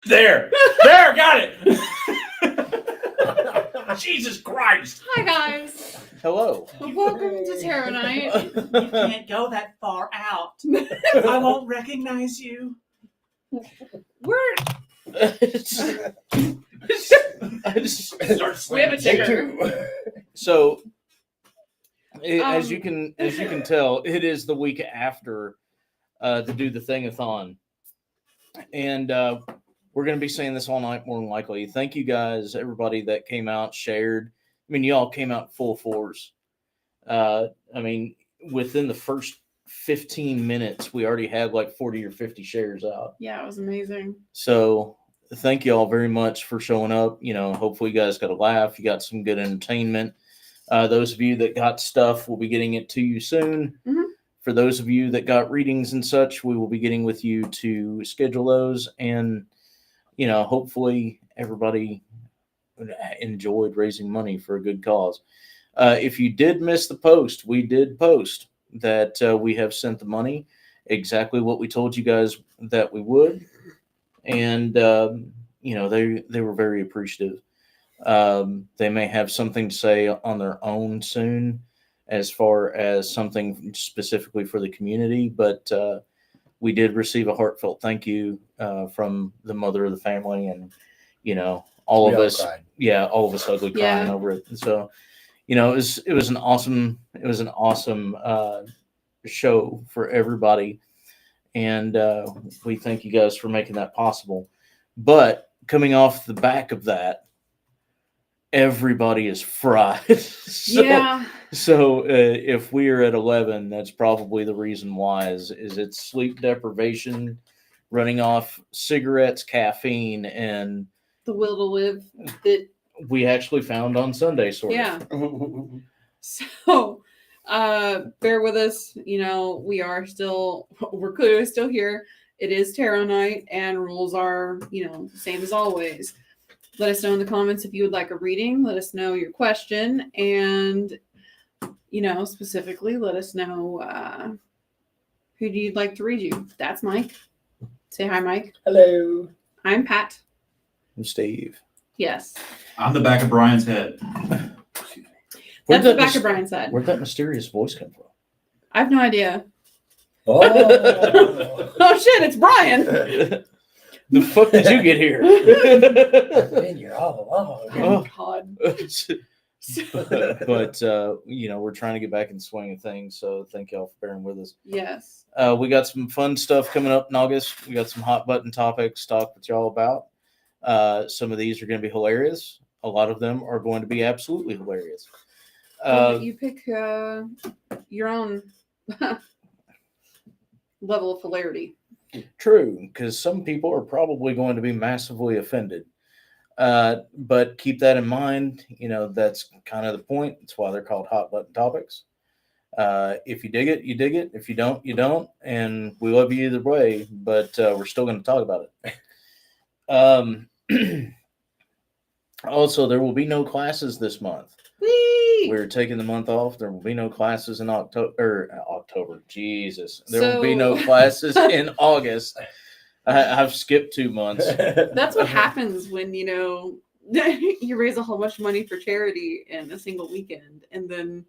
There, got it. Jesus Christ! Hi guys, Hello. welcome to Tarot Night. You can't go that far out. I won't recognize you. We're Start we have a slamming. ticker. So, as you can tell, it is the week after to do the thing-a-thon, and we're going to be saying this all night more than likely. Thank you guys, everybody that came out, shared. I mean, you all came out full force. I mean, within the first 15 minutes, we already had like 40 or 50 shares out. Yeah, it was amazing. So thank you all very much for showing up. You know, hopefully you guys got a laugh. You got some good entertainment. Those of you that got stuff, we'll be getting it to you soon. Mhm. For those of you that got readings and such, we will be getting with you to schedule those. And, you know, hopefully everybody enjoyed raising money for a good cause. If you did miss the post, we did post that we have sent the money, exactly what we told you guys that we would. And, you know, they were very appreciative. They may have something to say on their own soon as far as something specifically for the community, but we did receive a heartfelt thank you from the mother of the family, and you know, all of us ugly crying over it. And so, you know, it was an awesome show for everybody, and we thank you guys for making that possible. But coming off the back of that, everybody is fried. So if we are at 11, that's probably the reason why. Is it's sleep deprivation, running off cigarettes, caffeine, and The will to live that we actually found on Sunday, sort of. So bear with us. You know, we're clearly still here. It is Tarot Night, and rules are, you know, the same as always. Let us know in the comments if you would like a reading. Let us know your question, and you know, specifically, let us know who do you'd like to read you. That's Mike. Say hi, Mike. Hello. I'm Pat. I'm Steve. Yes, I'm the back of Brian's head. that's the back of Brian's head. Where'd that mysterious voice come from? I have no idea. Oh. Oh shit, it's Brian. The fuck did you get here? I've been here all along. Oh God. But you know, we're trying to get back in the swing of things, so thank y'all for bearing with us. Yes. We got some fun stuff coming up in August. We got some hot button topics to talk with y'all about. Some of these are going to be hilarious. A lot of them are going to be absolutely hilarious. You pick your own level of hilarity. True, because some people are probably going to be massively offended. But keep that in mind. You know, that's kind of the point. That's why they're called hot button topics. If you dig it, you dig it. If you don't, you don't. And we love you either way, but we're still going to talk about it. Also, there will be no classes this month. Whee! We're taking the month off. There will be no classes in October. Jesus. There will be no classes in August. I've skipped 2 months. That's what happens when, you know, you raise a whole bunch of money for charity in a single weekend, and then,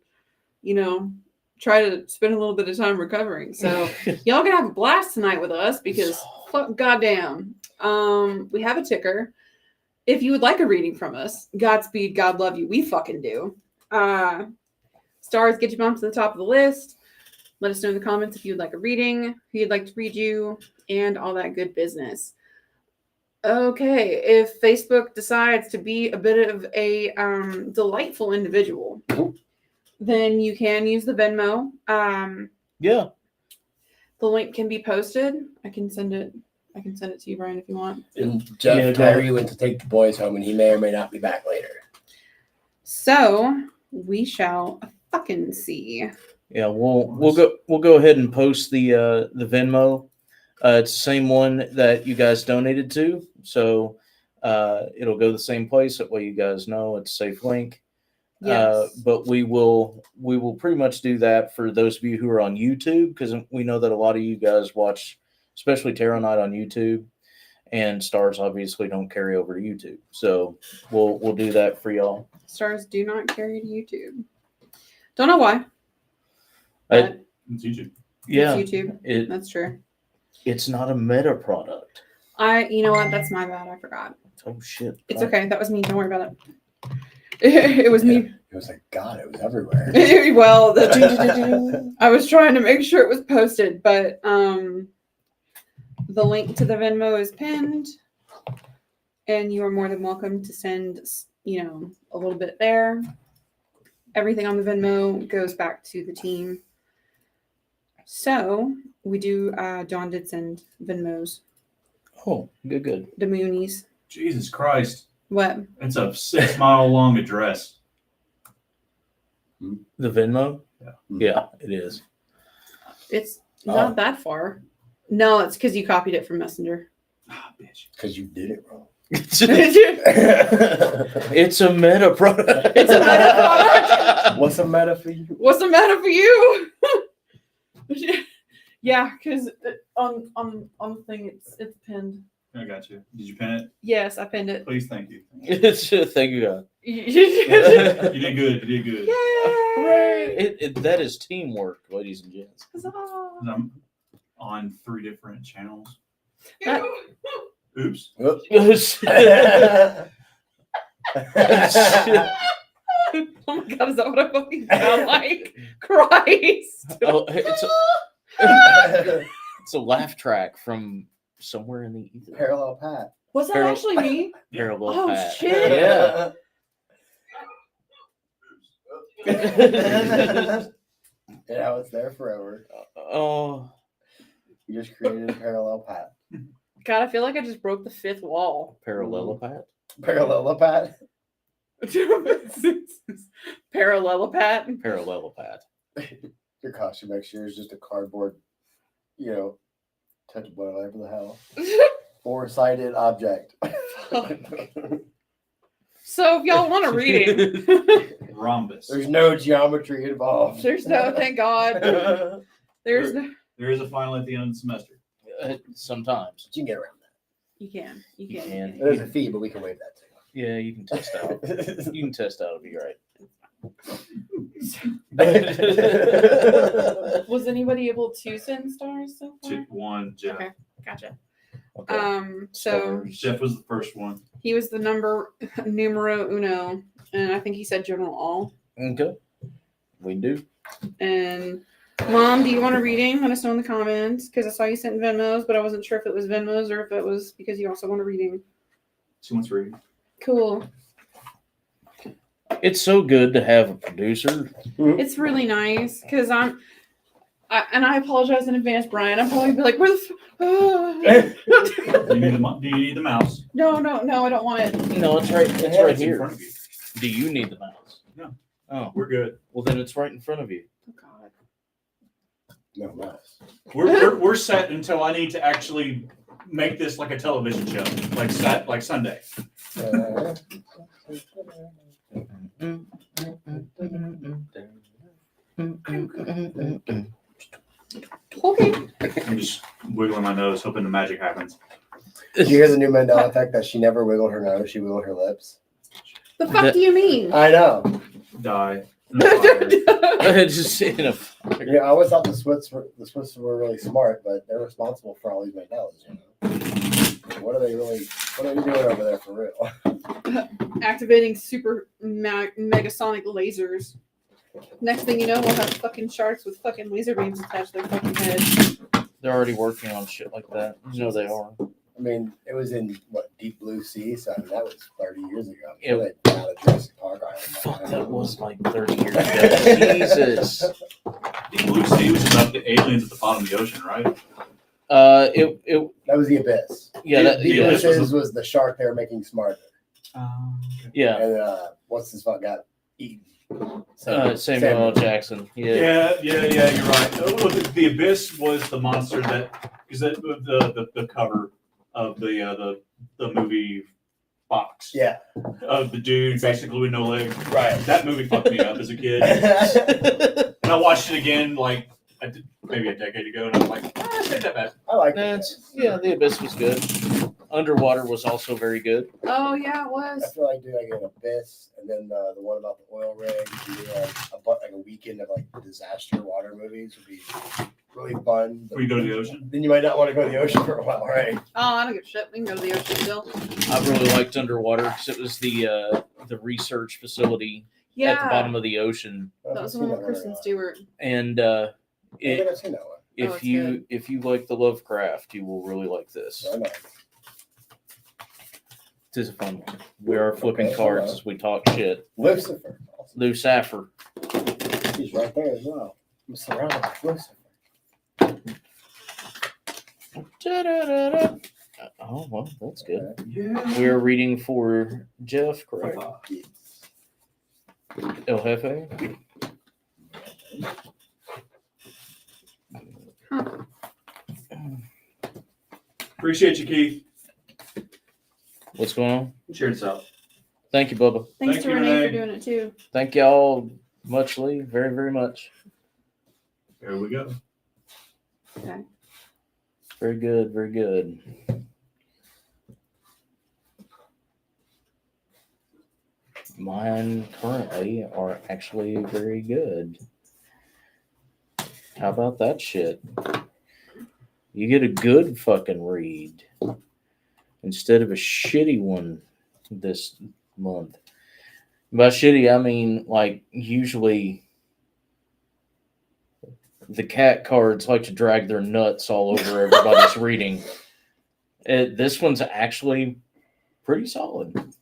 you know, try to spend a little bit of time recovering. So y'all gonna have a blast tonight with us because goddamn, we have a ticker. If you would like a reading from us, Godspeed, God love you. We fucking do. Stars get you bumped to the top of the list. Let us know in the comments if you'd like a reading, who you'd like to read you, and all that good business. Okay, if Facebook decides to be a bit of a delightful individual, then you can use the Venmo. Yeah. The link can be posted. I can send it to you, Brian, if you want. And Jeff Tyree went to take the boys home, and he may or may not be back later. So we shall fucking see. Yeah, we'll go ahead and post the Venmo. It's the same one that you guys donated to, so it'll go the same place. That way, you guys know it's a safe link. Yes. But we will pretty much do that for those of you who are on YouTube, because we know that a lot of you guys watch, especially Tarot Night on YouTube, and stars obviously don't carry over to YouTube. So we'll do that for y'all. Stars do not carry to YouTube. Don't know why. I- but It's YouTube. Yeah, it's YouTube. it, That's true. it's not a meta product. You know what? That's my bad. I forgot. Oh shit! It's okay. That was me. Don't worry about it. It was me. It was like, God, it was everywhere. Well, I was trying to make sure it was posted, but the link to the Venmo is pinned, and you are more than welcome to send, a little bit there. Everything on the Venmo goes back to the team. So we do. Dawn did send Venmos, Oh, good. the Moonies. Jesus Christ. What? It's a 6 mile long address. The Venmo. Yeah. Yeah, it is. It's not that far. No, it's because you copied it from Messenger. Ah, bitch. Because you did it wrong. It's a meta product. It's a meta product. What's the meta for you? What's the matter for you? Yeah, because on the thing it's pinned. I got you. Did you pin it? Yes, I pinned it. Please, thank you. It's a thank you God. You did good. You did good. Yay! That is teamwork, ladies and gents. Huzzah. I'm on 3 different channels. That- Oops. Whoops. Oh my god, is that what I fucking sound like? Christ! Oh, it's a laugh track from somewhere in the ether. Parallel path. Was that Parallel- actually me? Parallel Oh, Pat. shit. Yeah. Yeah, it's there forever. Oh, You just created a parallel path. God, I feel like I just broke the 5th wall. parallelopat. Parallelopath? Parallelopat. Parallelopat. Your costume next year is just a cardboard, touch whatever the hell. 4-sided object. So if y'all want a reading, Rhombus. There's no geometry involved. there's no, thank God. There's no, There is a final at the end of the semester. Sometimes. You can get around you can. You can. that. There's a fee, but we can waive that Yeah, you can test out. too. You can test out. It'll be right. Was anybody able to send stars so far? One, Jeff. Okay. Gotcha. Okay. So Jeff was the first one. he was the numero uno, and I think he said general all. Okay. We do. And Mom, do you want a reading? Let us know in the comments because I saw you sent Venmos, but I wasn't sure if it was Venmos or if it was because you also want a reading. She wants to read. Cool. It's so good to have a producer. It's really nice because and I apologize in advance, Brian. I'll probably be like, where the Do you need the mouse? No, I don't want it. No, it's right. It's It's right in here. front of you. Do you need the mouse? No. Oh, We're good. well then it's right in front of you. Oh, God. No, nice. We're set until I need to actually make this like a television show, like Sunday. Okay. I'm just wiggling my nose, hoping the magic happens. Did you hear the new Mandela effect that she never wiggled her nose, she wiggled her lips? The fuck do you mean? I know. Die. in the fire. Just in a Yeah, I always thought the Swiss were really smart, but they're responsible for all these Mandelas, What are they doing over there for real? Activating super megasonic lasers. Next thing you know, we'll have fucking sharks with fucking laser beams attached to their fucking heads. They're already working on shit like that. You know they are. I mean, it was in Deep Blue Sea, so I mean, that was 30 years ago. Yeah. They got out of Jurassic Park Island. Fuck, that was like 30 years ago. Jesus. Deep Blue Sea was about the aliens at the bottom of the ocean, right? It That was the Abyss. yeah, that, Deep yeah, Blue this was Sea was the shark they were making smarter. yeah. And what's his fuck got eaten? Samuel L. Jackson. Yeah. Yeah, you're right. Oh, the Abyss was the monster because the cover of the movie Fox. Yeah. Of the dude basically with no legs. Right. That movie fucked me up as a kid. And I watched it again maybe a decade ago, and I was like, it's not that bad. I like The Abyss was good. Underwater was also very good. Oh yeah, it I was. feel like doing like an Abyss, and then the one about the oil rig, and do like a weekend of like disaster water movies would be really fun. But Before you go to the ocean. then you might not want to go to the ocean for a while, right? Oh, I don't give a shit. We can go to the ocean still. I really liked Underwater because it was the research facility Yeah, at the bottom of the ocean, I don't that know was if the I've one seen with that Kristen or not. Stewart. and I think it, I've seen that one. if it's you good. if you like the Lovecraft, you will really like this. I know. It is a fun one. We are flipping Okay, cards alright. as we talk shit. Lucifer. Awesome. Lou Saffer. He's right there as well. I'm surrounded by Lucifer. Da-da-da-da. Oh well, that's good. Yeah. We are reading for Jeff, correct? Yes. El Jefe. Appreciate you, Keith. What's going on? Sharing this out. Thank you, Bubba. Thanks Thank to you, Renee for Renee. doing it too. Thank y'all muchly, very, very much. There we go. Okay. Very good, very good. Mine currently are actually very good. How about that shit? You get a good fucking read instead of a shitty one this month. By shitty, I mean like usually the cat cards like to drag their nuts all over everybody's reading. This one's actually pretty solid.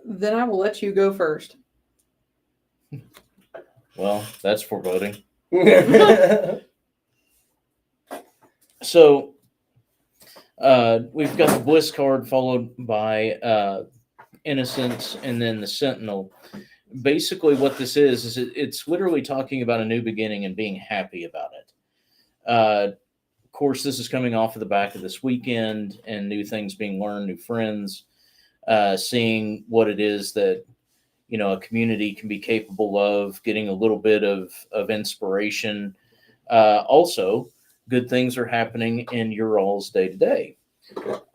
Then I will let you go first. Well, that's foreboding. So we've got the Bliss card followed by Innocence and then the Sentinel. Basically, what this is it's literally talking about a new beginning and being happy about it. Of course, this is coming off of the back of this weekend and new things being learned, new friends, seeing what it is that a community can be capable of, getting a little bit of inspiration. Also, good things are happening in your all's day to day.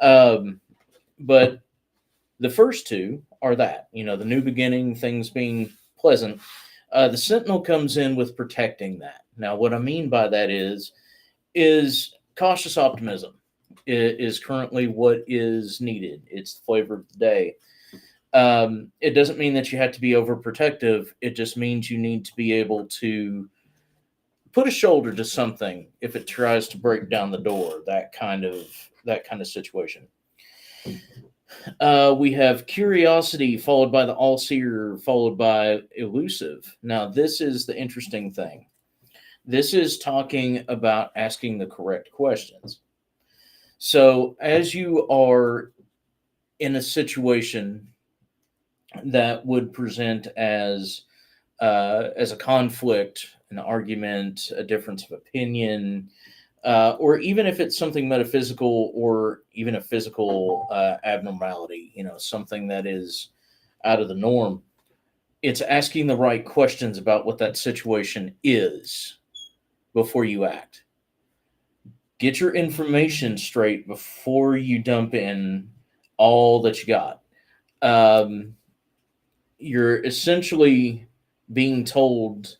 But the first two are that, the new beginning, things being pleasant. The Sentinel comes in with protecting that. Now, what I mean by that is cautious optimism is currently what is needed. It's the flavor of the day. It doesn't mean that you have to be overprotective. It just means you need to be able to put a shoulder to something if it tries to break down the door. That kind of situation. We have Curiosity followed by the All-Seer followed by Elusive. Now, this is the interesting thing. This is talking about asking the correct questions. So, as you are in a situation that would present as a conflict, an argument, a difference of opinion, or even if it's something metaphysical or even a physical abnormality, something that is out of the norm, it's asking the right questions about what that situation is before you act. Get your information straight before you dump in all that you got. You're essentially being told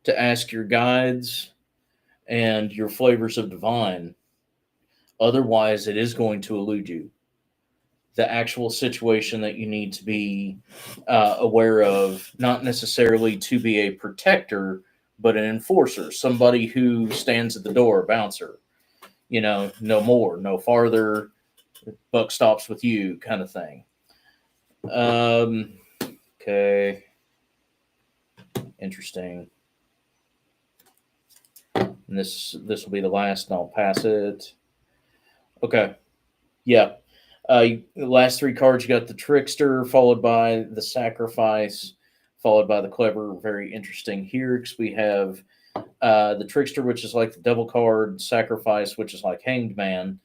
to ask your guides and your flavors of divine. Otherwise, it is going to elude you. The actual situation that you need to be aware of, not necessarily to be a protector, but an enforcer, somebody who stands at the door, bouncer. No more, no farther, buck stops with you kind of thing. Okay. Interesting. And this will be the last, and I'll pass it. Okay. Yeah. The last three cards, you got the Trickster, followed by the Sacrifice, followed by the Clever. Very interesting here, because we have the Trickster, which is like the Devil card, Sacrifice, which is like Hanged Man,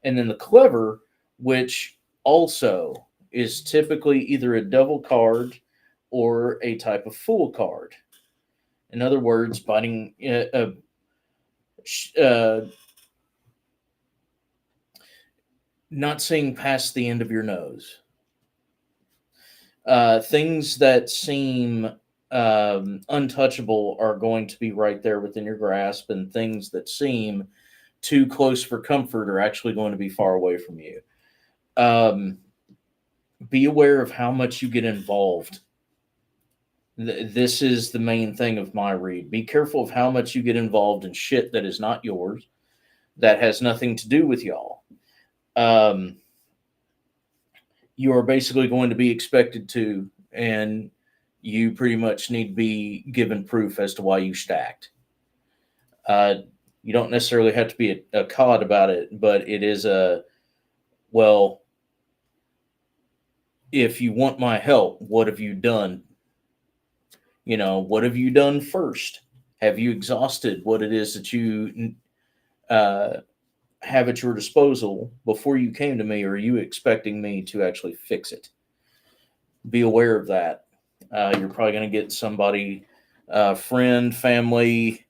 and then the Clever, which also is typically either a Devil card or a type of Fool card. In other words, biting not seeing past the end of your nose. Things that seem untouchable are going to be right there within your grasp, and things that seem too close for comfort are actually going to be far away from you. Be aware of how much you get involved. This is the main thing of my read. Be careful of how much you get involved in shit that is not yours, that has nothing to do with y'all. You are basically going to be expected to, and you pretty much need to be given proof as to why you stacked. You don't necessarily have to be a cod about it, but it is well, if you want my help, what have you done? What have you done first? Have you exhausted what it is that you have at your disposal before you came to me, or are you expecting me to actually fix it? Be aware of that. You're probably going to get somebody, friend, family,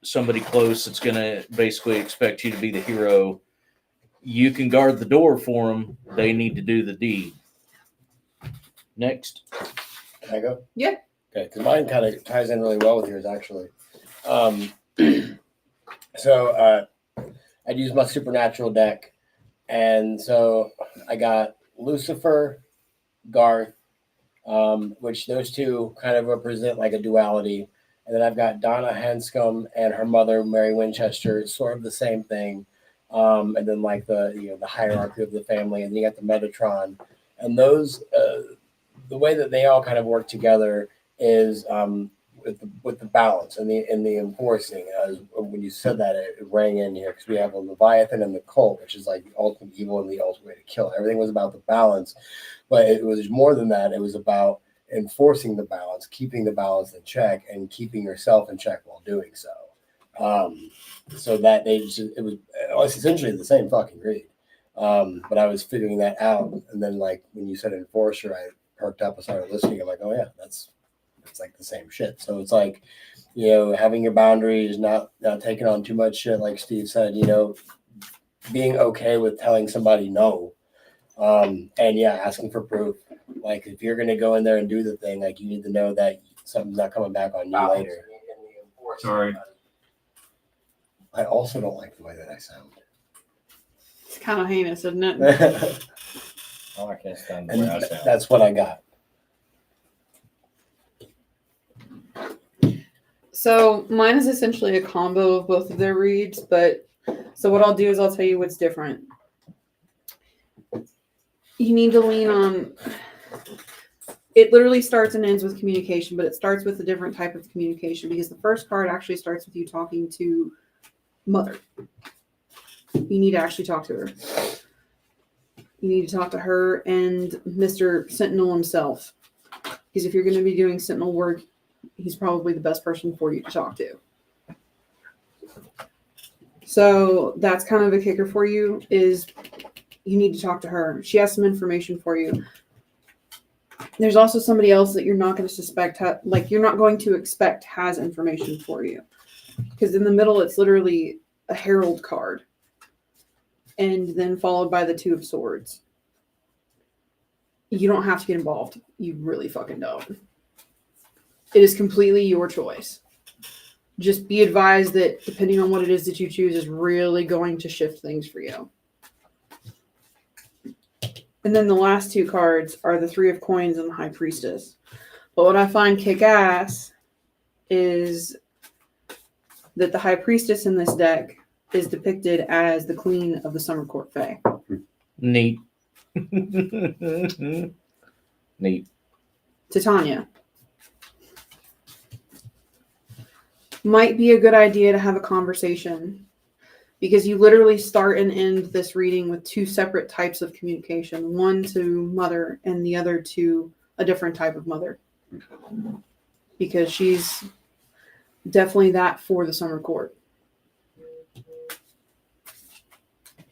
somebody close that's going to basically expect you to be the hero. You can guard the door for them. They need to do the deed. Next. Can I go? Yeah. Okay, because mine kind of ties in really well with yours, actually. So I'd use my supernatural deck, and so I got Lucifer, Garth, which those two kind of represent like a duality, and then I've got Donna Hanscom and her mother Mary Winchester, sort of the same thing, and then like the hierarchy of the family, and then you got the Metatron, and those the way that they all kind of work together is with the balance and the enforcing. When you said that, it rang in here because we have a Leviathan and the cult, which is like the ultimate evil and the ultimate way to kill. Everything was about the balance, but it was more than that. It was about enforcing the balance, keeping the balance in check, and keeping yourself in check while doing so. So that it was essentially the same fucking read. But I was figuring that out, and then like when you said enforcer, I perked up and started listening. I'm like, oh yeah, it's like the same shit. So it's like, having your boundaries, not taking on too much shit, like Steve said, being okay with telling somebody no. And yeah, asking for proof. Like if you're gonna go in there and do the thing, like you need to know that something's not coming back on you later. Sorry. I also don't like the way that I sound. It's kind of heinous, isn't it? Oh, I can't stand the And way I sound. that's what I got. So mine is essentially a combo of both of their reads, but so what I'll do is I'll tell you what's different. You need to lean on, it literally starts and ends with communication, but it starts with a different type of communication because the first card actually starts with you talking to Mother. You need to actually talk to her. You need to talk to her and Mr. Sentinel himself. Because if you're going to be doing Sentinel work, he's probably the best person for you to talk to. So that's kind of a kicker for you, is you need to talk to her. She has some information for you. There's also somebody else that you're not going to suspect, you're not going to expect has information for you. Because in the middle, it's literally a Herald card. And then followed by the Two of Swords. You don't have to get involved. You really fucking don't. It is completely your choice. Just be advised that depending on what it is that you choose is really going to shift things for you. And then the last two cards are the Three of Coins and the High Priestess. But what I find kick-ass is that the High Priestess in this deck is depicted as the Queen of the Summer Court Fae. Neat. Neat. Titania. Might be a good idea to have a conversation because you literally start and end this reading with two separate types of communication, one to Mother and the other to a different type of mother, because she's definitely that for the Summer Court.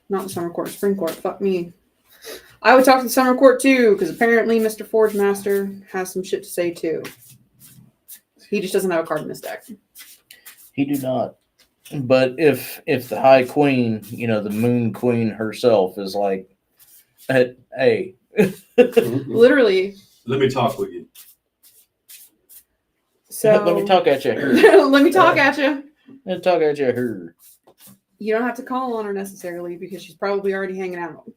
Not the Summer Court, Spring Court. Fuck me. I would talk to the Summer Court too, because apparently Mr. Forge Master has some shit to say too. He just doesn't have a card in his deck. He do not. But if the High Queen, the Moon Queen herself, is like, hey, Literally. Let me talk with you. So let me talk at you. let me talk at you. Let me talk at you. Her. You don't have to call on her necessarily because she's probably already hanging out.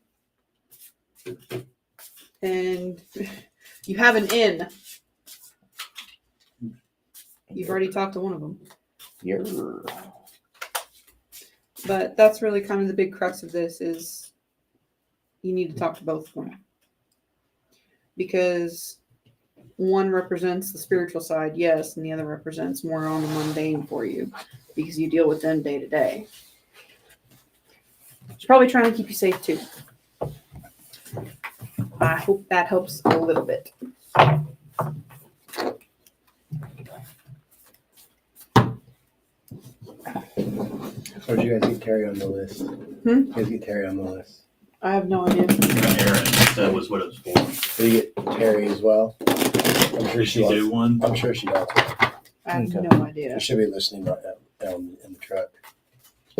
And you have an in. You've already talked to one of them. Yeah. But that's really kind of the big crux of this is you need to talk to both of them. Because one represents the spiritual side, yes, and the other represents more on the mundane for you because you deal with them day to day. She's probably trying to keep you safe too. I hope that helps a little bit. So did you guys get Terry on the list? You guys get Terry on the list. I have no idea. Aaron, that was what it was for. Did you get Terry as well? I'm sure Did she she do does. one? I'm sure she does. I have Okay. no idea. She should be listening right now in the truck.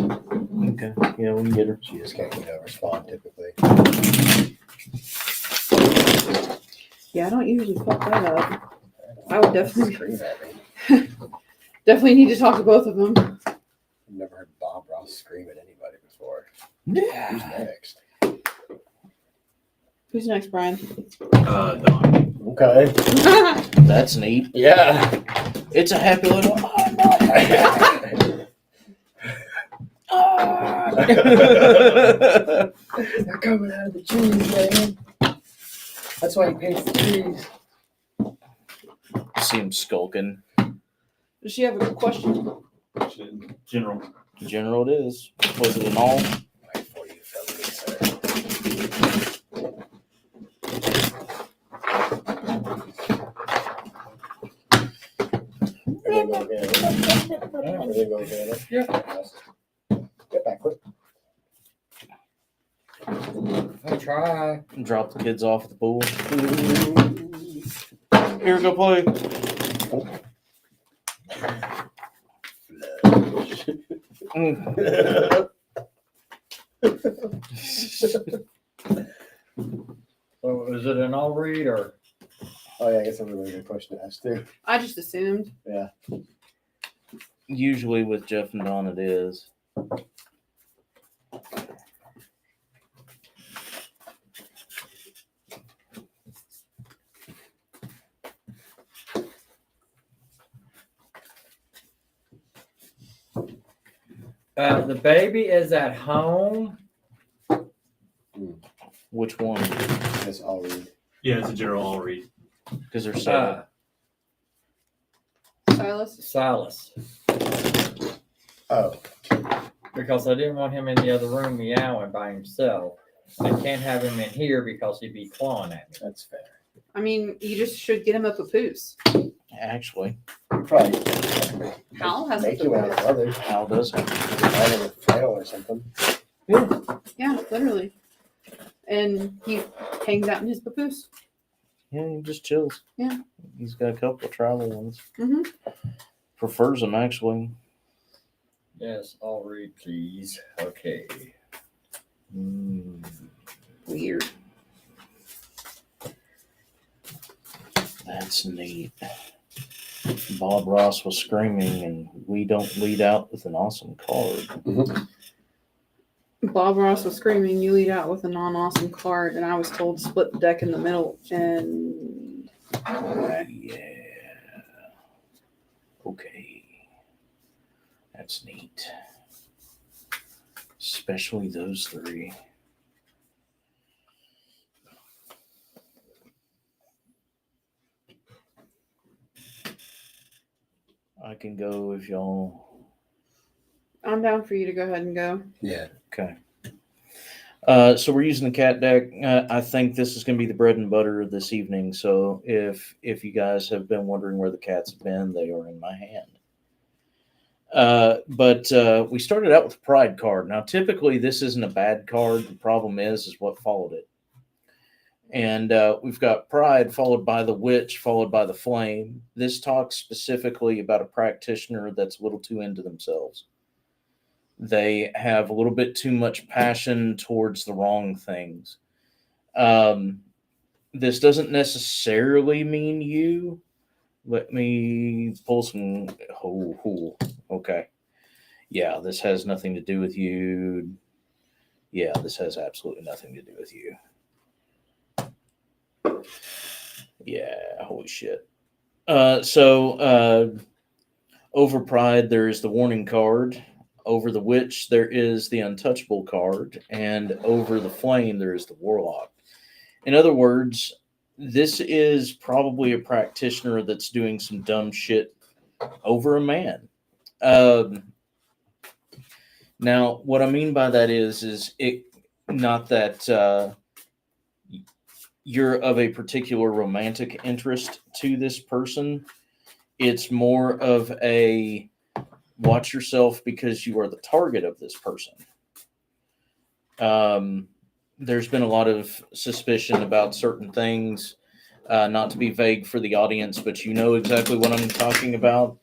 Okay. Yeah, we can get her. She just can't, respond typically. Yeah, I don't usually fuck that up. I would definitely- Scream at me. Definitely need to talk to both of them. I've never heard Bob Ross scream at anybody before. Who's Yeah. next? Who's next, Brian? Don. Okay. That's neat. Yeah. It's a happy little. They're coming out of the trees, man. That's why he paints the trees. See him skulking. Does she have a question? General. General, it is. Was it an all? Right for you, fellas, sir. Everything go okay? Everything go okay? Yeah. Get back quick. I try. Drop the kids off at the pool. Here, go play. Mm. So is it an all read or? Oh yeah, I guess that's a really good question to ask too. I just assumed. Yeah. Usually with Jeff and Don, it is. The baby is at home. Which one? That's all read. Yeah, it's a general all read. Because they're separate. Silas? Silas. Oh. Because I didn't want him in the other room meowing by himself. I can't have him in here because he'd be clawing at me. That's fair. I mean, you just should get him a papoose. Actually, Probably. Hal has Make a you out of papoose. others. Hal does have. Out of a flannel or something. Yeah, literally. And he hangs out in his papoose. Yeah, he just chills. Yeah. He's got a couple of travel ones. Mm-hmm. Prefers them, actually. Yes, all read, please. Okay. Mm. Weird. That's neat. Bob Ross was screaming, and we don't lead out with an awesome card. Bob Ross was screaming, you lead out with a non-awesome card, and I was told to split the deck in the middle, and... Yeah. Okay. That's neat. Especially those three. I can go if y'all. I'm down for you to go ahead and go. Yeah. Okay. So we're using the cat deck. I think this is going to be the bread and butter of this evening. So if you guys have been wondering where the cats have been, they are in my hand. But we started out with the Pride card. Now, typically, this isn't a bad card. The problem is what followed it. And we've got Pride followed by the Witch, followed by the Flame. This talks specifically about a practitioner that's a little too into themselves. They have a little bit too much passion towards the wrong things. This doesn't necessarily mean you. Let me pull some. Okay. Yeah, this has nothing to do with you. Yeah, this has absolutely nothing to do with you. Yeah, holy shit. Over pride, there is the warning card. Over the witch, there is the untouchable card. And over the flame, there is the warlock. In other words, this is probably a practitioner that's doing some dumb shit over a man. Now, what I mean by that is it not that you're of a particular romantic interest to this person. It's more of a watch yourself because you are the target of this person. There's been a lot of suspicion about certain things, not to be vague for the audience, but you know exactly what I'm talking about.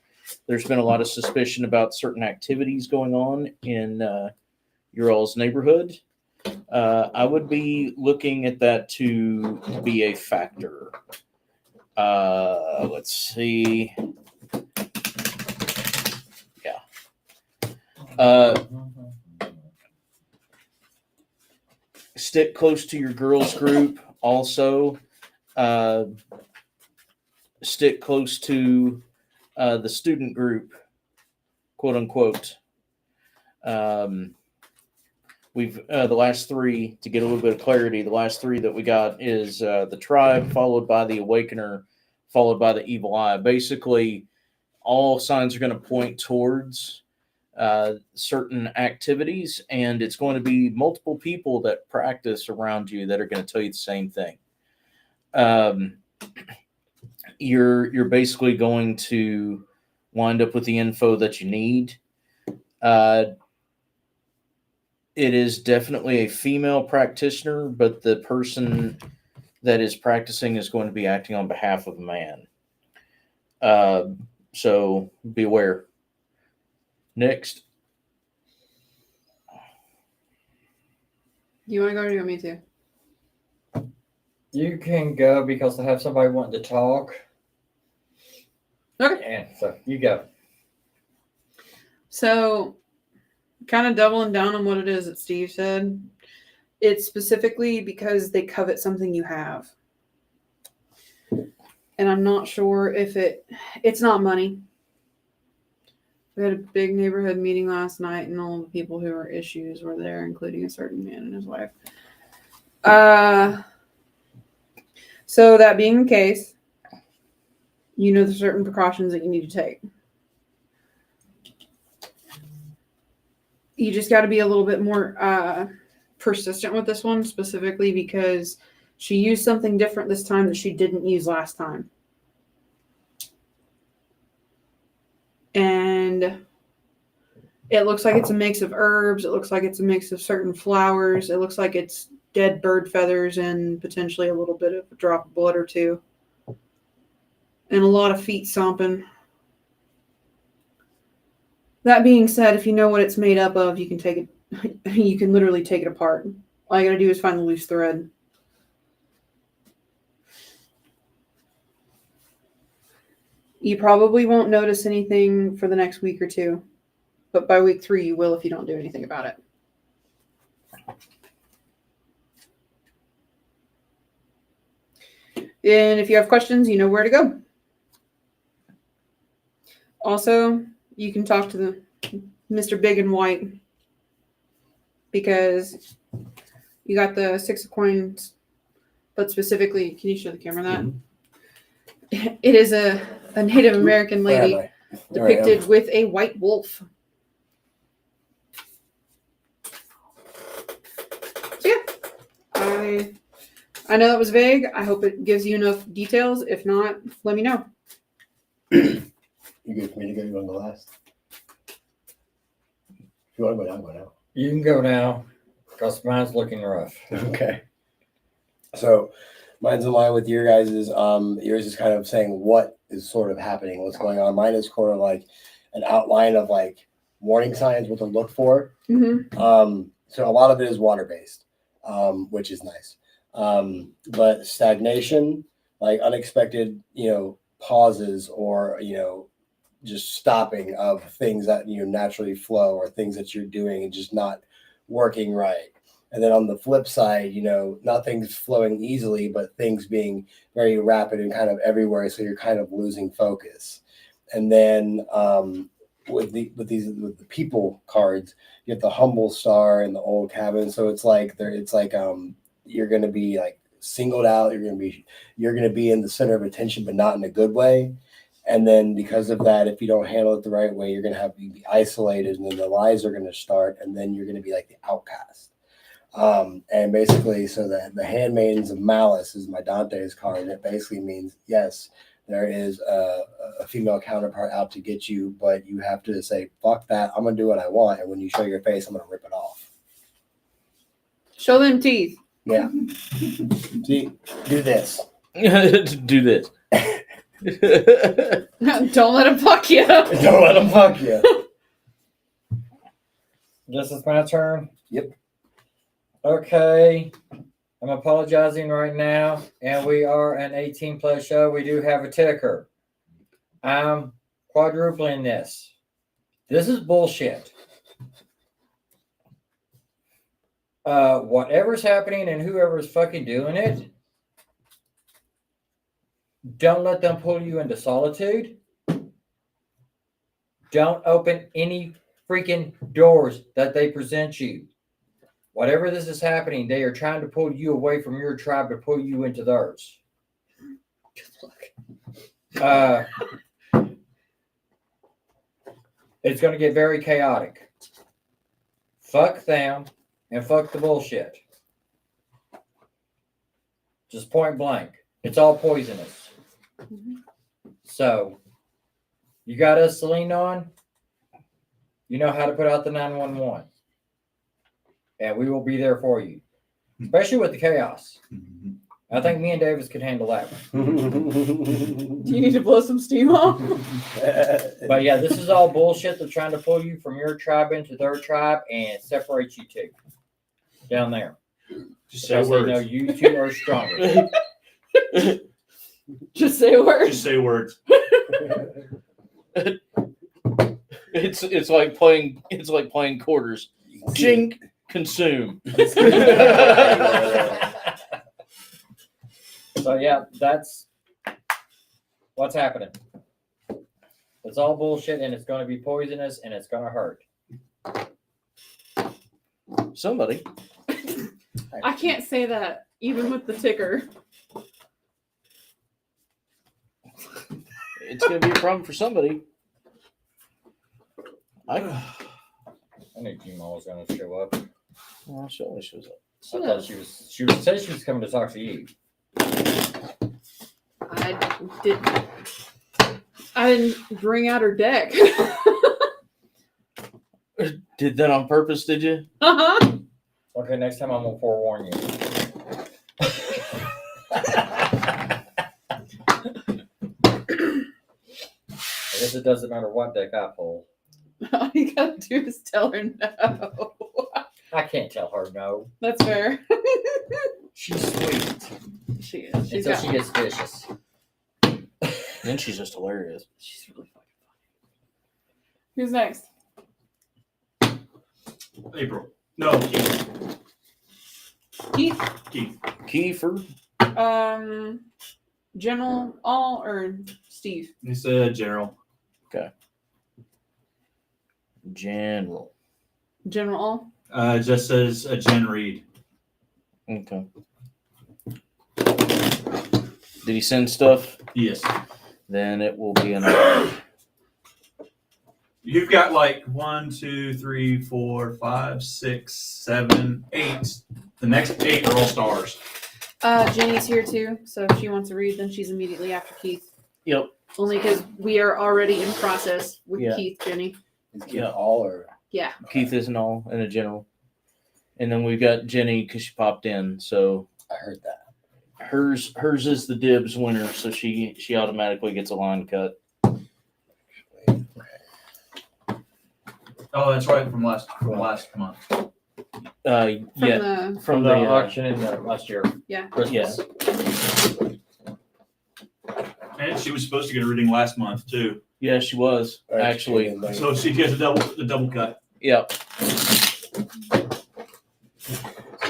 There's been a lot of suspicion about certain activities going on in your all's neighborhood. I would be looking at that to be a factor. Let's see. Yeah. Stick close to your girls group. Also, stick close to the student group, quote unquote. We've the last three, to get a little bit of clarity, the last three that we got is the tribe, followed by the awakener, followed by the evil eye. Basically, all signs are going to point towards certain activities, and it's going to be multiple people that practice around you that are going to tell you the same thing. You're basically going to wind up with the info that you need. It is definitely a female practitioner, but the person that is practicing is going to be acting on behalf of a man. So beware. Next. Do you want to go or do you want me to? You can go because I have somebody wanting to talk. Okay. And so you go. So, kind of doubling down on what it is that Steve said. It's specifically because they covet something you have. And I'm not sure if it's not money. We had a big neighborhood meeting last night, and all the people who were issues were there, including a certain man and his wife. So that being the case, you know the certain precautions that you need to take. You just got to be a little bit more persistent with this one, specifically because she used something different this time that she didn't use last time. And it looks like it's a mix of herbs. It looks like it's a mix of certain flowers. It looks like it's dead bird feathers and potentially a little bit of a drop of blood or two. And a lot of feet stomping. That being said, if you know what it's made up of, you can take it. You can literally take it apart. All you gotta do is find the loose thread. You probably won't notice anything for the next week or two, but by week 3 you will if you don't do anything about it. And if you have questions, you know where to go. Also, you can talk to the Mr. Big and White because you got the 6 of coins, but specifically, can you show the camera that? Mm-hmm. It is a Native American lady depicted with a white wolf. So yeah, I know that was vague. I hope it gives you enough details. If not, let me know. You good for me to go? You want to go last? If you want to go down, go down. You can go now because mine's looking rough. Okay. So mine's in line with your guys's. Yours is kind of saying what is sort of happening, what's going on. Mine is kind of like an outline of like warning signs, what to look for. Mm-hmm. So a lot of it is water based, which is nice. But stagnation, like unexpected, pauses or, just stopping of things that, naturally flow or things that you're doing and just not working right. And then on the flip side, nothing's flowing easily, but things being very rapid and kind of everywhere. So you're kind of losing focus. And then, with the people cards, you have the humble star and the old cabin. So it's like you're going to be like singled out. You're going to be in the center of attention, but not in a good way. And then because of that, if you don't handle it the right way, you're going to have to be isolated, and then the lies are going to start, and then you're going to be like the outcast. And basically, so the handmaidens of malice is my Dante's card, and it basically means yes, there is a female counterpart out to get you, but you have to say, fuck that, I'm going to do what I want. And when you show your face, I'm going to rip it off. Show them teeth. Yeah. See, do this. Do this. Don't let them fuck you. Don't let them fuck you. This is my turn? Yep. Okay. I'm apologizing right now, and we are an 18 plus show. We do have a ticker. I'm quadrupling this. This is bullshit. Whatever's happening and whoever's fucking doing it, don't let them pull you into solitude. Don't open any freaking doors that they present you. Whatever this is happening, they are trying to pull you away from your tribe to pull you into theirs. It's going to get very chaotic. Fuck them and fuck the bullshit. Just point blank. It's all poisonous. So, you got us to lean on. You know how to put out the 911. And we will be there for you. Especially with the chaos. I think me and Davis could handle that one. Do you need to blow some steam off? But yeah, this is all bullshit. They're trying to pull you from your tribe into their tribe and separate you two. Down there. Just say Because they know words. you two are stronger. Just say words. Just say words. It's like playing quarters. Jink, consume. So yeah, that's what's happening. It's all bullshit, and it's going to be poisonous, and it's going to hurt. Somebody. I can't say that, even with the ticker. It's gonna be a problem for somebody. I knew Gmo was going to show up. Well, she always shows up. I thought she said she was coming to talk to you. I didn't bring out her deck. Did that on purpose, did you? Uh-huh. Okay, next time I'm going to forewarn you. I guess it doesn't matter what deck I pull. All you gotta do is tell her no. I can't tell her no. That's fair. She's sweet. She is. She's Until got, she gets vicious. Then she's just hilarious. she's really fucking funny. Who's next? April. No, Keith. Keith. Keith. Kiefer. General All or Steve? He's a general. General. General All. Just says a Jen Reed. Okay. Did he send stuff? Yes. Then it will be an. You've got like 1, 2, 3, 4, 5, 6, 7, 8. The next 8 are all stars. Jenny's here too, so if she wants to read, then she's immediately after Keith. Yep. Only because we are already in process with Yeah. Keith, Jenny. Is Keith all or? Yeah. Keith is an all and a general. And then we've got Jenny because she popped in. So I heard that. hers is the dibs winner, so she automatically gets a line cut. Oh, that's right, from last month. From Yeah, the From from the the auction in the last year. Christmas. And she was supposed to get a reading last month too. Yeah, she was actually. So she gets the double cut. Yep.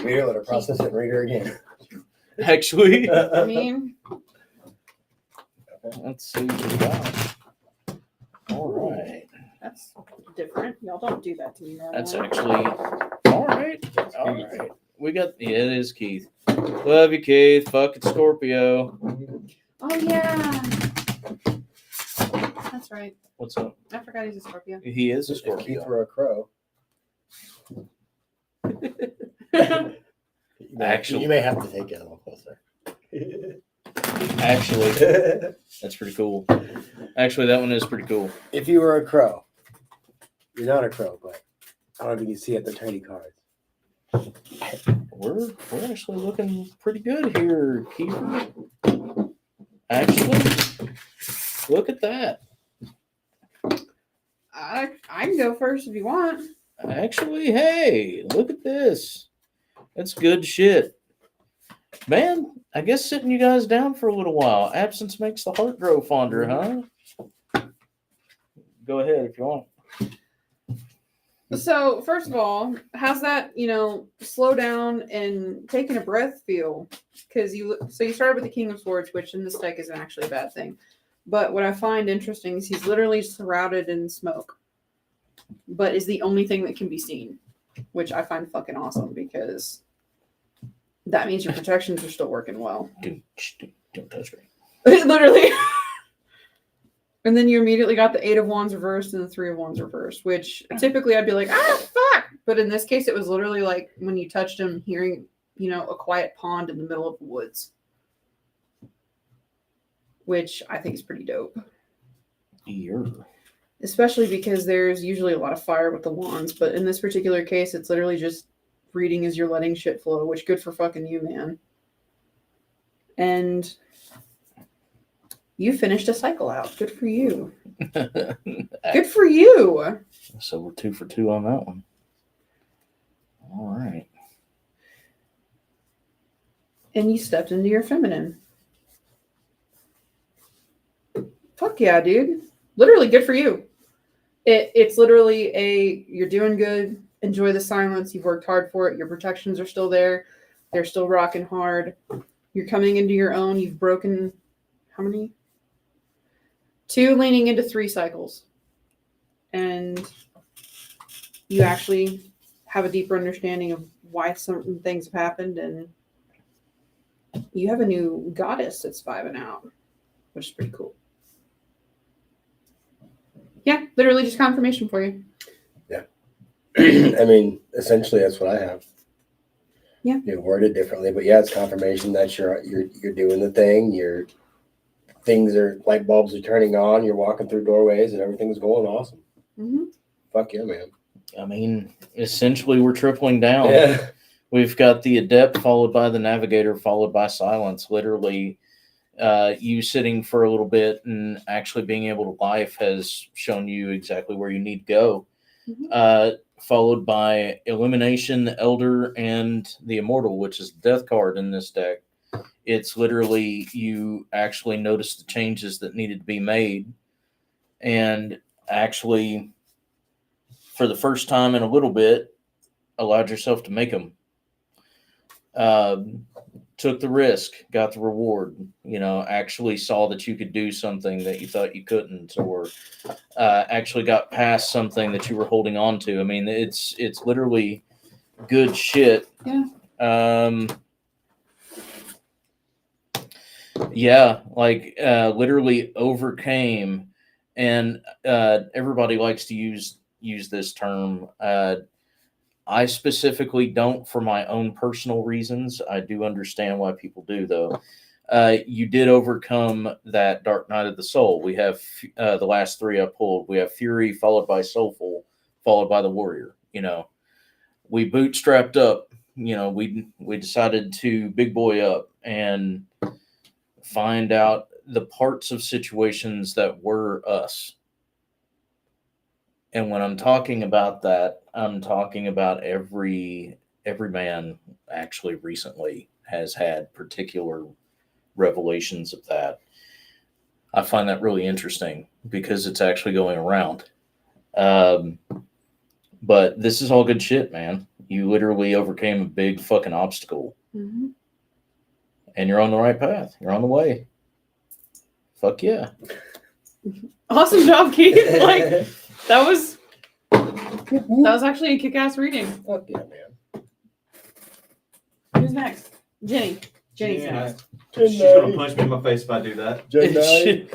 Read her, let her process it, and read her again. Actually, I mean, let's see what we got. All right. that's different. Y'all don't do that to me normally. That's actually all right. All right. We got it is Keith. Love you, Keith. Fuck it, Scorpio. Oh yeah. That's right. What's up? I forgot he's a Scorpio. He is a If Keith Scorpio. were a crow. Actually- you may have to take it a little closer. Actually, that's pretty cool. Actually, that one is pretty cool. If you were a crow, you're not a crow, but I don't know if you can see it. They're tiny cards. We're actually looking pretty good here, Keeper. Actually, look at that. I can go first if you want. Actually, hey, look at this. That's good shit. Man, I guess sitting you guys down for a little while. Absence makes the heart grow fonder, huh? Go ahead if you want. So first of all, how's that, slow down and taking a breath feel? Because you started with the King of Swords, which in this deck isn't actually a bad thing. But what I find interesting is he's literally surrounded in smoke, but is the only thing that can be seen, which I find fucking awesome because that means your protections are still working well. Don't touch me. Literally. And then you immediately got the 8 of Wands reversed and the 3 of Wands reversed, which typically I'd be like, fuck. But in this case, it was literally like when you touched him, hearing, a quiet pond in the middle of the woods, which I think is pretty dope. Yeah. Especially because there's usually a lot of fire with the wands, but in this particular case, it's literally just reading as you're letting shit flow, which good for fucking you, man. And you finished a cycle out. Good for you. Good for you. So we're 2 for 2 on that one. All right. And you stepped into your feminine. Fuck yeah, dude. Literally good for you. It's literally you're doing good. Enjoy the silence. You've worked hard for it. Your protections are still there. They're still rocking hard. You're coming into your own. You've broken how many? 2 leaning into 3 cycles. And you actually have a deeper understanding of why certain things have happened, and you have a new goddess that's vibing out, which is pretty cool. Yeah, literally just confirmation for you. I mean, essentially, that's what I have. Yeah. You worded differently, but yeah, it's confirmation that you're doing the thing. Light bulbs are turning on. You're walking through doorways, and everything's going awesome. Mm-hmm. Fuck yeah, man. I mean, essentially, we're tripling down. Yeah. We've got the Adept followed by the Navigator followed by Silence. Literally, you sitting for a little bit and actually being able to life has shown you exactly where you need to go. Mm-hmm. Followed by Illumination, the Elder, and the Immortal, which is the death card in this deck. It's literally you actually noticed the changes that needed to be made and actually, for the first time in a little bit, allowed yourself to make them. Took the risk, got the reward, actually saw that you could do something that you thought you couldn't, or actually got past something that you were holding on to. I mean, it's literally good shit. Yeah. Yeah, like literally overcame, and everybody likes to use this term. I specifically don't for my own personal reasons. I do understand why people do, though. You did overcome that Dark Night of the Soul. We have the last 3 I pulled. We have Fury, followed by Soulful, followed by the Warrior. We bootstrapped up. We decided to big boy up and find out the parts of situations that were us. And when I'm talking about that, I'm talking about every man actually recently has had particular revelations of that. I find that really interesting because it's actually going around. But this is all good shit, man. You literally overcame a big fucking obstacle Mm-hmm. and you're on the right path. You're on the way. Fuck yeah. Awesome job, Keith. Like that was actually a kick-ass reading. Fuck yeah, man. Who's next? Jenny. Jenny's Yeah. next. She's gonna punch me in my face if I do that. Jedi.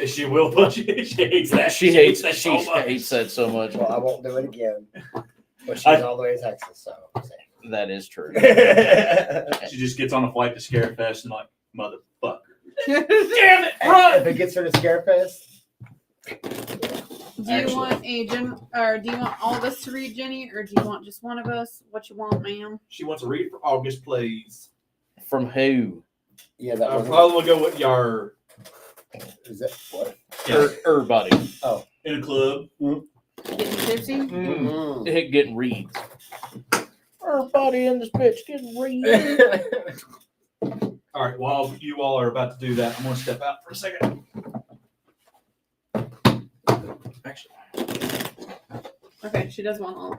She will punch me. She hates that. She hates that she so much. hates that so much. Well, I won't do it again. But she's I- all the way in Texas, so. That is true. She just gets on a flight to Scarefest and like, motherfucker. Do Damn it, And run! if it gets her to Scarefest, you want or do you want all of us to read Jenny, or do you want just one of us? What you want, ma'am? She wants to read for August, please. From who? yeah, that I was. probably will go with your Is that what? Everybody. in a club. Getting tipsy? Mm. Getting reads. Everybody in this bitch getting reads. All right, while you all are about to do that, I'm going to step out for a second. Actually, Okay, she does want all.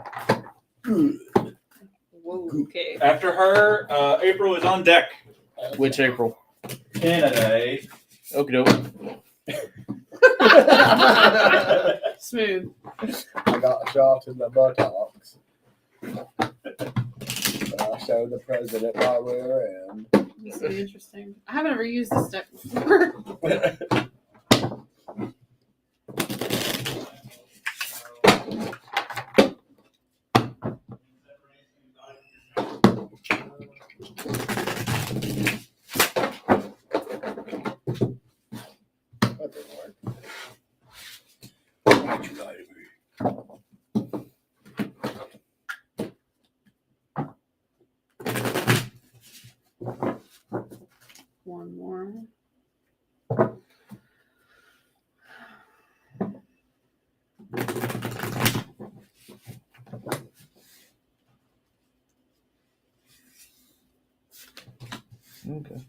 Whoa. Okay. after her, April is on deck. Which April? Canada. Okay, Smooth. I got a shot in the buttocks. I'll show the president why we're in. This is really interesting. I haven't ever used this deck before. That didn't work. Why'd you lie to me? One more. Okay.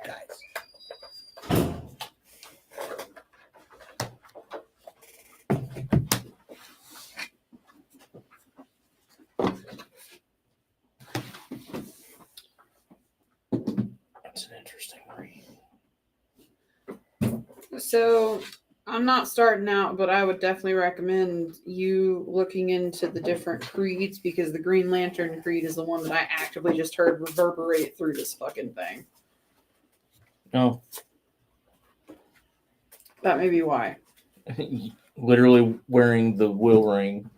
Guys. That's an interesting read. So I'm not starting out, but I would definitely recommend you looking into the different creeds, because the Green Lantern Creed is the one that I actively just heard reverberate through this fucking thing. No. That may be why. Literally wearing the will ring.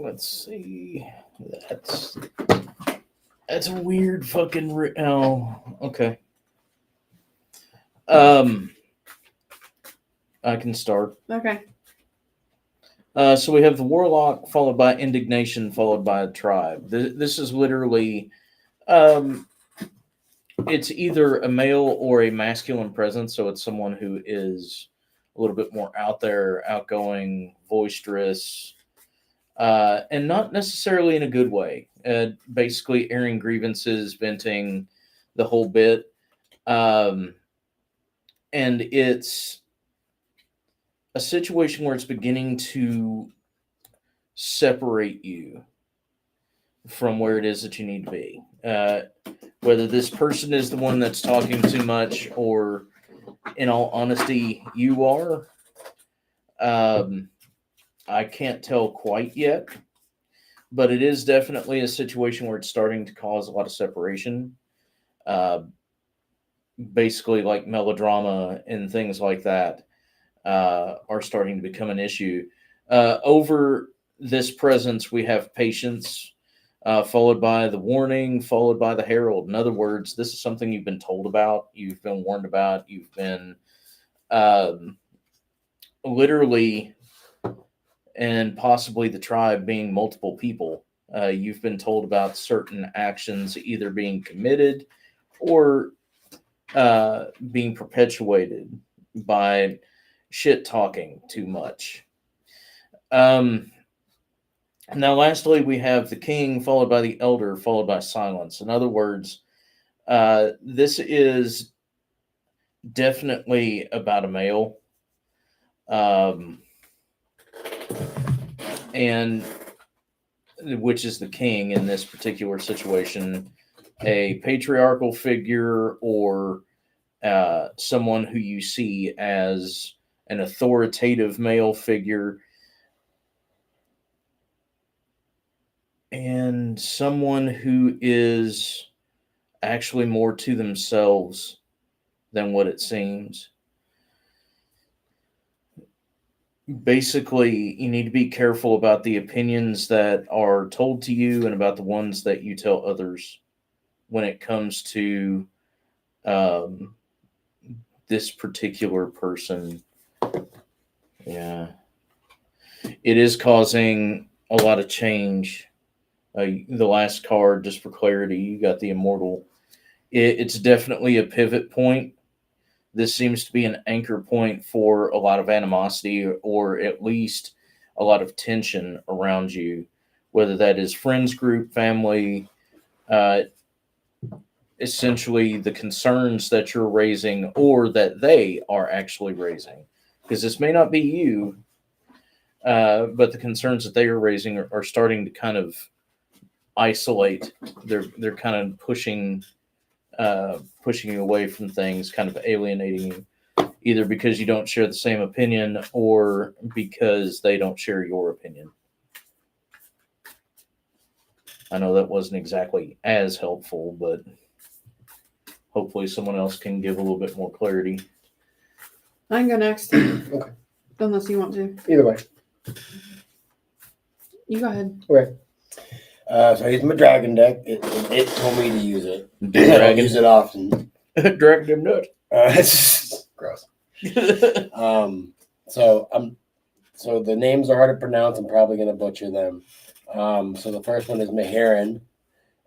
Let's see. That's a weird fucking. Oh, okay. I can start. Okay. So we have the warlock, followed by indignation, followed by a tribe. This is literally, it's either a male or a masculine presence. So it's someone who is a little bit more out there, outgoing, boisterous, and not necessarily in a good way. Basically airing grievances, venting, the whole bit. And it's a situation where it's beginning to separate you from where it is that you need to be. Whether this person is the one that's talking too much, or in all honesty, you are. I can't tell quite yet, but it is definitely a situation where it's starting to cause a lot of separation. Basically, like melodrama and things like that are starting to become an issue over this presence, we have patience, followed by the warning, followed by the herald. In other words, this is something you've been told about, you've been warned about, you've been literally, and possibly the tribe being multiple people. You've been told about certain actions either being committed or being perpetuated by shit talking too much. Now, lastly, we have the king, followed by the elder, followed by silence. In other words, this is definitely about a male. And which is the king in this particular situation, a patriarchal figure or someone who you see as an authoritative male figure, and someone who is actually more to themselves than what it seems. Basically, you need to be careful about the opinions that are told to you and about the ones that you tell others when it comes to this particular person. Yeah. It is causing a lot of change. The last card, just for clarity, you got the Immortal. It's definitely a pivot point. This seems to be an anchor point for a lot of animosity, or at least a lot of tension around you, whether that is friends group, family, essentially the concerns that you're raising or that they are actually raising. Because this may not be you, but the concerns that they are raising are starting to kind of isolate. They're kind of pushing you away from things, kind of alienating you, either because you don't share the same opinion or because they don't share your opinion. I know that wasn't exactly as helpful, but hopefully someone else can give a little bit more clarity. I can go next. Okay. Unless you want to. Either way. You go ahead. Okay. So I used my dragon deck. It told me to use it. I don't Dragon. use it often. Dragon them nut. It's gross. So the names are hard to pronounce. I'm probably gonna butcher them. So the first one is Maharan.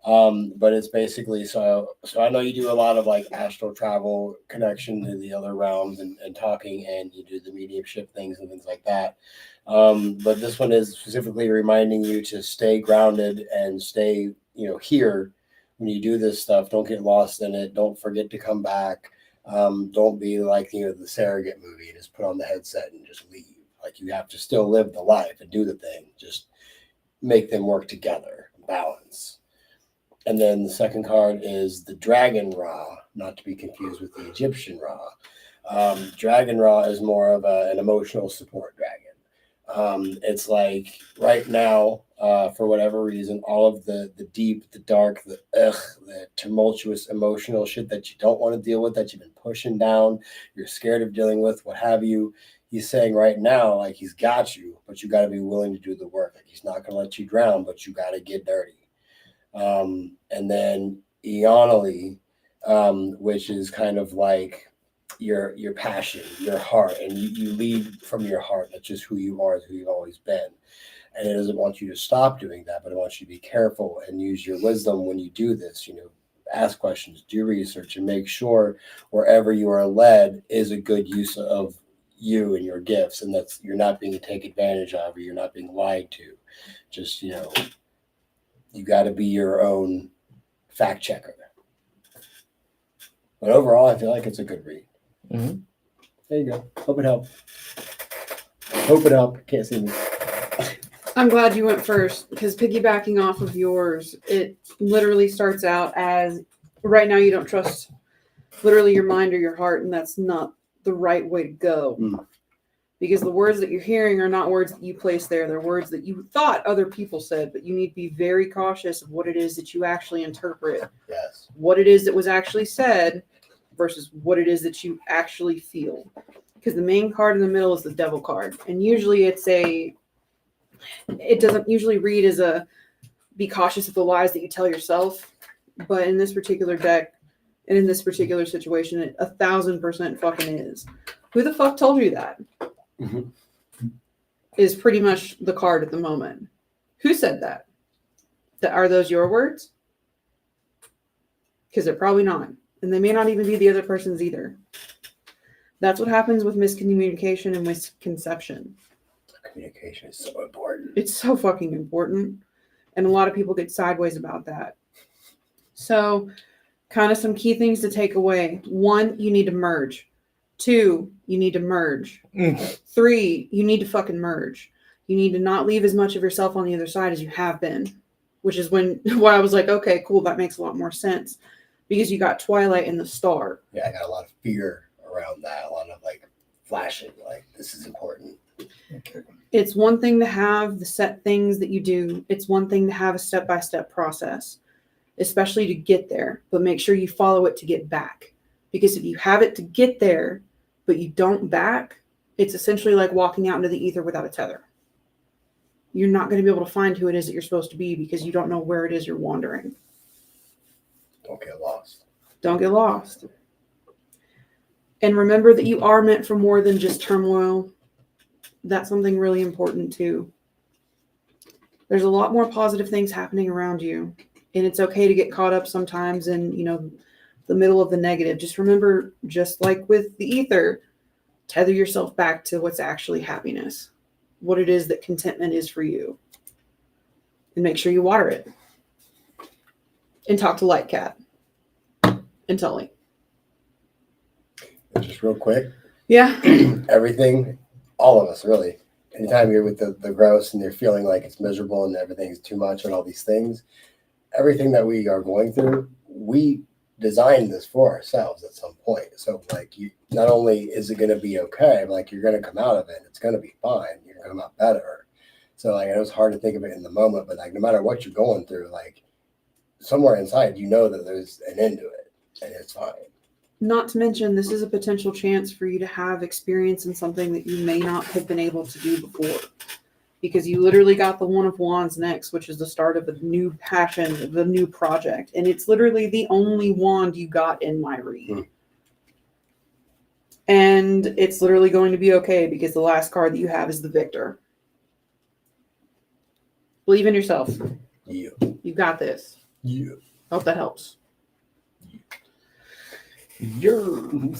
But it's basically so I know you do a lot of like astral travel connection to the other realms and talking, and you do the mediumship things and things like that. But this one is specifically reminding you to stay grounded and stay, here when you do this stuff. Don't get lost in it. Don't forget to come back. Don't be like, the surrogate movie, just put on the headset and just leave. Like, you have to still live the life and do the thing. Just make them work together, balance. And then the second card is the Dragon Ra, not to be confused with the Egyptian Ra. Dragon Ra is more of an emotional support dragon. It's like right now, for whatever reason, all of the deep, the dark, the tumultuous emotional shit that you don't want to deal with, that you've been pushing down, you're scared of dealing with, what have you. He's saying right now, like, he's got you, but you got to be willing to do the work. Like, he's not going to let you drown, but you got to get dirty. And then Eonali, which is kind of like your passion, your heart, and you lead from your heart. That's just who you are, who you've always been. And it doesn't want you to stop doing that, but it wants you to be careful and use your wisdom when you do this. Ask questions, do research, and make sure wherever you are led is a good use of you and your gifts, and that's you're not being taken advantage of, or you're not being lied to. Just, you got to be your own fact checker. But overall, I feel like it's a good read. Mm-hmm. There you go. Hope it helped. Hope it helped. Can't see me. I'm glad you went first, because piggybacking off of yours, it literally starts out as right now you don't trust literally your mind or your heart, and that's not the right way to go. Because the words that you're hearing are not words that you place there. They're words that you thought other people said, but you need to be very cautious of what it is that you actually interpret. Yes. What it is that was actually said versus what it is that you actually feel. Because the main card in the middle is the devil card. And usually it's a it doesn't usually read as a be cautious of the lies that you tell yourself, but in this particular deck and in this particular situation, it 1,000% fucking is. Who the fuck told you that? Mhm. Is pretty much the card at the moment. Who said that? Are those your words? Because they're probably not. And they may not even be the other person's either. That's what happens with miscommunication and misconception. Communication is so important. It's so fucking important. And a lot of people get sideways about that. So, kind of some key things to take away. 1, you need to merge. 2, you need to merge. 3, you need to fucking merge. You need to not leave as much of yourself on the other side as you have been, which is why I was like, okay, cool, that makes a lot more sense, because you got Twilight and the Star. Yeah, I got a lot of fear around that. A lot of like flashing, like this is important. Okay. It's one thing to have the set things that you do. It's one thing to have a step-by-step process, especially to get there, but make sure you follow it to get back. Because if you have it to get there, but you don't back, it's essentially like walking out into the ether without a tether. You're not going to be able to find who it is that you're supposed to be because you don't know where it is you're wandering. Don't get lost. Don't get lost. And remember that you are meant for more than just turmoil. That's something really important too. There's a lot more positive things happening around you. And it's okay to get caught up sometimes in, the middle of the negative. Just remember, just like with the ether, tether yourself back to what's actually happiness. What it is that contentment is for you. And make sure you water it. And talk to Lightcat. And Tully. And just real quick, Yeah. everything, all of us really, anytime you're with the gross and you're feeling like it's miserable and everything's too much and all these things, everything that we are going through, we designed this for ourselves at some point. So like you, not only is it going to be okay, but like you're going to come out of it, it's going to be fine. You're going to come out better. So like, it was hard to think of it in the moment, but like, no matter what you're going through, like somewhere inside, you know that there's an end to it and it's fine. Not to mention, this is a potential chance for you to have experience in something that you may not have been able to do before. Because you literally got the One of Wands next, which is the start of a new passion, of a new project. And it's literally the only wand you got in my read. And it's literally going to be okay because the last card that you have is the Victor. Believe in yourself. You. You got this. You. Hope that helps. You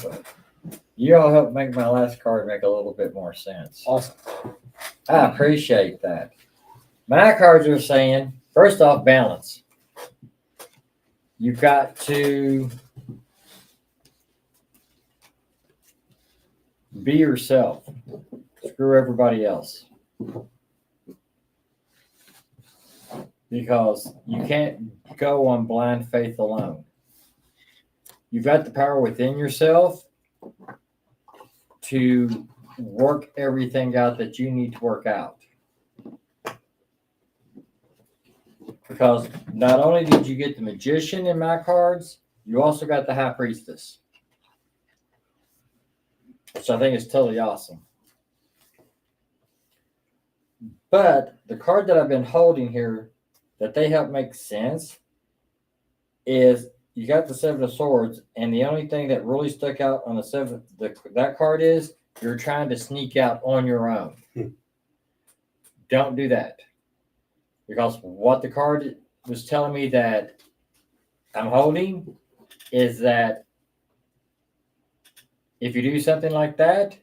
all helped make my last card make a little bit more sense. Awesome. I appreciate that. My cards are saying, first off, balance. You've got to be yourself. Screw everybody else. Because you can't go on blind faith alone. You've got the power within yourself to work everything out that you need to work out. Because not only did you get the Magician in my cards, you also got the High Priestess, which I think is totally awesome. But the card that I've been holding here that they help make sense is you got the Seven of Swords, and the only thing that really stuck out on that card is you're trying to sneak out on your own. Don't do that. Because what the card was telling me that I'm holding is that if you do something like that,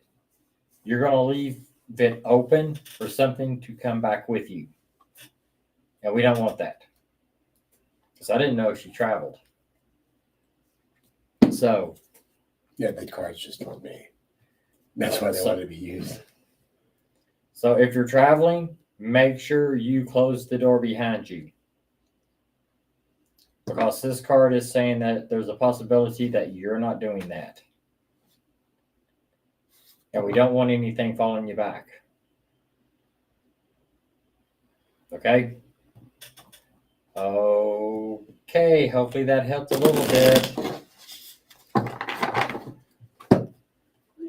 you're going to leave it open for something to come back with you. And we don't want that. Because I didn't know she traveled. So. Yeah, the cards just told me. That's why they wanted to be used. So if you're traveling, make sure you close the door behind you. Because this card is saying that there's a possibility that you're not doing that. And we don't want anything following you back. Okay? Okay, hopefully that helped a little bit.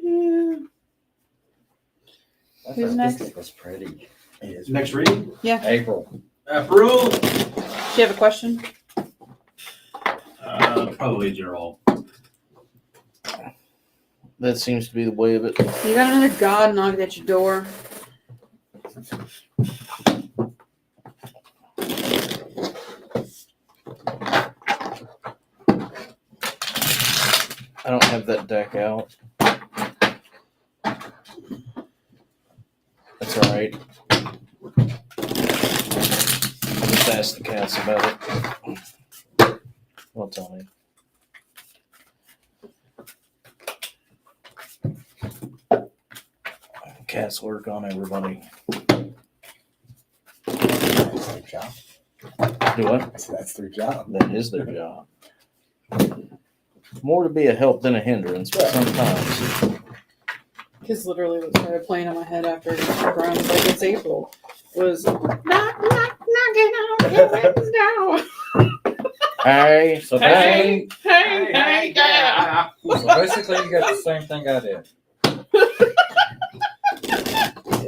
Yeah. I Who's thought next? this was pretty. Next reading. April. April. Do you have a question? Probably general. That seems to be the way of it. You got another god knocking at your door. I don't have that deck out. That's all right. I just asked the cats about it. Well, tell me. Cats lurk on everybody. That's their job. Do what? So that's their job. That is their job. More to be a help than a hindrance, but sometimes. Because literally what started playing in my head after Brian was like, it's April. Was knock, knock, knocking on heaven's door. Hey, So Hey, basically, hey, yeah. so basically, you got the same thing I did.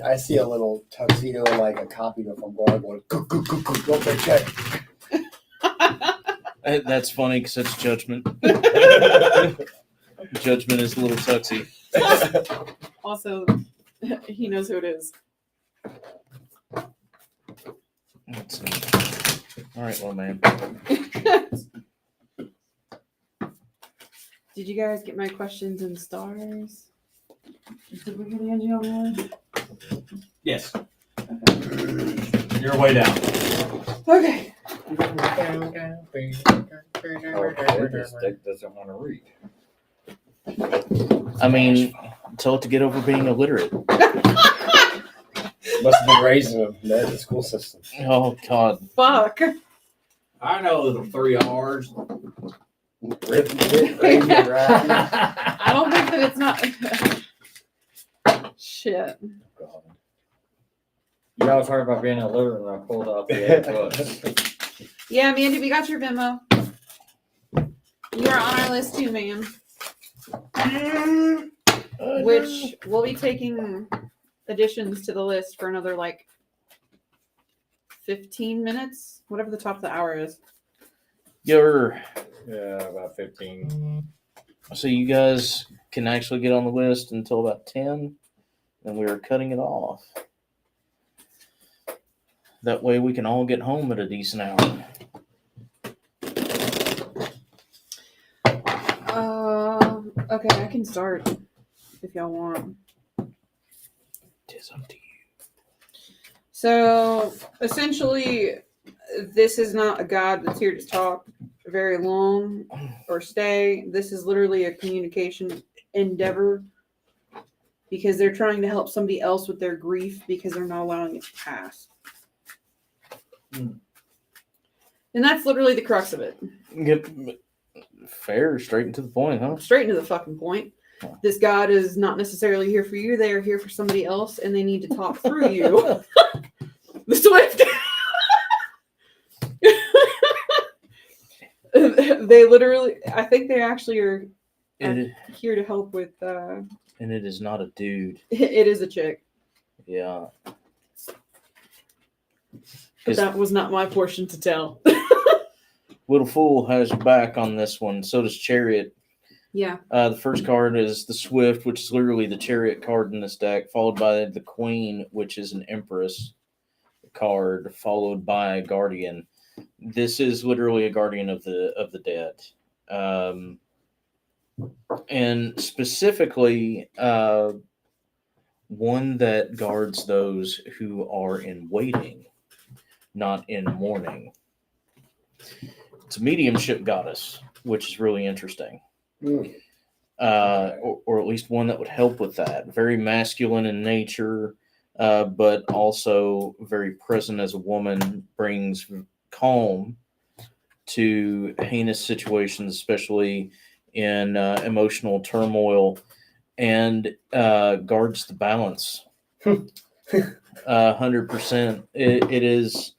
I see a little tuxedo and like a copy of from going, go, go, check. that's funny because it's judgment. Judgment is a little tuxy. Also, he knows who it is. Let's see. All right, well, man. Did you guys get my questions and stars? Did we get Angie on that? Yes. You're way down. Okay. Okay, this deck doesn't want to read. I mean, tell it to get over being illiterate. Must have been raised in the school system. Oh, God. Fuck. I know the 3 R's. I don't think that it's not. Shit. You all talking about being illiterate, and I pulled out the A plus. Yeah, Mandy, we got your Venmo. You are on our list too, ma'am. Which we'll be taking additions to the list for another like 15 minutes, whatever the top of the hour is. You're Yeah, about 15. so you guys can actually get on the list until about 10, and we are cutting it off. That way we can all get home at a decent hour. Okay, I can start if y'all want. Tis up to you. So essentially, this is not a god that's here to talk very long or stay. This is literally a communication endeavor because they're trying to help somebody else with their grief because they're not allowing it to pass. And that's literally the crux of it. Get fair, straight and to the point, huh? Straight into the fucking point. This god is not necessarily here for you. They are here for somebody else, and they need to talk through you. The Swift. They literally, I think they actually are here to help with. And it is not a dude. It is a chick, Yeah. but that was not my portion to tell. Little Fool has your back on this one. So does Chariot. Yeah. The first card is the Swift, which is literally the Chariot card in this deck, followed by the Queen, which is an Empress card, followed by a Guardian. This is literally a Guardian of the dead. And specifically, one that guards those who are in waiting, not in mourning. It's a mediumship goddess, which is really interesting. Or at least one that would help with that. Very masculine in nature, but also very present as a woman, brings calm to heinous situations, especially in emotional turmoil, and guards the balance. 100%. It is,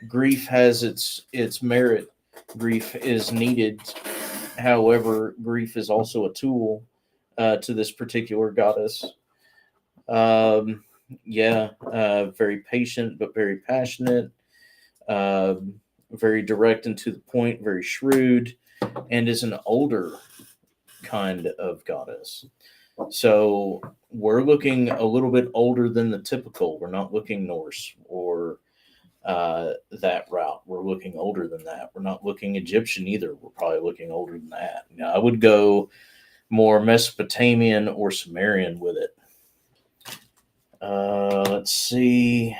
grief has its merit. Grief is needed. However, grief is also a tool to this particular goddess. very patient but very passionate, very direct and to the point, very shrewd, and is an older kind of goddess. So we're looking a little bit older than the typical. We're not looking Norse or that route. We're looking older than that. We're not looking Egyptian either. We're probably looking older than that. Now, I would go more Mesopotamian or Sumerian with it. Let's see.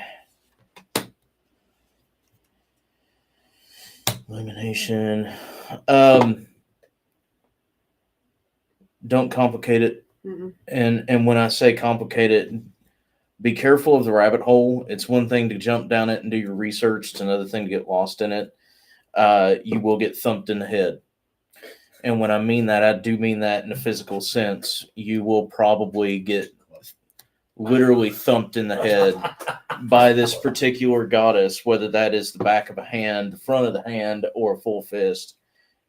Elimination. Don't complicate it. Mm-mm. And when I say complicate it, be careful of the rabbit hole. It's one thing to jump down it and do your research. It's another thing to get lost in it. You will get thumped in the head. And when I mean that, I do mean that in a physical sense. You will probably get literally thumped in the head by this particular goddess, whether that is the back of a hand, the front of the hand, or a full fist,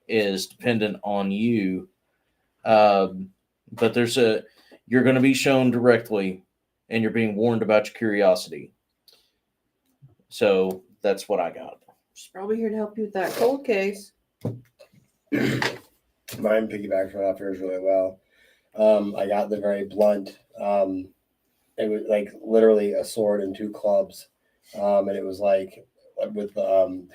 is dependent on you. But you're going to be shown directly, and you're being warned about your curiosity. So that's what I got. She's probably here to help you with that cold case. Mine piggybacks right off yours really well. I got the very blunt. It was like literally a sword and two clubs, and it was like with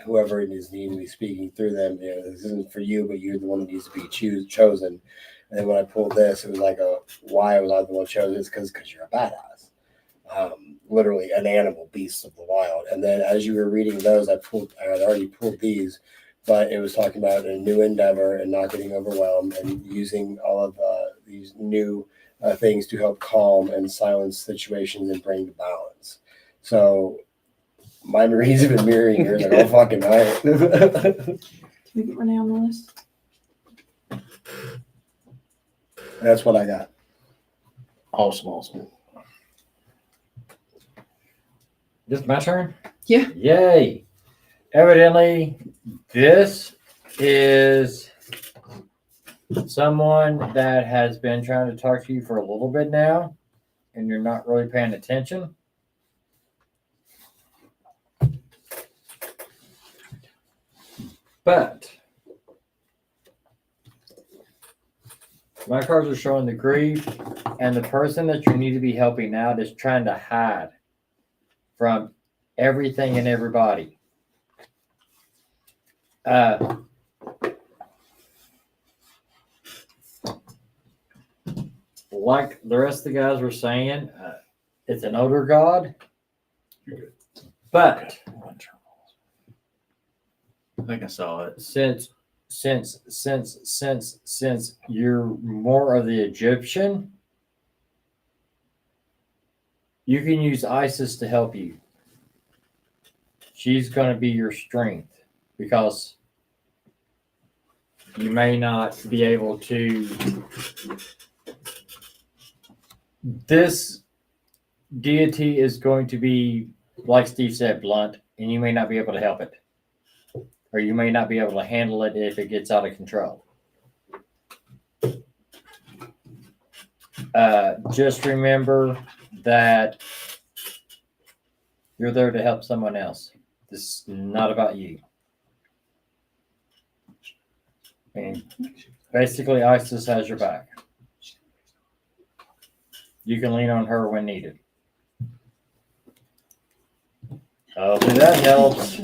whoever is needing to be speaking through them. You know, this isn't for you, but you're the one that needs to be chosen. And then when I pulled this, it was like why was I the one chosen? It's because you're a badass, literally an animal, beast of the wild. And then as you were reading those, I had already pulled these. But it was talking about a new endeavor and not getting overwhelmed and using all of these new things to help calm and silence situations and bring to balance. So my Marines have been mirroring yours like all fucking night. Can we get Renee on the list? That's what I got. Awesome. This is my turn? Yeah. Yay. Evidently, this is someone that has been trying to talk to you for a little bit now, and you're not really paying attention. But my cards are showing the grief, and the person that you need to be helping out is trying to hide from everything and everybody. Like the rest of the guys were saying, it's an older god, but I think I saw it. since you're more of the Egyptian, you can use Isis to help you. She's going to be your strength because you may not be able to. This deity is going to be, like Steve said, blunt, and you may not be able to help it. Or you may not be able to handle it if it gets out of control. Just remember that you're there to help someone else. This is not about you. And basically, Isis has your back. You can lean on her when needed. Hopefully that helps.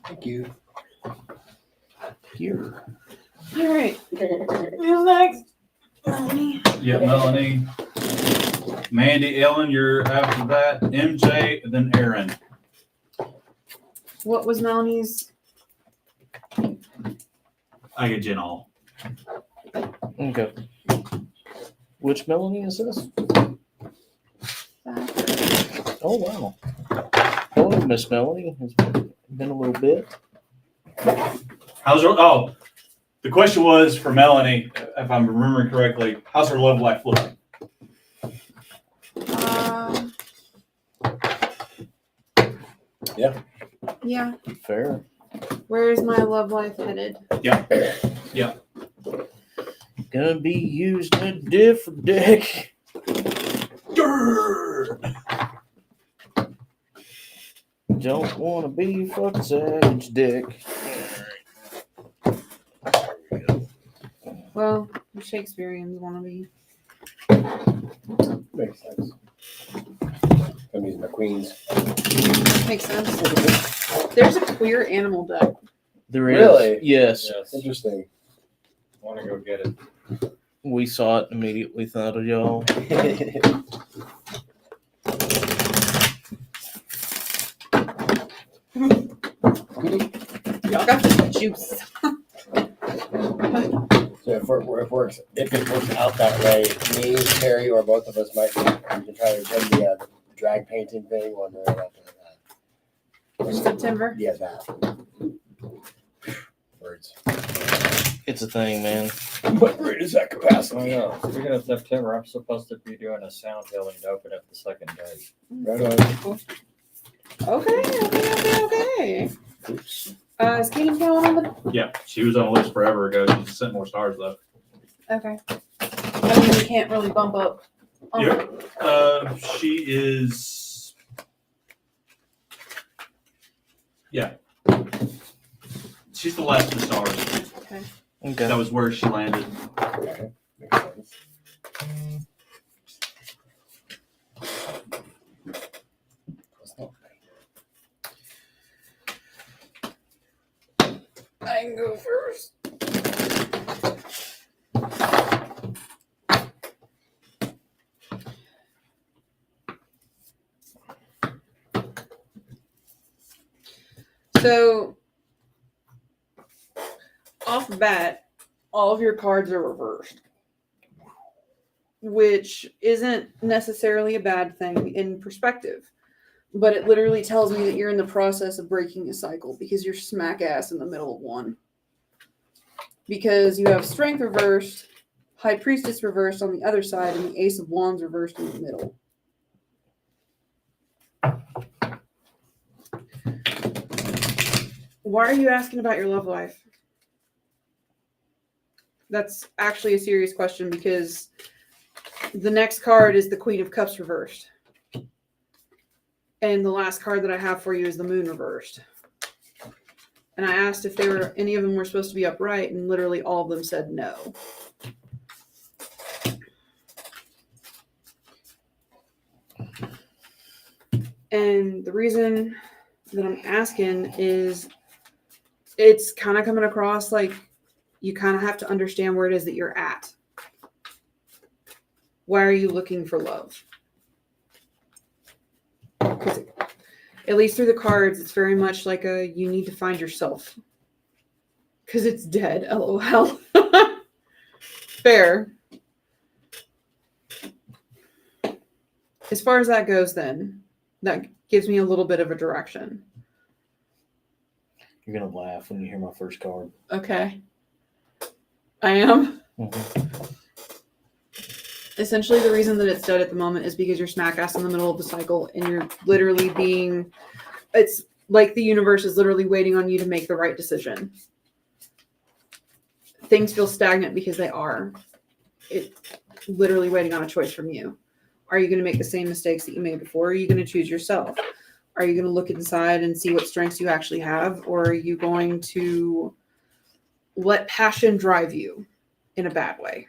Thank you. Here. All right. Who's next? Melanie. Yeah, Melanie. Mandy, Ellen, you're after that. MJ, then Aaron. What was Melanie's? I get Jen all. Okay. Which Melanie is this? Oh, wow. Hello, Miss Melanie. It's been a little bit. How's her? Oh, the question was for Melanie, if I'm remembering correctly. How's her love life looking? Yeah. Yeah. Fair. Where is my love life headed? Yeah. Gonna be used in a different deck. Grrr. Don't want to be fucking savage dick. Well, the Shakespeareans want to be. Makes sense. I'm using my queens. Makes sense. There's a queer animal deck. There is. Really? Yes. Yes. Interesting. Want to go get it. We saw it, immediately thought of y'all. Y'all got the juice. So if it works out that way, me, Terry, or both of us might we can try to attend the drag painting thing when they're after that. In September. Yeah, that. Words. It's a thing, man. What grade is that Oh capacity? yeah. Speaking of September, I'm supposed to be doing a sound healing to open up the second day. Right on. Okay. Oops. Is Katie going on the? Yeah, she was on a list forever ago. She sent more stars though. Okay. I mean, we can't really bump up. Yeah. She is. Yeah. She's the last of the stars. Okay. That was where she landed. Okay. Makes sense. I can go first. So, off the bat, all of your cards are reversed, which isn't necessarily a bad thing in perspective. But it literally tells me that you're in the process of breaking a cycle because you're smack ass in the middle of one. Because you have Strength reversed, High Priestess reversed on the other side, and the Ace of Wands reversed in the middle. Why are you asking about your love life? That's actually a serious question because the next card is the Queen of Cups reversed. And the last card that I have for you is the Moon reversed. And I asked if any of them were supposed to be upright, and literally all of them said no. And the reason that I'm asking is it's kind of coming across like you kind of have to understand where it is that you're at. Why are you looking for love? Because at least through the cards, it's very much like you need to find yourself. Because it's dead, LOL. Fair. As far as that goes, then, that gives me a little bit of a direction. You're gonna laugh when you hear my first card. Okay. I am. Mhm. Essentially, the reason that it's dead at the moment is because you're smack ass in the middle of the cycle and you're literally it's like the universe is literally waiting on you to make the right decision. Things feel stagnant because they are. It's literally waiting on a choice from you. Are you going to make the same mistakes that you made before? Or are you going to choose yourself? Are you going to look inside and see what strengths you actually have? Or are you going to let passion drive you in a bad way?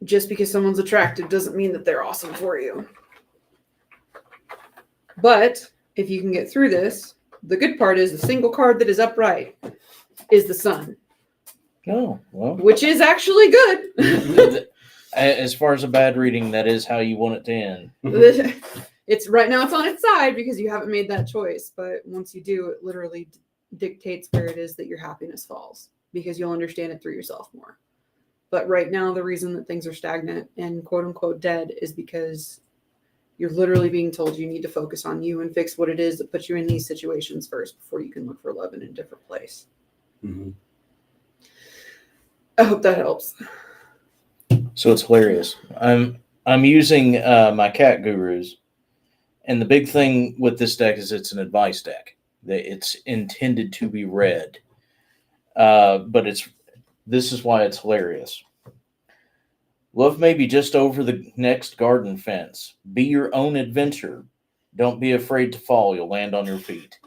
Just because someone's attractive doesn't mean that they're awesome for you. But if you can get through this, the good part is the single card that is upright is the Sun, Oh, well. which is actually good. As far as a bad reading, that is how you want it to end. It's right now it's on its side because you haven't made that choice. But once you do, it literally dictates where it is that your happiness falls because you'll understand it through yourself more. But right now, the reason that things are stagnant and quote unquote dead is because you're literally being told you need to focus on you and fix what it is that puts you in these situations first before you can look for love in a different place. Mm-hmm. I hope that helps. So it's hilarious. I'm using my cat gurus, and the big thing with this deck is it's an advice deck. That it's intended to be read, but This is why it's hilarious. Love may be just over the next garden fence. Be your own adventure. Don't be afraid to fall. You'll land on your feet.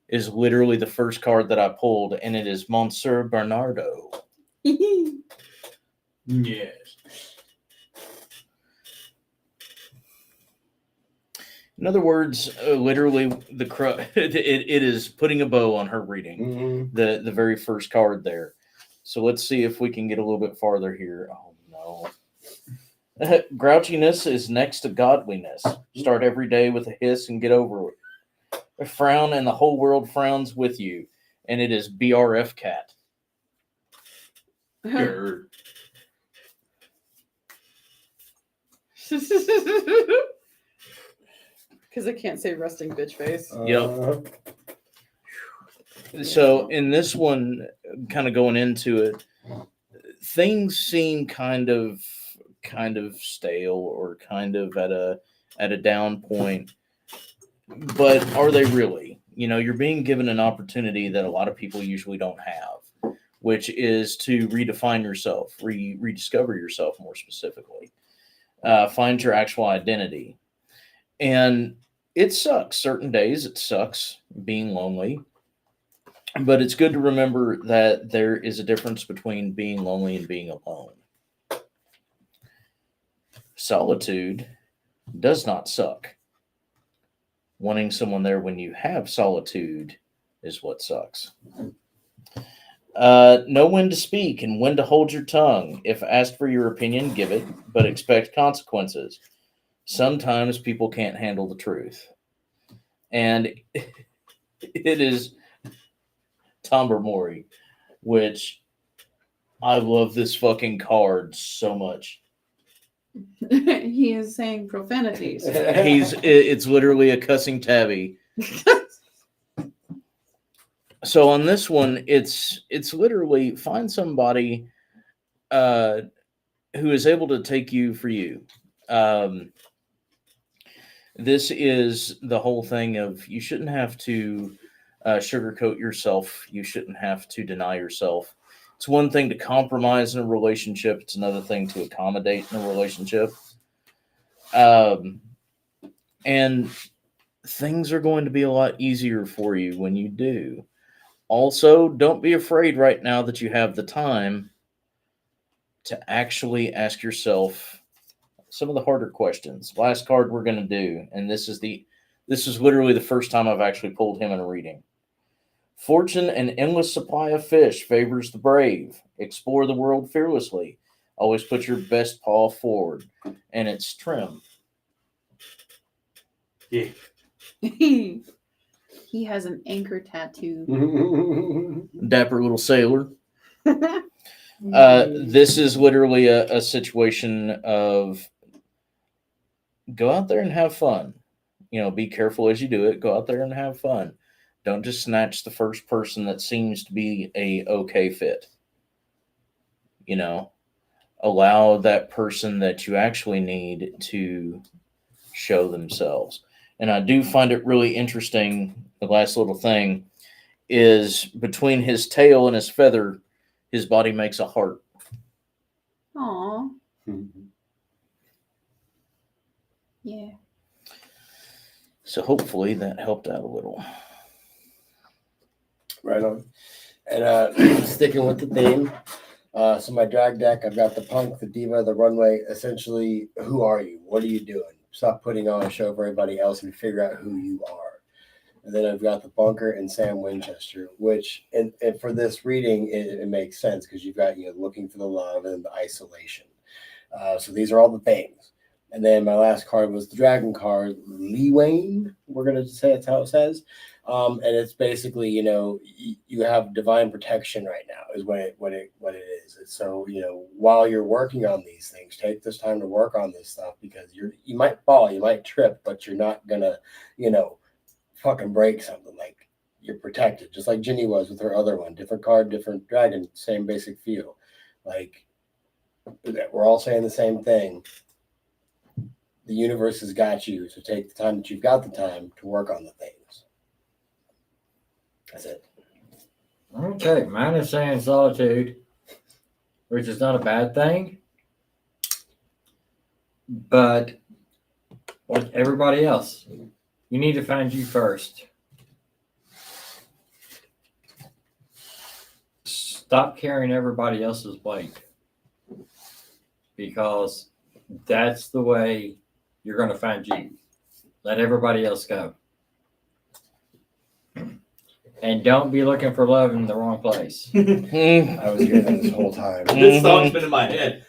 Is literally the first card that I pulled, and it is Monsieur Bernardo. Yes. In other words, literally, it is putting a bow on her reading. Mhm. The very first card there. So let's see if we can get a little bit farther here. Oh no. Grouchiness is next to godliness. Start every day with a hiss and get over it. A frown and the whole world frowns with you. And it is BRF cat. Grr. Because I can't say resting bitch face. Yep. So in this one, kind of going into it, things seem kind of stale or kind of at a down point. But are they really? You know, you're being given an opportunity that a lot of people usually don't have, which is to redefine yourself, rediscover yourself more specifically, find your actual identity. And it sucks. Certain days it sucks being lonely. But it's good to remember that there is a difference between being lonely and being alone. Solitude does not suck. Wanting someone there when you have solitude is what sucks. Know when to speak and when to hold your tongue. If asked for your opinion, give it, but expect consequences. Sometimes people can't handle the truth. And it is Tobermory, which I love this fucking card so much. He is saying profanities. It's literally a cussing tabby. So on this one, it's literally find somebody who is able to take you for you. This is the whole thing of you shouldn't have to sugarcoat yourself. You shouldn't have to deny yourself. It's one thing to compromise in a relationship. It's another thing to accommodate in a relationship. And things are going to be a lot easier for you when you do. Also, don't be afraid right now that you have the time to actually ask yourself some of the harder questions. Last card we're going to do, and this is literally the first time I've actually pulled him in a reading. Fortune and endless supply of fish favors the brave. Explore the world fearlessly. Always put your best paw forward. And it's Trim. Yeah. He has an anchor tattoo. Dapper little sailor. This is literally a situation of go out there and have fun. You know, be careful as you do it. Go out there and have fun. Don't just snatch the first person that seems to be a okay fit. You know, allow that person that you actually need to show themselves. And I do find it really interesting. The last little thing is between his tail and his feather, his body makes a heart. Aw. Yeah. So hopefully that helped out a little. Right on. And sticking with the theme, so my drag deck, I've got the punk, the diva, the runway. Essentially, who are you? What are you doing? Stop putting on a show for everybody else and figure out who you are. And then I've got the bunker and Sam Winchester, which and for this reading, it makes sense because you've got looking for the love and the isolation. So these are all the things. And then my last card was the dragon card, Lee Wayne. We're gonna say that's how it says. And it's basically, you have divine protection right now is what it is. And so, while you're working on these things, take this time to work on this stuff because you might fall, you might trip, but you're not gonna, fucking break something. Like you're protected, just like Ginny was with her other one. Different card, different dragon, same basic feel. Like we're all saying the same thing. The universe has got you, so take the time that you've got the time to work on the things. That's it. Okay, mine is saying solitude. which is not a bad thing. But like everybody else, you need to find you first. Stop carrying everybody else's weight, because that's the way you're going to find you. Let everybody else go. And don't be looking for love in the wrong place. Mm. I was hearing that this whole time. This song's been in my head.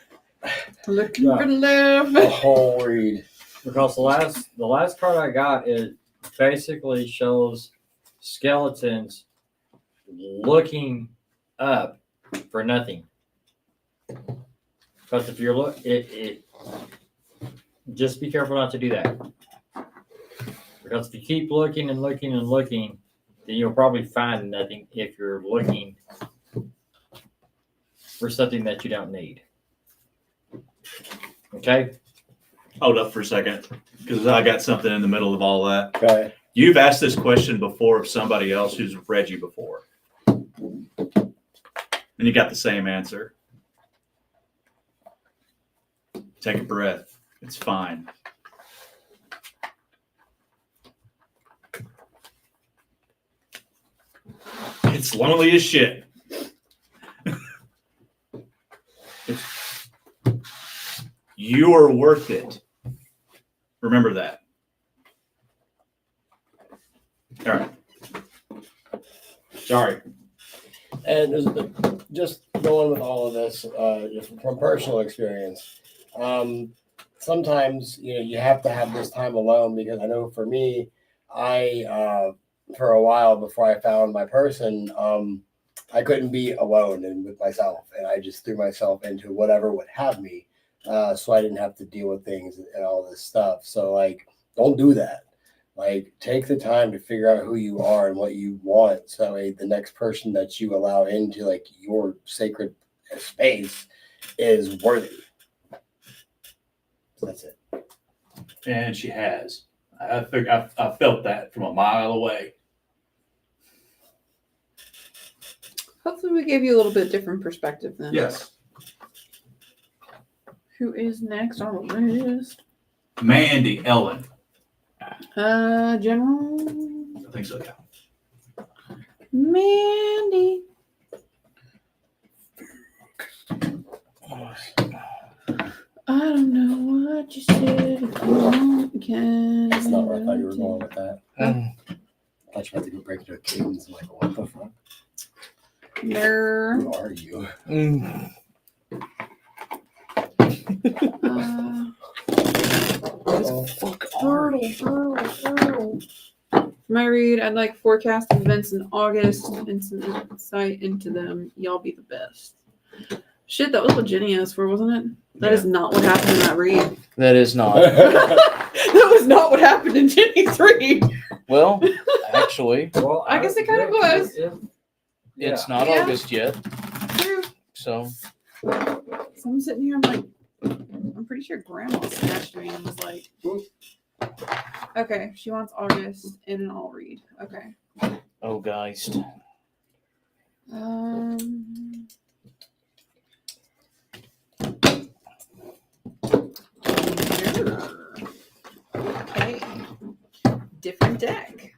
Looking Yeah. for love. The whole read. Because the last card I got, it basically shows skeletons looking up for nothing. Because if you're just be careful not to do that. Because if you keep looking and looking and looking, then you'll probably find nothing if you're looking for something that you don't need. Okay? Hold up for a second, because I got something in the middle of all that. Okay. You've asked this question before of somebody else who's read you before. And you got the same answer. Take a breath. It's fine. It's lonely as shit. You are worth it. Remember that. All right. Sorry. And just going with all of this, just from personal experience, sometimes you have to have this time alone, because I know for me, I for a while before I found my person, I couldn't be alone and with myself, and I just threw myself into whatever would have me, so I didn't have to deal with things and all this stuff. So like, don't do that. Like, take the time to figure out who you are and what you want, so the next person that you allow into like your sacred space is worthy. So that's it. And she has. I felt that from a mile away. Hopefully we gave you a little bit different perspective then. Yes. Who is next on the list? Mandy Ellen. General I think so, yeah. Mandy. I don't know what you said. If you want, you can. That's not where I thought you were going with that. Mm. I thought you had to go break into a cadence. I'm like, what the fuck? There. Who are you? Mm. Oh, Turtle. For my read, I'd like forecast events in August and some insight into them. Y'all be the best. Shit, that was what Jenny asked for, wasn't it? That is not what happened in that read. That is not. That was not what happened in Jenny's read. Well, actually, Well, I guess it kind of was. it's not Yeah. August yet. True. So, So I'm sitting here, I'm like, I'm pretty sure Grandma snatched me and was like, okay, she wants August in an all read. Okay. oh, Geist. Okay. Different deck.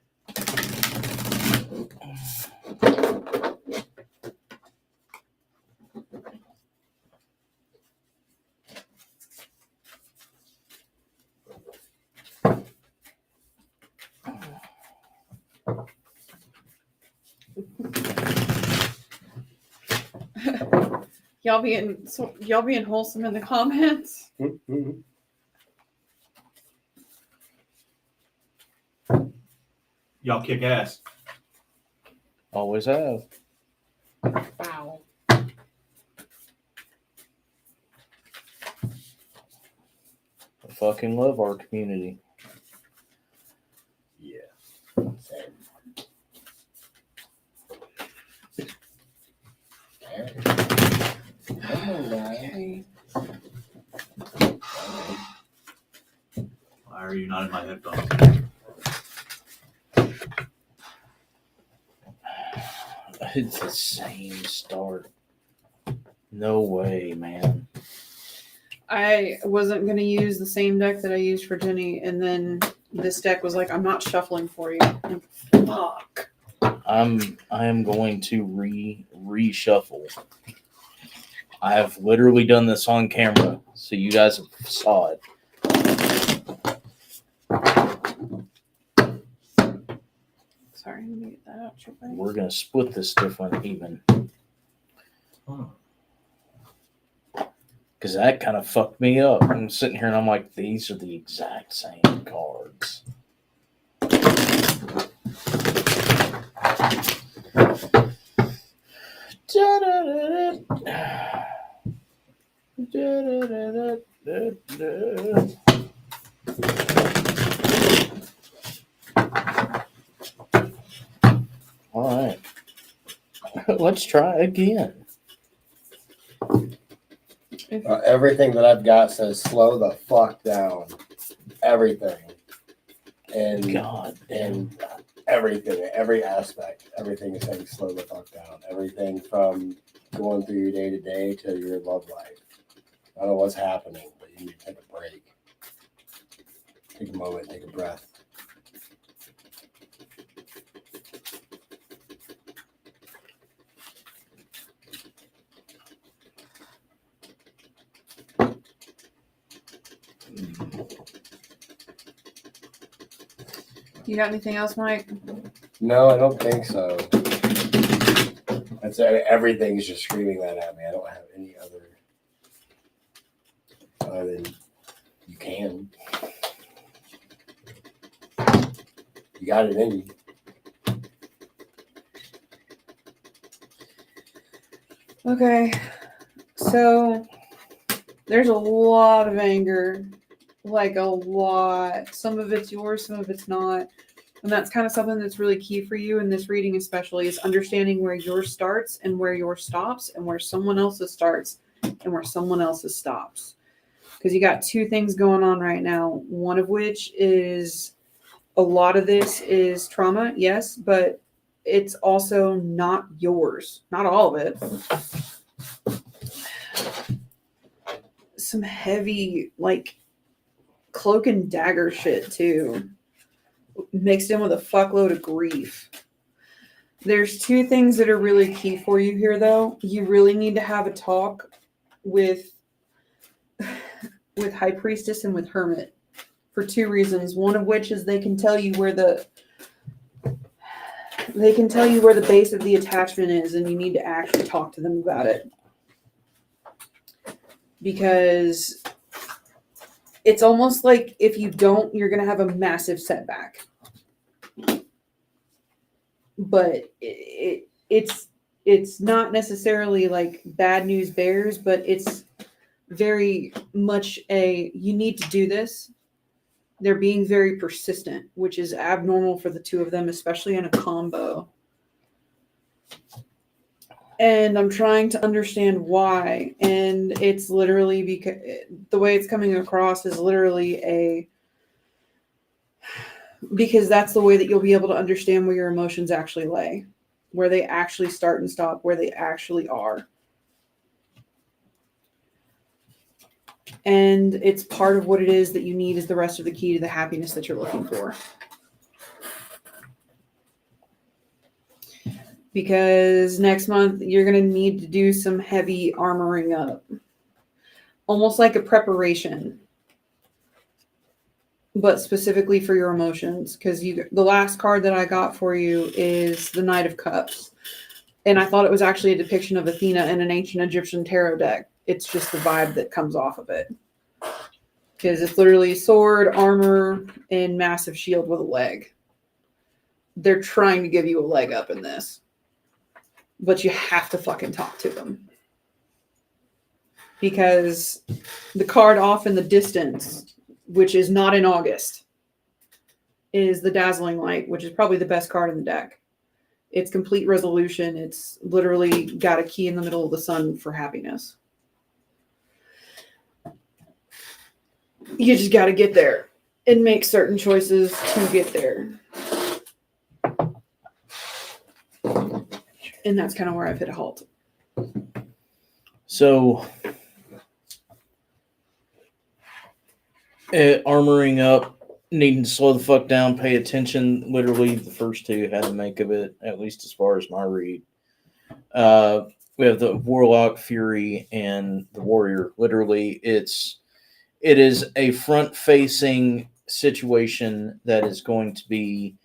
Y'all being wholesome in the comments. Y'all kick ass. Always have. Wow. I fucking love our community. Yeah. Okay. Why are you not in my headphones? It's the same start. No way, man. I wasn't gonna use the same deck that I used for Jenny, and then this deck was like, I'm not shuffling for you. Like, fuck. I am going to reshuffle. I have literally done this on camera, so you guys have saw it. Sorry, let me get that out real quick. We're gonna split this different even. Because that kind of fucked me up. I'm sitting here and I'm like, these are the exact same cards. All right. Let's try again. Everything that I've got says slow the fuck down. Everything. And God damn. and everything, every aspect, everything is saying slow the fuck down. Everything from going through your day to day to your love life. I don't know what's happening, but you need to take a break. Take a moment, take a breath. You got anything else, Mike? No, I don't think so. That's everything's just screaming that at me. I don't have any other than you can. You got it in you. Okay. So there's a lot of anger. Like a lot. Some of it's yours, some of it's not. And that's kind of something that's really key for you in this reading, especially, is understanding where yours starts and where yours stops, and where someone else's starts and where someone else's stops. Because you got two things going on right now. One of which is a lot of this is trauma, yes, but it's also not yours. Not all of it. Some heavy, like, cloak and dagger shit too, mixed in with a fuckload of grief. There's two things that are really key for you here, though. You really need to have a talk with High Priestess and with Hermit for two reasons. One of which is they can tell you where the base of the attachment is, and you need to actually talk to them about it. Because it's almost like if you don't, you're going to have a massive setback. But it's not necessarily like bad news bears, but it's very much you need to do this. They're being very persistent, which is abnormal for the two of them, especially in a combo. And I'm trying to understand why. And it's literally because the way it's coming across is literally because that's the way that you'll be able to understand where your emotions actually lay, where they actually start and stop, where they actually are. And it's part of what it is that you need is the rest of the key to the happiness that you're looking for. Because next month you're going to need to do some heavy armoring up. Almost like a preparation. But specifically for your emotions. Because the last card that I got for you is the Knight of Cups. And I thought it was actually a depiction of Athena in an ancient Egyptian tarot deck. It's just the vibe that comes off of it. Because it's literally sword, armor, and massive shield with a leg. They're trying to give you a leg up in this. But you have to fucking talk to them. Because the card off in the distance, which is not in August, is the Dazzling Light, which is probably the best card in the deck. It's complete resolution. It's literally got a key in the middle of the sun for happiness. You just got to get there and make certain choices to get there. And that's kind of where I've hit a halt. So, armoring up, needing to slow the fuck down, pay attention. Literally, the first two had to make of it, at least as far as my read. We have the Warlock, Fury, and the Warrior. Literally, it is a front-facing situation that is going to be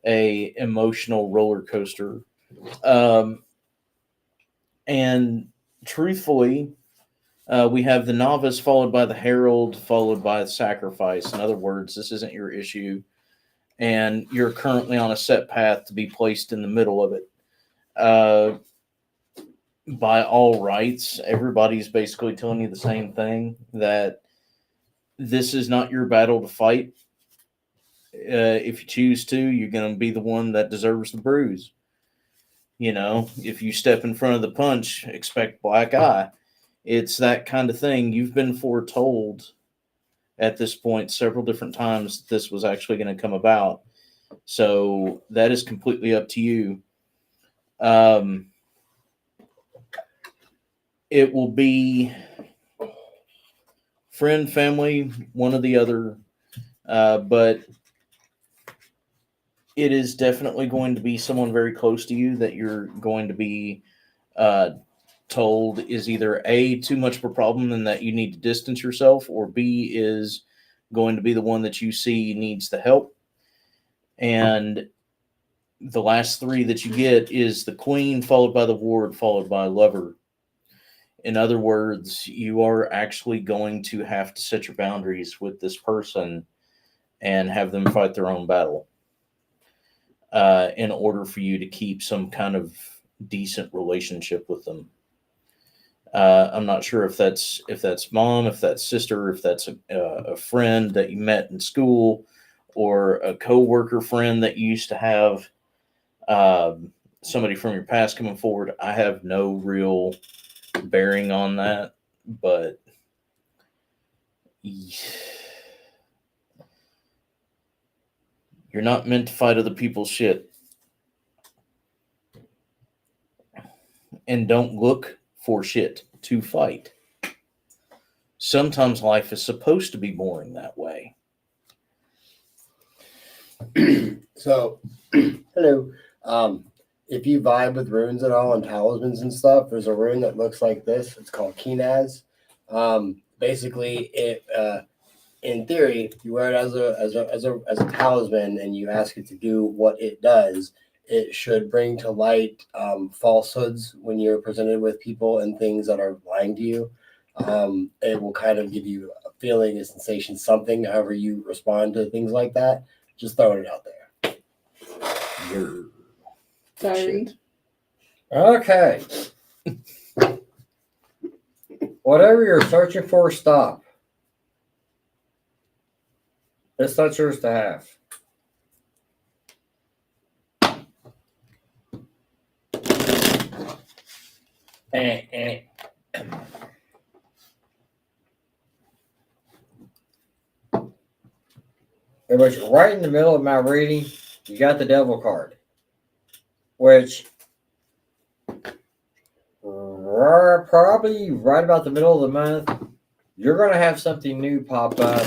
a emotional roller coaster. And truthfully, we have the novice followed by the herald, followed by the sacrifice. In other words, this isn't your issue, and you're currently on a set path to be placed in the middle of it. By all rights, everybody's basically telling you the same thing, that this is not your battle to fight. If you choose to, you're going to be the one that deserves the bruise. You know, if you step in front of the punch, expect black eye. It's that kind of thing. You've been foretold at this point several different times that this was actually going to come about. So that is completely up to you. It will be friend, family, one or the other. But it is definitely going to be someone very close to you that you're going to be told is either A, too much of a problem and that you need to distance yourself, or B, is going to be the one that you see needs the help. And the last three that you get is the Queen, followed by the Ward, followed by Lover. In other words, you are actually going to have to set your boundaries with this person and have them fight their own battle in order for you to keep some kind of decent relationship with them. I'm not sure if that's mom, if that's sister, if that's a friend that you met in school, or a co-worker friend that you used to have, somebody from your past coming forward. I have no real bearing on that, but you're not meant to fight other people's shit. And don't look for shit to fight. Sometimes life is supposed to be boring that way. So, hello. If you vibe with runes at all and talismans and stuff, there's a rune that looks like this. It's called Kinaz. Basically, it in theory, you wear it as a talisman, and you ask it to do what it does. It should bring to light falsehoods when you're presented with people and things that are lying to you. It will kind of give you a feeling, a sensation, something, however you respond to things like that. Just throwing it out there. Sorry. Okay. Whatever you're searching for, stop. It's not yours to have. It was right in the middle of my reading. You got the devil card, which probably right about the middle of the month, you're going to have something new pop up.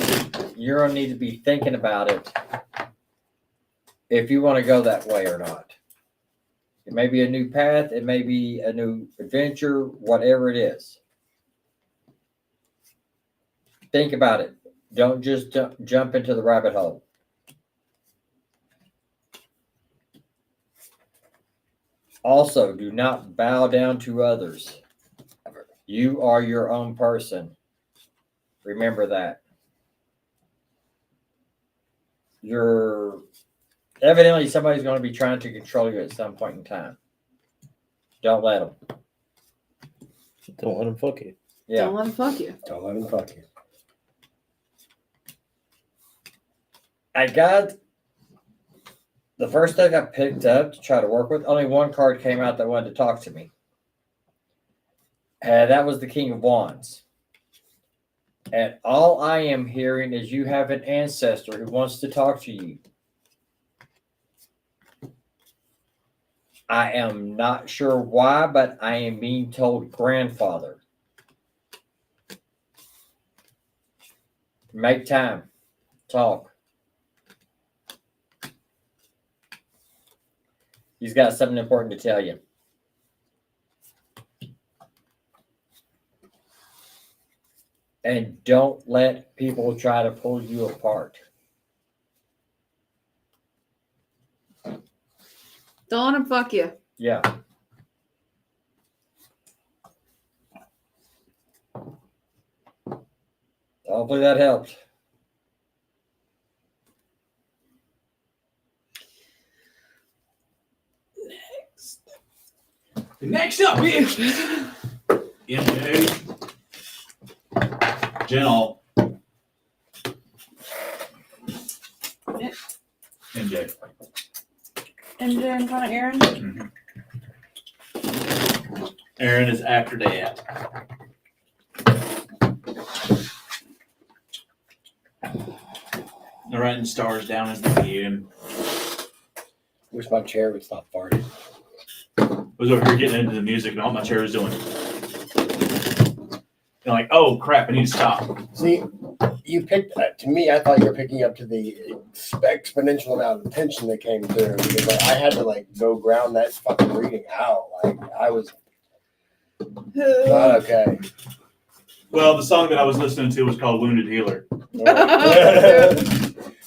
You're going to need to be thinking about it if you want to go that way or not. It may be a new path. It may be a new adventure, whatever it is. Think about it. Don't just jump into the rabbit hole. Also, do not bow down to others. You are your own person. Remember that. Evidently somebody's going to be trying to control you at some point in time. Don't let them. Don't let them fuck you. Yeah. Don't let them fuck you. Don't let them fuck you. I got the first thing I picked up to try to work with. Only one card came out that wanted to talk to me. And that was the King of Wands. And all I am hearing is you have an ancestor who wants to talk to you. I am not sure why, but I am being told grandfather. Make time. Talk. He's got something important to tell you. And don't let people try to pull you apart. Don't let him fuck you. Yeah. Hopefully that helped. Next up is MJ. Jenna. MJ. And then in front of Aaron. Aaron is after Dad. They're writing stars down as they need him. Wish my chair would stop farting. I was over here getting into the music and all my chair was doing. And like, oh crap, I need to stop. See, you picked, to me, I thought you were picking up to the exponential amount of attention that came through. Because like, I had to like go ground that fucking reading out. Like, I was not okay. Well, the song that I was listening to was called Wounded Healer.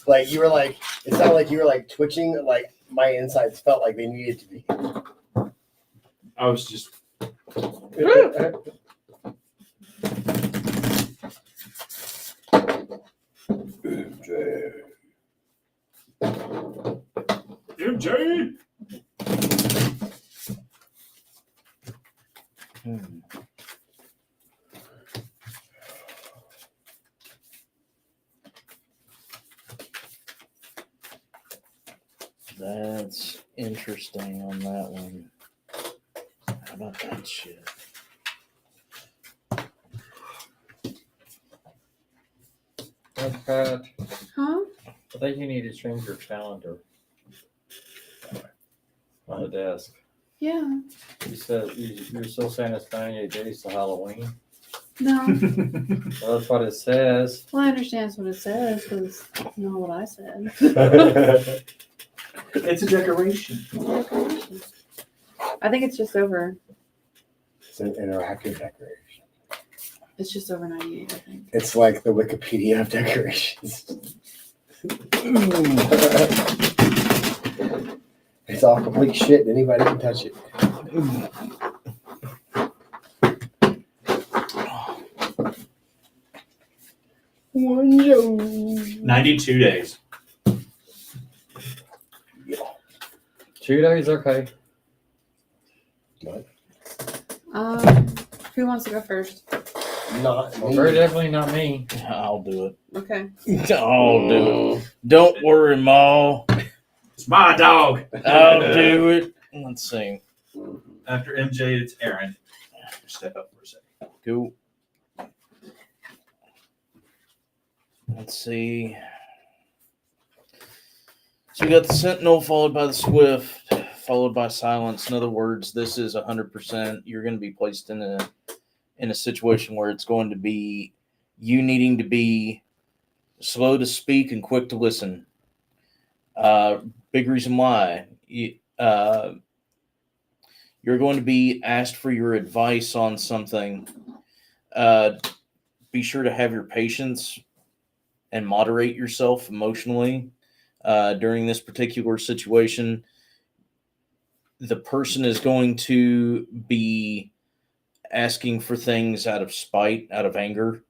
Like, you were like, it sounded like you were like twitching. Like, my insides felt like they needed to be. I was just MJ. That's interesting on that one. How about that shit? Pat, Huh? I think you need to change your calendar on the desk. Yeah. You said you're still saying it's 98 days to Halloween. No. Well, that's what it says. Well, I understand what it says because you know what I said. It's a decoration. I think it's just over. It's an interactive decoration. It's just over 98, I think. It's like the Wikipedia of decorations. It's all complete shit. Anybody can touch it. One Joe. 92 days. 2 days, okay. What? Who wants to go first? Not Well, me. very definitely not me. I'll do it. Okay. I'll do it. Don't worry, Ma. It's my dog. I'll do it. Let's see. After MJ, it's Aaron. Step up for a second. Cool. Let's see. So we got the Sentinel followed by the Swift, followed by Silence. In other words, this is 100%. You're going to be placed in a situation where it's going to be you needing to be slow to speak and quick to listen. Big reason why. You're going to be asked for your advice on something. Be sure to have your patience and moderate yourself emotionally during this particular situation. The person is going to be asking for things out of spite, out of anger.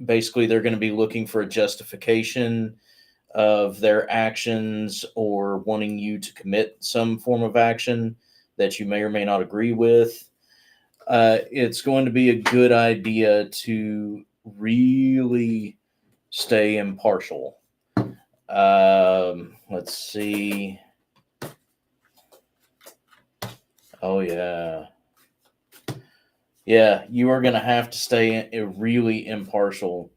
Basically, they're going to be looking for a justification of their actions or wanting you to commit some form of action that you may or may not agree with. It's going to be a good idea to really stay impartial. Let's see. Oh, yeah. Yeah, you are going to have to stay really impartial.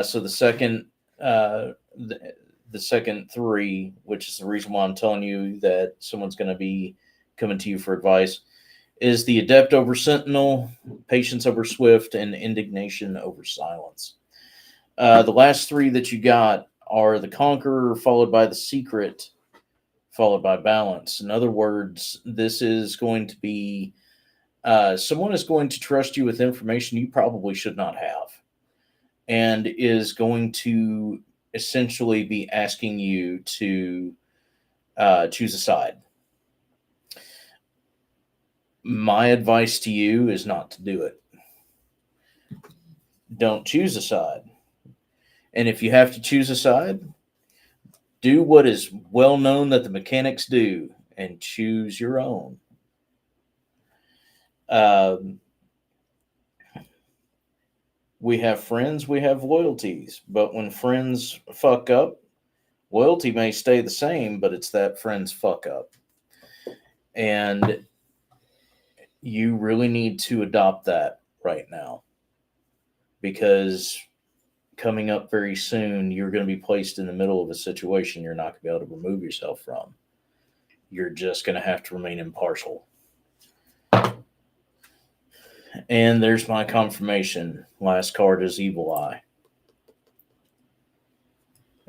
So the second three, which is the reason why I'm telling you that someone's going to be coming to you for advice, is the Adept over Sentinel, Patience over Swift, and Indignation over Silence. The last three that you got are the Conqueror, followed by the Secret, followed by Balance. In other words, this is going to be someone is going to trust you with information you probably should not have, and is going to essentially be asking you to choose a side. My advice to you is not to do it. Don't choose a side. And if you have to choose a side, do what is well known that the mechanics do and choose your own. We have friends, we have loyalties, but when friends fuck up, loyalty may stay the same, but it's that friend's fuck up. And you really need to adopt that right now, because coming up very soon, you're going to be placed in the middle of a situation you're not going to be able to remove yourself from. You're just going to have to remain impartial. And there's my confirmation. Last card is Evil Eye.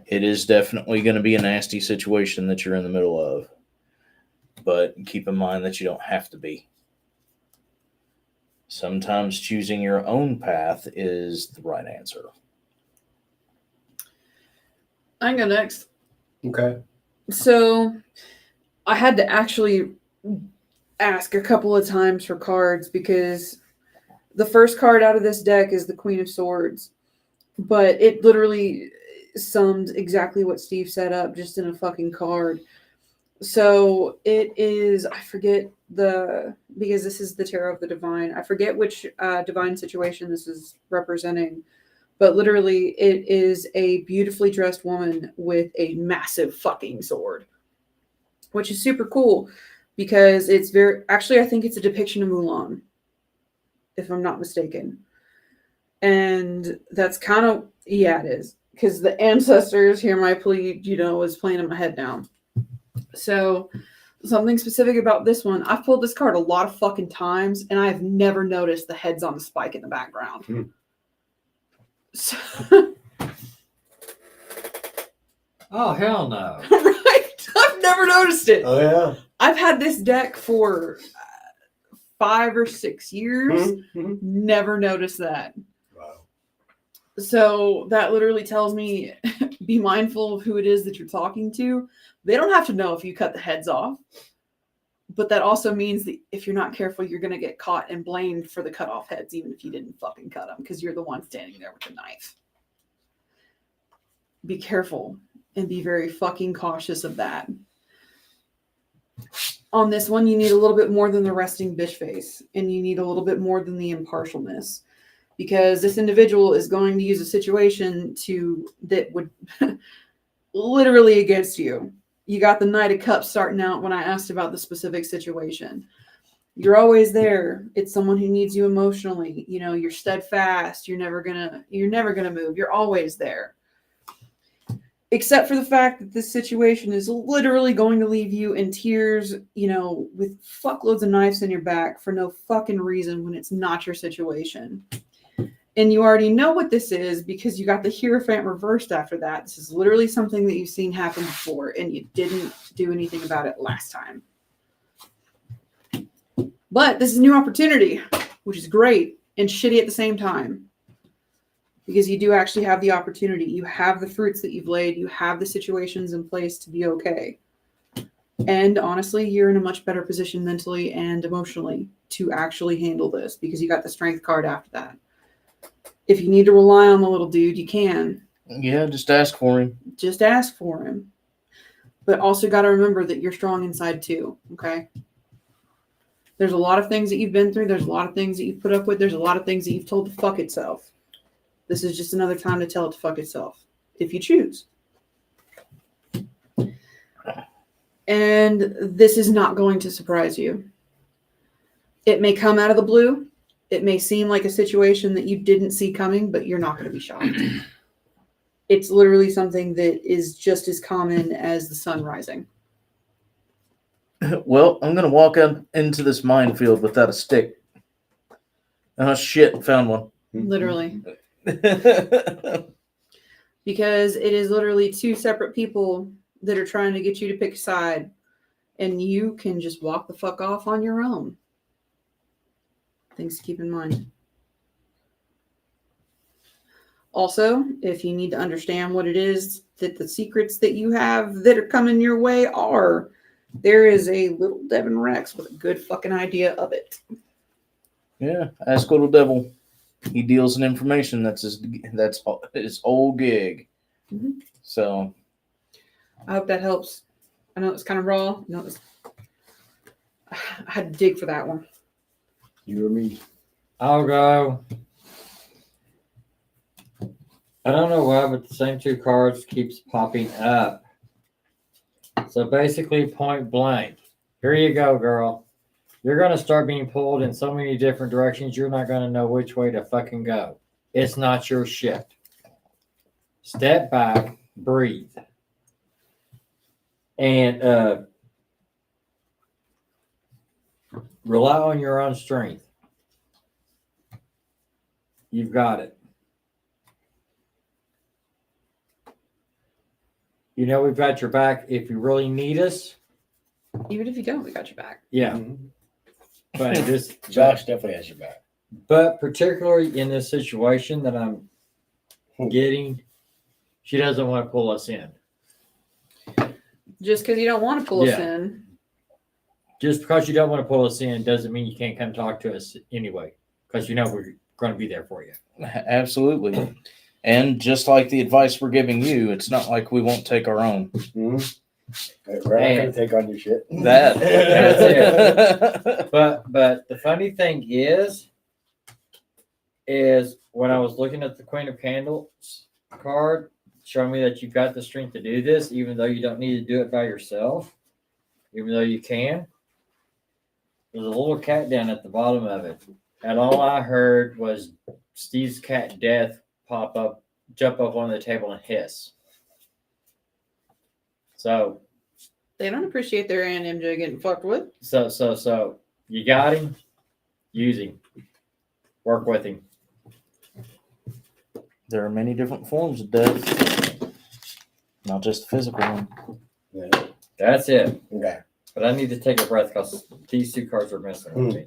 It is definitely going to be a nasty situation that you're in the middle of. But keep in mind that you don't have to be. Sometimes choosing your own path is the right answer. I go next. Okay. So I had to actually ask a couple of times for cards because the first card out of this deck is the Queen of Swords, but it literally summed exactly what Steve set up just in a fucking card. So it is, I forget because this is the Tarot of the Divine. I forget which divine situation this is representing, but literally it is a beautifully dressed woman with a massive fucking sword, which is super cool because it's actually, I think it's a depiction of Mulan, if I'm not mistaken. And that's kind of, yeah, it is. Because the ancestors, hear my plea, is playing in my head now. So something specific about this one, I've pulled this card a lot of fucking times, and I've never noticed the heads on the spike in the background. So, Oh, hell no. right? I've never noticed it. Oh yeah. I've had this deck for 5 or 6 years. Never noticed that. Wow. So that literally tells me be mindful of who it is that you're talking to. They don't have to know if you cut the heads off. But that also means that if you're not careful, you're going to get caught and blamed for the cut off heads, even if you didn't fucking cut them, because you're the one standing there with the knife. Be careful and be very fucking cautious of that. On this one, you need a little bit more than the resting bitch face, and you need a little bit more than the impartialness, because this individual is going to use a situation that would literally against you. You got the Knight of Cups starting out when I asked about the specific situation. You're always there. It's someone who needs you emotionally. You're steadfast. You're never gonna move. You're always there. Except for the fact that this situation is literally going to leave you in tears, with fuckloads of knives in your back for no fucking reason when it's not your situation. And you already know what this is because you got the Hierophant reversed after that. This is literally something that you've seen happen before, and you didn't do anything about it last time. But this is a new opportunity, which is great and shitty at the same time. Because you do actually have the opportunity. You have the fruits that you've laid. You have the situations in place to be okay. And honestly, you're in a much better position mentally and emotionally to actually handle this because you got the Strength card after that. If you need to rely on the little dude, you can. Yeah, just ask for him. Just ask for him. But also got to remember that you're strong inside too, okay? There's a lot of things that you've been through. There's a lot of things that you've put up with. There's a lot of things that you've told to fuck itself. This is just another time to tell it to fuck itself, if you choose. And this is not going to surprise you. It may come out of the blue. It may seem like a situation that you didn't see coming, but you're not going to be shocked. It's literally something that is just as common as the sun rising. Well, I'm going to walk up into this minefield without a stick. Oh, shit, found one. Literally. because it is literally two separate people that are trying to get you to pick a side, and you can just walk the fuck off on your own. Things to keep in mind. Also, if you need to understand what it is that the secrets that you have that are coming your way are, there is a little Devin Rex with a good fucking idea of it. Yeah, ask Little Devil. He deals in information. That's his whole gig. Mhm. So I hope that helps. I know it's kind of raw. I had to dig for that one. You or me? I'll go. I don't know why, but the same two cards keeps popping up. So basically, point blank. Here you go, girl. You're going to start being pulled in so many different directions, you're not going to know which way to fucking go. It's not your shit. Step back, breathe. And rely on your own strength. You've got it. You know we've got your back if you really need us. Even if you don't, we got your back. Yeah. Mhm. But just Josh definitely has your back. But particularly in this situation that I'm getting, she doesn't want to pull us in. Just because you don't want to pull us Yeah. in. Just because you don't want to pull us in doesn't mean you can't come talk to us anyway. Because you know we're going to be there for you. absolutely. And just like the advice we're giving you, it's not like we won't take our own. Mm-hmm. We're not gonna take on your shit. That. But the funny thing is when I was looking at the Queen of Candles card, showing me that you've got the strength to do this, even though you don't need to do it by yourself, even though you can. There's a little cat down at the bottom of it. And all I heard was Steve's cat Death jump up on the table and hiss. So They don't appreciate their Aunt MJ getting fucked with. So you got him, use him. Work with him. There are many different forms of death, not just the physical one. Yeah. That's it. Okay. But I need to take a breath because these two cards are missing with me.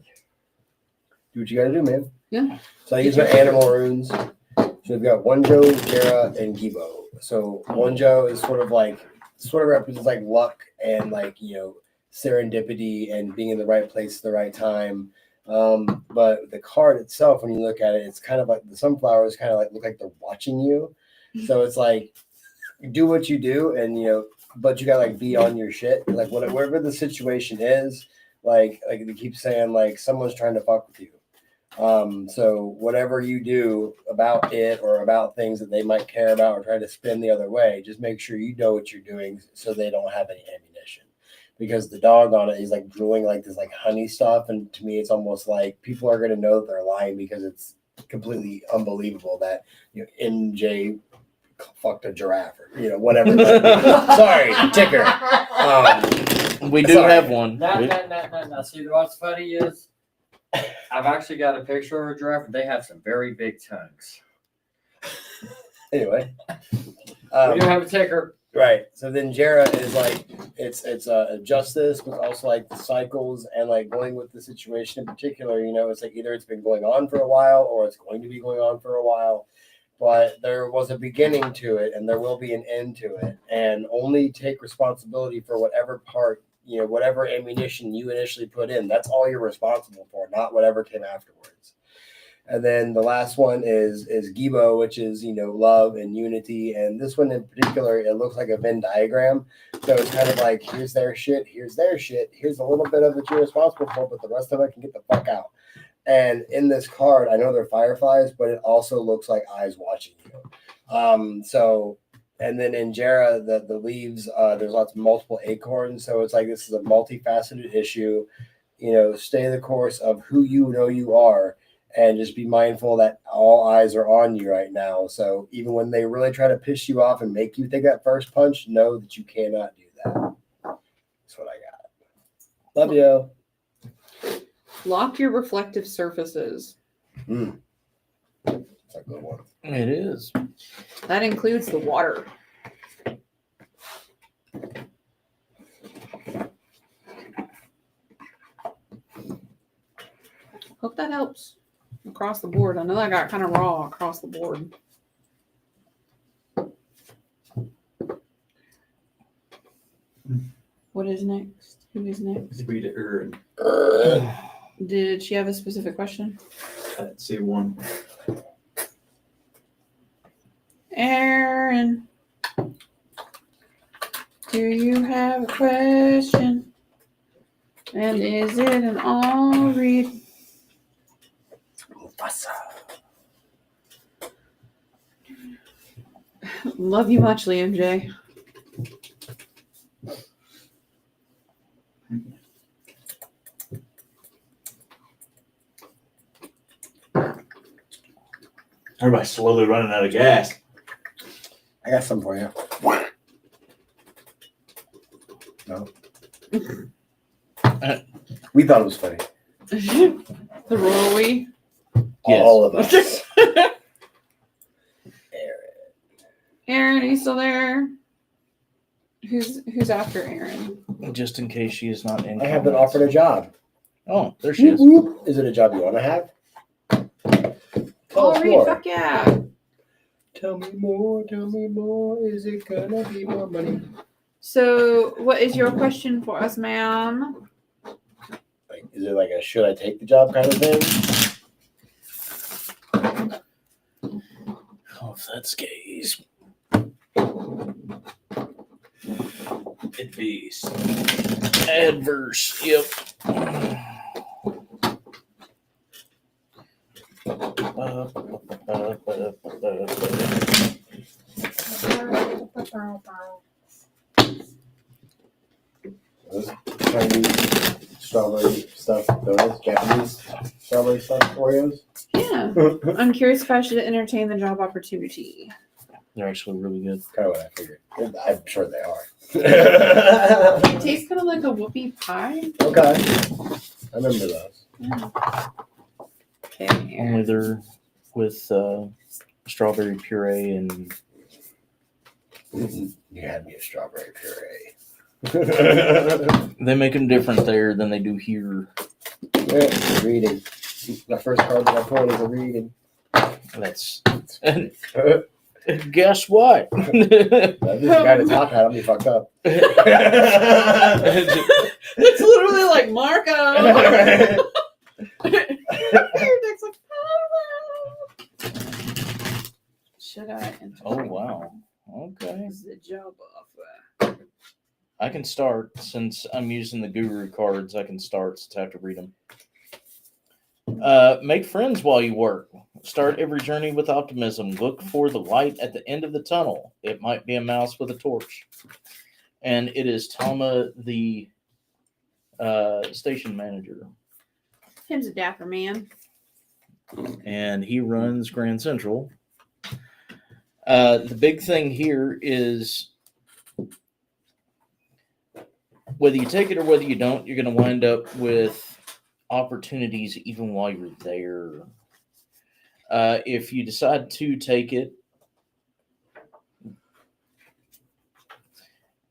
Do what you gotta do, man. Yeah. So I use my animal runes. So we've got Wonjo, Jera, and Gibo. So Wonjo is sort of represents like luck and like, you know, serendipity and being in the right place at the right time. But the card itself, when you look at it, it's kind of like the sunflowers kind of like look like they're watching you. So it's like you do what you do, and you know, but you gotta like be on your shit. Like whatever the situation is, like they keep saying, like someone's trying to fuck with you. So whatever you do about it or about things that they might care about or try to spin the other way, just make sure you know what you're doing so they don't have any ammunition. Because the dog on it is like drooling like this like honey stuff, and to me it's almost like people are gonna know that they're lying because it's completely unbelievable that, you know, NJ fucked a giraffe or, you know, whatever. Sorry, ticker. We do Sorry. have one. No. See, what's funny is I've actually got a picture of a giraffe, and they have some very big tongues. Anyway. We do have a ticker. Right. So then Jera is like it's justice, but also like the cycles and like going with the situation in particular. You know, it's like either it's been going on for a while or it's going to be going on for a while, but there was a beginning to it and there will be an end to it. And only take responsibility for whatever part, you know, whatever ammunition you initially put in. That's all you're responsible for, not whatever came afterwards. And then the last one is Gibo, which is, you know, love and unity. And this one in particular, it looks like a Venn diagram. So it's kind of like, here's their shit, here's their shit, here's a little bit of it you're responsible for, but the rest of it can get the fuck out. And in this card, I know they're fireflies, but it also looks like eyes watching you. And then in Jera, the leaves, there's multiple acorns. So it's like this is a multifaceted issue. You know, stay the course of who you know you are. And just be mindful that all eyes are on you right now. So even when they really try to piss you off and make you take that first punch, know that you cannot do that. That's what I got. Love you. Lock your reflective surfaces. That's a good one. It is. That includes the water. Hope that helps across the board. I know that got kind of raw across the board. What is next? Who is next? Read it, Aaron. Did she have a specific question? Let's see one. Aaron, do you have a question? And is it an all read? Love you much, Liam J. Everybody's slowly running out of gas. I got some for you. No. We thought it was funny. The royal we. Yes. All of us. Aaron, are you still there? Who's after Aaron? Just in case she is not in. I have been comments. offered a job. Oh, there she is. Is it a job you want to have? All Tell us read, more. fuck yeah. Tell me more. Tell me more. Is it gonna be more money? So, what is your question for us, ma'am? Like, is it like a should I take the job kind of thing? Oh, if that's gaze. Advice. Adverse. Yep. Those Chinese strawberry stuff, those Japanese strawberry stuff, Oreos. Yeah. I'm curious if I should entertain the job opportunity. They're actually really good. Kind of what I figured. I'm sure they are. It tastes kind of like a whoopie pie. Okay. I remember those. Yeah. Okay, Only Aaron. they're with strawberry puree and You had me a strawberry puree. they make them different there than they do here. Yeah, reading. My first card that I pulled is a reading. That's guess what? This guy to top hat, I'll be fucked up. It's literally like Marco. Dick's like, should I enter? Oh wow. Okay. This is a job offer. I can start since I'm using the guru cards. I can start since I have to read them. Make friends while you work. Start every journey with optimism. Look for the light at the end of the tunnel. It might be a mouse with a torch. And it is Tama, the station manager. Him's a dapper man. And he runs Grand Central. The big thing here is whether you take it or whether you don't, you're going to wind up with opportunities even while you're there. If you decide to take it,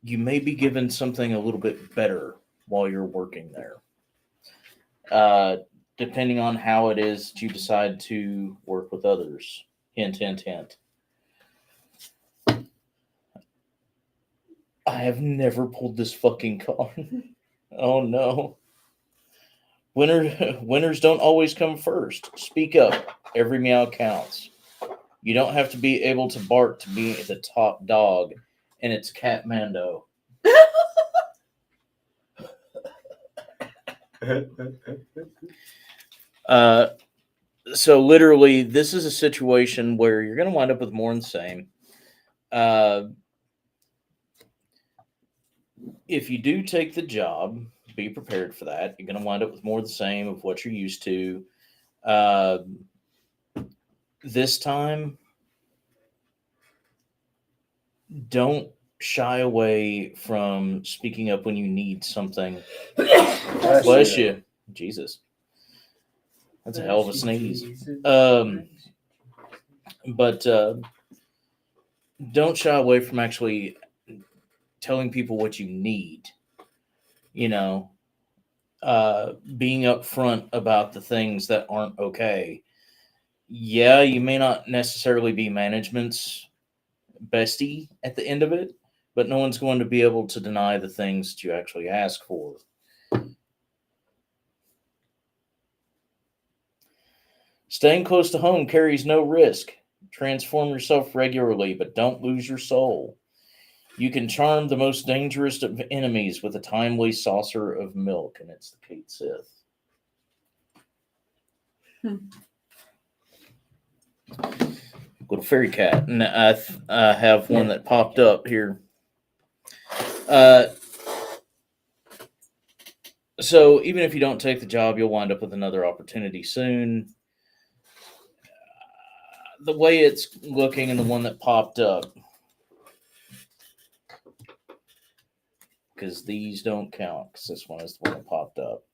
you may be given something a little bit better while you're working there. Depending on how it is that you decide to work with others. Hint, hint, hint. I have never pulled this fucking card. Oh no. Winners don't always come first. Speak up. Every meow counts. You don't have to be able to bark to be the top dog, and it's Catmando. So literally, this is a situation where you're going to wind up with more than the same. If you do take the job, be prepared for that. You're going to wind up with more of the same of what you're used to. This time, don't shy away from speaking up when you need something. Bless you. Jesus. That's a hell of a sneeze. But don't shy away from actually telling people what you need. You know, being upfront about the things that aren't okay. Yeah, you may not necessarily be management's bestie at the end of it, but no one's going to be able to deny the things that you actually ask for. Staying close to home carries no risk. Transform yourself regularly, but don't lose your soul. You can charm the most dangerous of enemies with a timely saucer of milk, and it's the Kate Sith. Little fairy cat, and I have one that popped up here. So even if you don't take the job, you'll wind up with another opportunity soon. The way it's looking and the one that popped up, because these don't count, because this one is the one that popped up.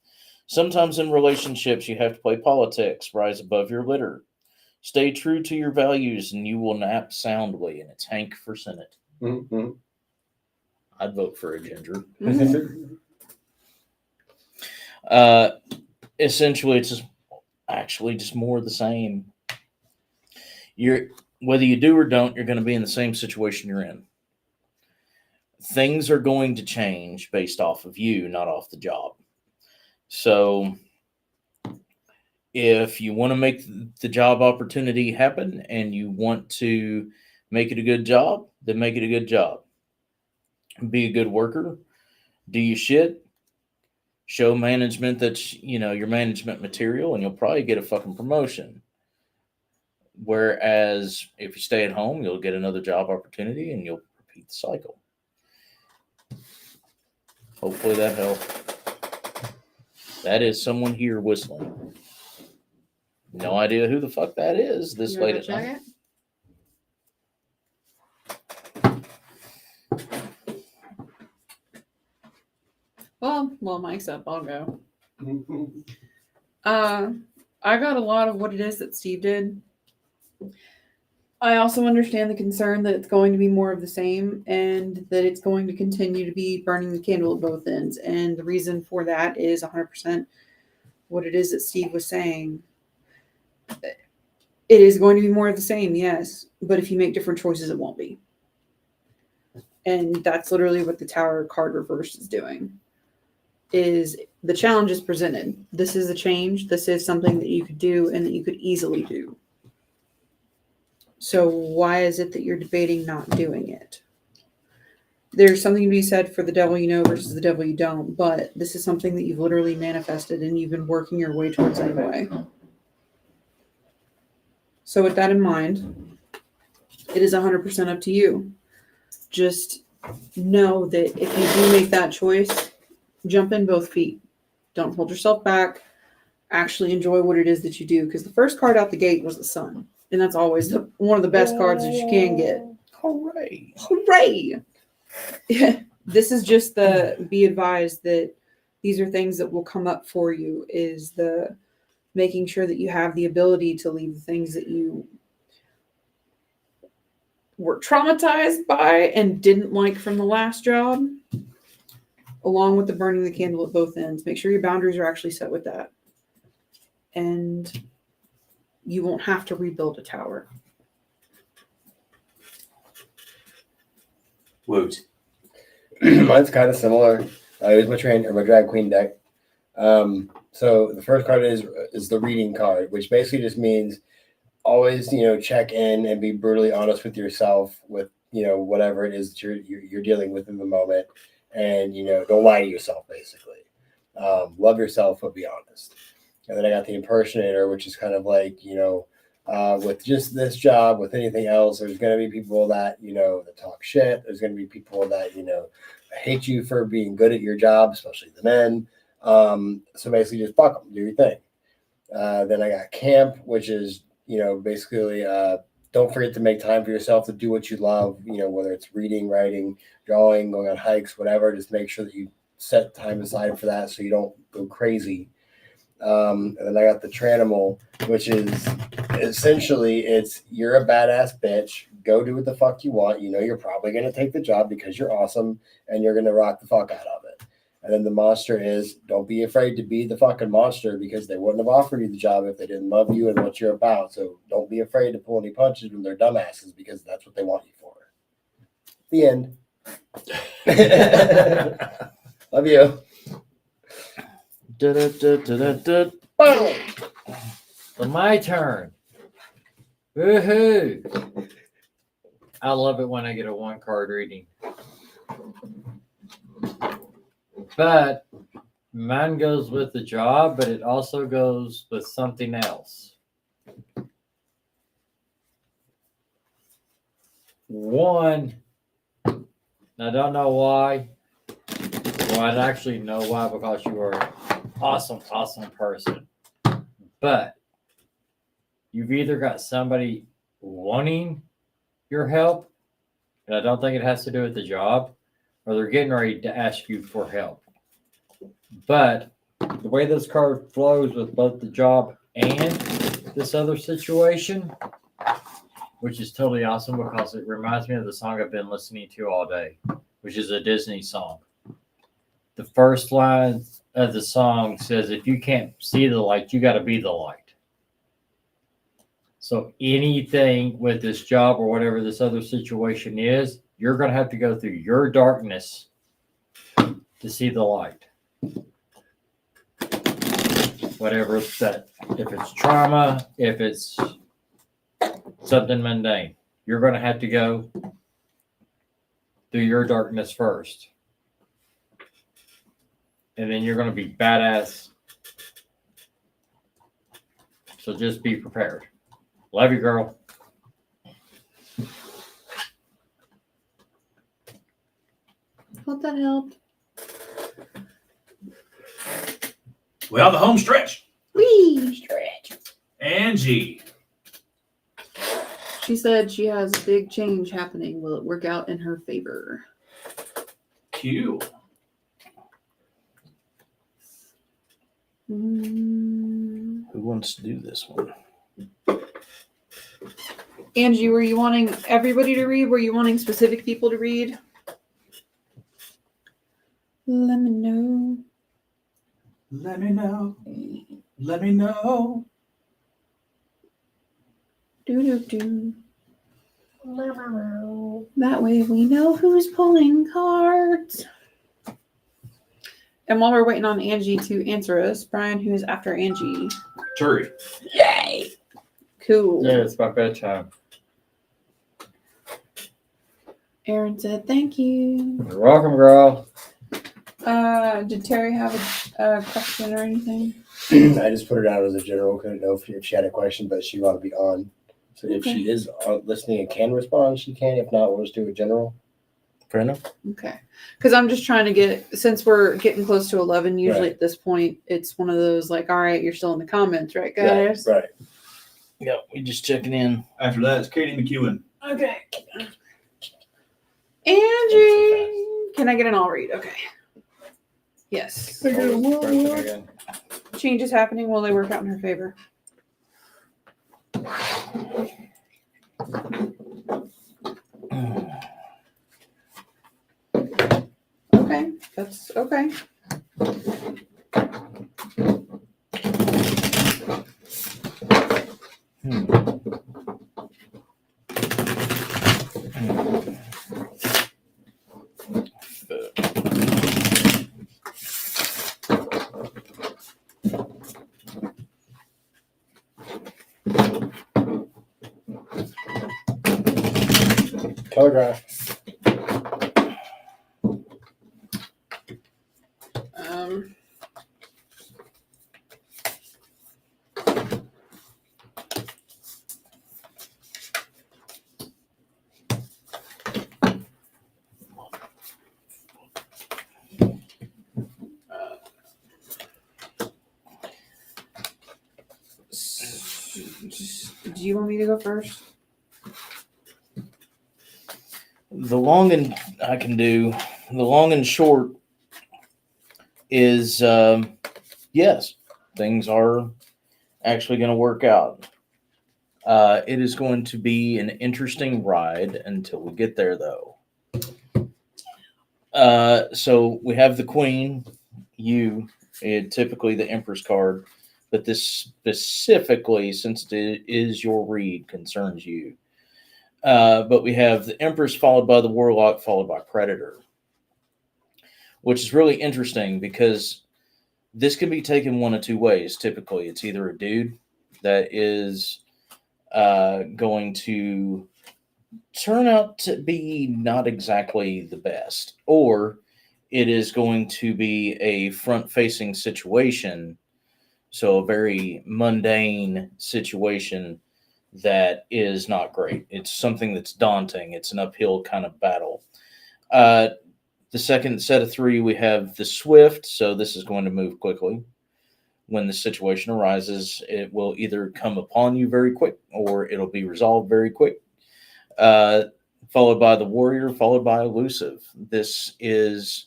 Sometimes in relationships, you have to play politics, rise above your litter. Stay true to your values and you will nap soundly. And it's Hank for Senate. Mm-hmm. I'd vote for a ginger. Essentially, it's just more of the same. Whether you do or don't, you're going to be in the same situation you're in. Things are going to change based off of you, not off the job. So if you want to make the job opportunity happen and you want to make it a good job, then make it a good job. Be a good worker. Do your shit. Show management that your management material, and you'll probably get a fucking promotion. Whereas if you stay at home, you'll get another job opportunity and you'll repeat the cycle. Hopefully that helped. That is someone here whistling. No idea who the fuck that is this You late wanna at night. check it? Well, Mike's up. I'll go. I got a lot of what it is that Steve did. I also understand the concern that it's going to be more of the same and that it's going to continue to be burning the candle at both ends. And the reason for that is 100% what it is that Steve was saying. It is going to be more of the same, yes. But if you make different choices, it won't be. And that's literally what the Tower card reverse is doing. Is the challenge is presented. This is a change. This is something that you could do and that you could easily do. So why is it that you're debating not doing it? There's something to be said for the devil you know versus the devil you don't, but this is something that you've literally manifested and you've been working your way towards anyway. So with that in mind, it is 100% up to you. Just know that if you do make that choice, jump in both feet. Don't hold yourself back. Actually enjoy what it is that you do. Because the first card out the gate was the sun. And that's always one of the best cards that you can get. Hooray. Hooray! This is just be advised that these are things that will come up for you, is the making sure that you have the ability to leave the things that you were traumatized by and didn't like from the last job, along with the burning the candle at both ends. Make sure your boundaries are actually set with that. And you won't have to rebuild a tower. Woot. Mine's kind of similar. I use my drag queen deck. So the first card is the reading card, which basically just means always, check in and be brutally honest with yourself with, whatever it is that you're dealing with in the moment. And, don't lie to yourself, basically. Love yourself, but be honest. And then I got the impersonator, which is kind of like, with just this job, with anything else, there's going to be people that, that talk shit. There's going to be people that, hate you for being good at your job, especially the men. So basically just fuck them, do your thing. Then I got camp, which is, basically don't forget to make time for yourself to do what you love, whether it's reading, writing, drawing, going on hikes, whatever. Just make sure that you set time aside for that so you don't go crazy. And then I got the Tranimal, which is essentially it's you're a badass bitch. Go do what the fuck you want. You know you're probably gonna take the job because you're awesome and you're gonna rock the fuck out of it. And then the monster is don't be afraid to be the fucking monster because they wouldn't have offered you the job if they didn't love you and what you're about. So don't be afraid to pull any punches when they're dumbasses because that's what they want you for. The end. Love you. Da-da-da-da-da-da. So my turn. Woohoo! I love it when I get a 1-card reading. But mine goes with the job, but it also goes with something else. One, I don't know why. Well, I actually know why, because you are an awesome person. But you've either got somebody wanting your help, and I don't think it has to do with the job, or they're getting ready to ask you for help. But the way this card flows with both the job and this other situation, which is totally awesome because it reminds me of the song I've been listening to all day, which is a Disney song. The first line of the song says, if you can't see the light, you got to be the light. So anything with this job or whatever this other situation is, you're going to have to go through your darkness to see the light. Whatever it's that, if it's trauma, if it's something mundane, you're going to have to go through your darkness first. And then you're going to be badass. So just be prepared. Love you, girl. Hope that helped. Well, the home stretch. Whee! Angie. She said she has a big change happening. Will it work out in her favor? Q. Mm. Who wants to do this one? Angie, were you wanting everybody to read? Were you wanting specific people to read? Let me know. Let me know. Let me know. Do. That way we know who's pulling cards. And while we're waiting on Angie to answer us, Brian, who is after Angie? Turi. Yay! Cool. Yeah, it's my bedtime. Aaron said thank you. You're welcome, girl. Did Terry have a question or anything? I just put her down as a general. Couldn't know if she had a question, but she want to be on. So if Okay. she is listening and can respond, she can. If not, we'll just do a general. Fair enough. Okay. Because I'm just trying to get, since we're getting close to 11, usually Right. at this point, it's one of those like, all right, you're still in the comments, right, guys? Right. Yeah, we just checking in. After that, it's Katie McEwen. Okay. Angie! Can I get an all read? Okay. Yes. Again. Change is happening. Will they work out in her favor? Okay. That's okay. Telegraph. Um, do you want me to go first? The long and I can do the long and short is yes. things are actually going to work out. It is going to be an interesting ride until we get there, though. So we have the Queen, typically the Empress card, but this specifically, since it is your read, concerns you. But we have the Empress followed by the Warlock, followed by Predator, which is really interesting because this can be taken one of two ways. Typically, it's either a dude that is going to turn out to be not exactly the best, or it is going to be a front-facing situation, so a very mundane situation that is not great. It's something that's daunting. It's an uphill kind of battle. The second set of three, we have the Swift, so this is going to move quickly. When the situation arises, it will either come upon you very quick or it'll be resolved very quick. Followed by the Warrior, followed by Elusive. This is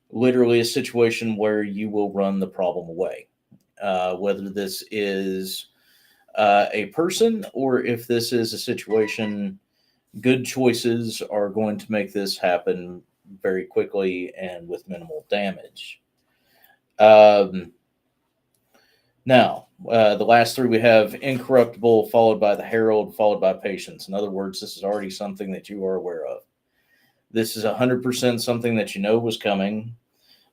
literally a situation where you will run the problem away. Whether this is a person or if this is a situation, good choices are going to make this happen very quickly and with minimal damage. Now, the last three we have Incorruptible, followed by the Herald, followed by Patience. In other words, this is already something that you are aware of. This is 100% something that you know was coming,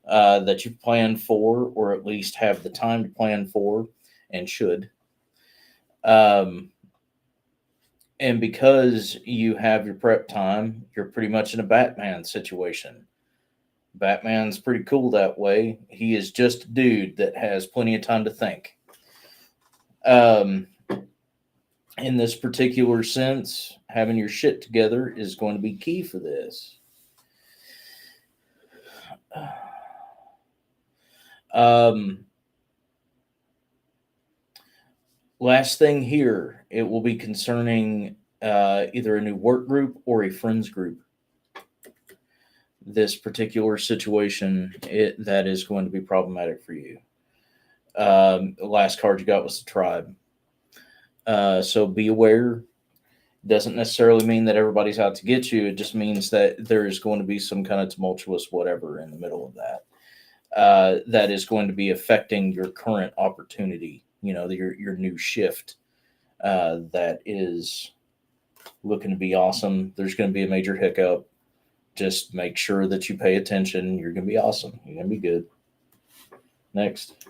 that you've planned for, or at least have the time to plan for, and should. And because you have your prep time, you're pretty much in a Batman situation. Batman's pretty cool that way. He is just a dude that has plenty of time to think. In this particular sense, having your shit together is going to be key for this. Last thing here, it will be concerning either a new work group or a friends group. This particular situation, that is going to be problematic for you. The last card you got was the Tribe. So be aware. Doesn't necessarily mean that everybody's out to get you. It just means that there is going to be some kind of tumultuous whatever in the middle of that. That is going to be affecting your current opportunity. Your new shift that is looking to be awesome. There's going to be a major hiccup. Just make sure that you pay attention. You're going to be awesome. You're going to be good. Next.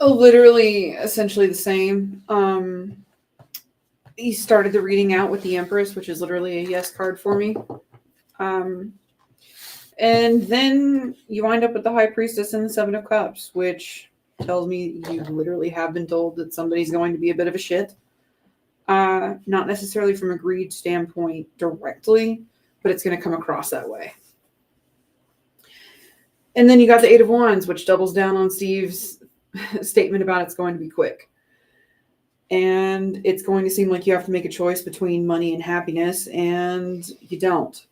Literally, essentially the same. He started the reading out with the Empress, which is literally a yes card for me. And then you wind up with the High Priestess and the Seven of Cups, which tells me you literally have been told that somebody's going to be a bit of a shit. Not necessarily from a greed standpoint directly, but it's going to come across that way. And then you got the Eight of Wands, which doubles down on Steve's statement about it's going to be quick. And it's going to seem like you have to make a choice between money and happiness, and you don't.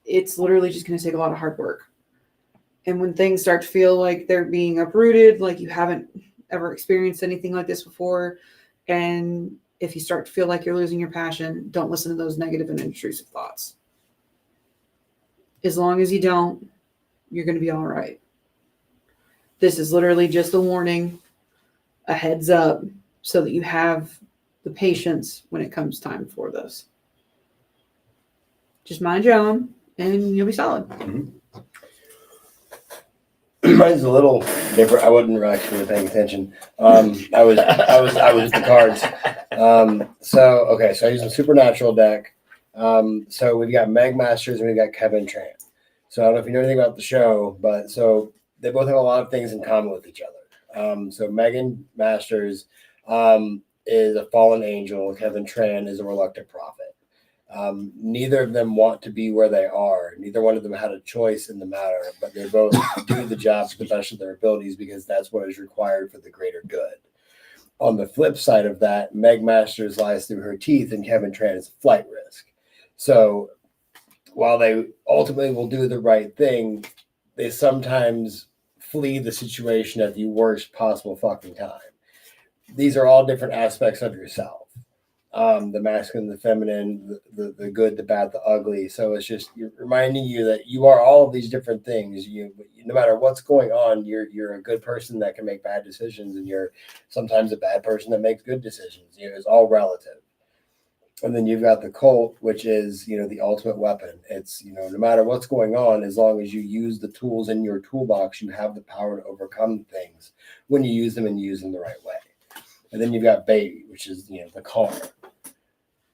It's literally just going to take a lot of hard work. And when things start to feel like they're being uprooted, like you haven't ever experienced anything like this before, and if you start to feel like you're losing your passion, don't listen to those negative and intrusive thoughts. As long as you don't, you're going to be all right. This is literally just a warning, a heads up, so that you have the patience when it comes time for this. Just mind your own, and you'll be solid. Mine's a little different. I wasn't actually paying attention. I was with the cards. So I use a Supernatural deck. So we've got Meg Masters and we've got Kevin Tran. So I don't know if you know anything about the show, but so they both have a lot of things in common with each other. So Megan Masters is a fallen angel. Kevin Tran is a reluctant prophet. Neither of them want to be where they are. Neither one of them had a choice in the matter, but they both do the job to the best of their abilities because that's what is required for the greater good. On the flip side of that, Meg Masters lies through her teeth and Kevin Tran is a flight risk. So while they ultimately will do the right thing, they sometimes flee the situation at the worst possible fucking time. These are all different aspects of yourself. The masculine, the feminine, the good, the bad, the ugly. So it's just you're reminding you that you are all of these different things. No matter what's going on, you're a good person that can make bad decisions, and you're sometimes a bad person that makes good decisions. It's all relative. And then you've got the cult, which is the ultimate weapon. It's no matter what's going on, as long as you use the tools in your toolbox, you have the power to overcome things when you use them and use them the right way. And then you've got baby, which is the car.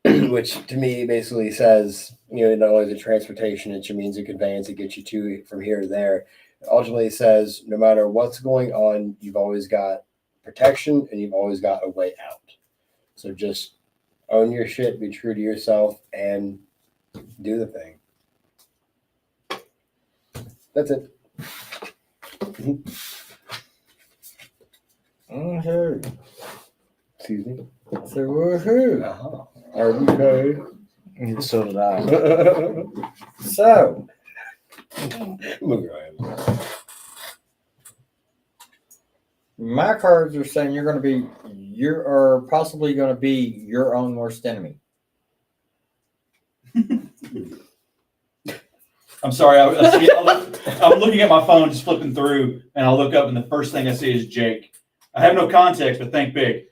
Which to me basically says, not only the transportation, it's your means of conveyance, it gets you to from here to there. It ultimately says, no matter what's going on, you've always got protection and you've always got a way out. So just own your shit, be true to yourself, and do the thing. That's it. Woohoo. Excuse me. So woohoo. Uh-huh. Okay. So did I. So Moving on. my cards are saying you're possibly going to be your own worst enemy. I'm sorry. I'm looking at my phone, just flipping through, and I look up, and the first thing I see is Jake. I have no context, but think big.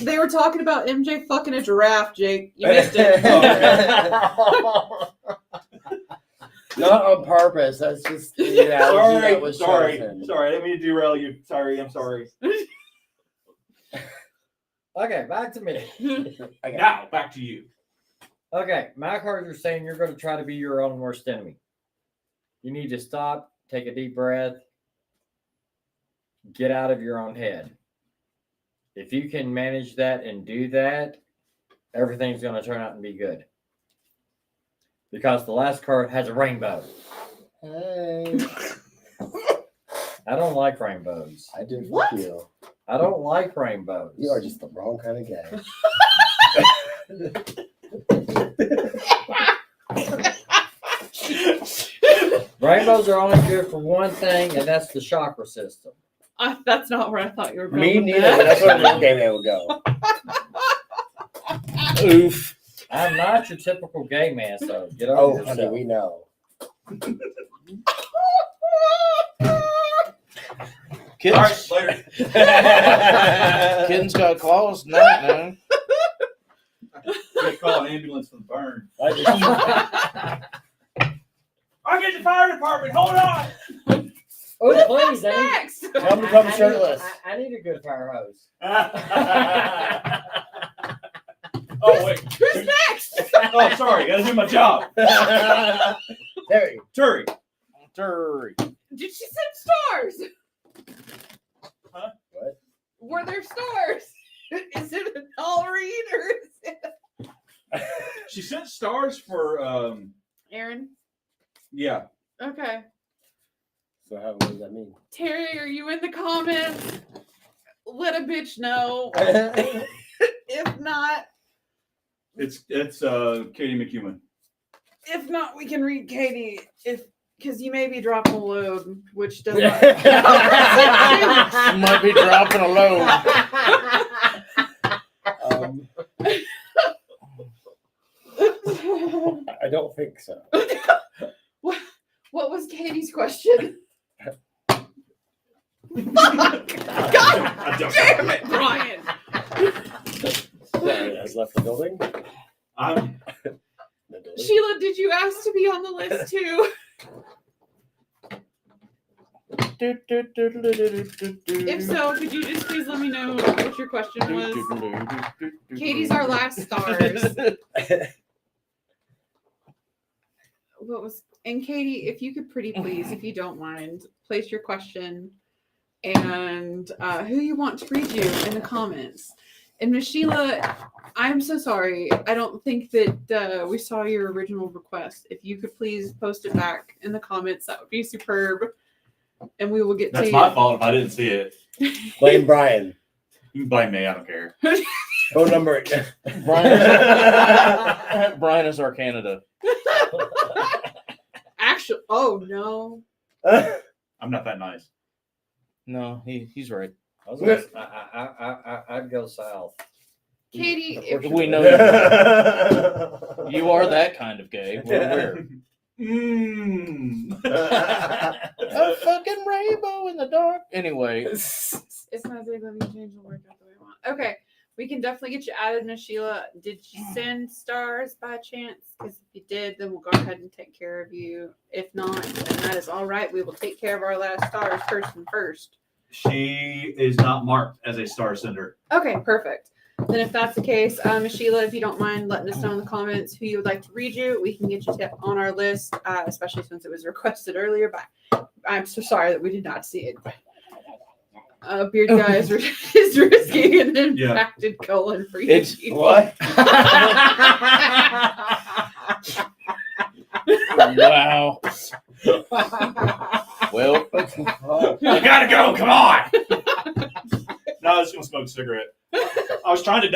They were talking about MJ fucking a giraffe, Jake. You missed it. Not on purpose. That's just the analogy that was Sorry. chosen. I didn't mean to derail you. I'm sorry. Okay, back to me. Okay. Now, back to you. Okay, my cards are saying you're going to try to be your own worst enemy. You need to stop, take a deep breath, get out of your own head. If you can manage that and do that, everything's going to turn out and be good. Because the last card has a rainbow. Hey. I don't like rainbows. I do What? for you. I don't like rainbows. You are just the wrong kind of guy. Rainbows are only good for one thing, and that's the chakra system. That's not where I thought you were going. Me with neither. that. But that's where the game man would go. Oof. I'm not your typical gay man, so get over Oh, yourself. honey, we know. Kittens, All right, later. kittens got claws tonight now. They call an ambulance for the burn. I just, I'll get the fire department. Hold on. Oh, please, What's I need, next? Tell me to come shirtless. I need a good fire hose. Oh, wait. Who's next? Oh, sorry. Gotta do my job. Terry. Turi. Hurry. Did she send stars? Huh? What? Were there stars? Is it a tall read or is it She sent stars for, Aaron? yeah. Okay. So what does that mean? Terry, are you in the comments? Let a bitch know. If not, It's Katie McEwen. if not, we can read Katie. Because you may be dropping a load, which does not. Might be dropping a load. I don't think so. What was Katie's question? God Damn it, Brian! Terry has left the building. I'm Sheila, did you ask to be on the list too? If so, could you just please let me know what your question was? Katie's our last stars. What was and Katie, if you could pretty please, if you don't mind, place your question and who you want to read you in the comments. And Miss Sheila, I'm so sorry. I don't think that we saw your original request. If you could please post it back in the comments, that would be superb. And we will get That's to my you. fault if I didn't see it. Blame Brian. You can blame me. I don't care. Phone number. Brian is our Canada. actually. Oh no. I'm not that nice. No, he's right. I was gonna, I'd go south. Katie, if We know you are that kind of gay. We're aware. A fucking rainbow in the dark. Anyway, it's not big, let me change the word out the way I want. Okay. We can definitely get you added, Miss Sheila. Did you send stars by chance? Because if you did, then we'll go ahead and take care of you. If not, then that is all right. We will take care of our last stars first. She is not marked as a star sender. Okay, perfect. Then if that's the case, Miss Sheila, if you don't mind letting us know in the comments who you would like to read you, we can get you on our list, especially since it was requested earlier. But I'm so sorry that we did not see it. Beard guy is risking an impacted colon for you. It's What? wow. Well, I gotta go. Come on. No, I was gonna smoke a cigarette. I was trying to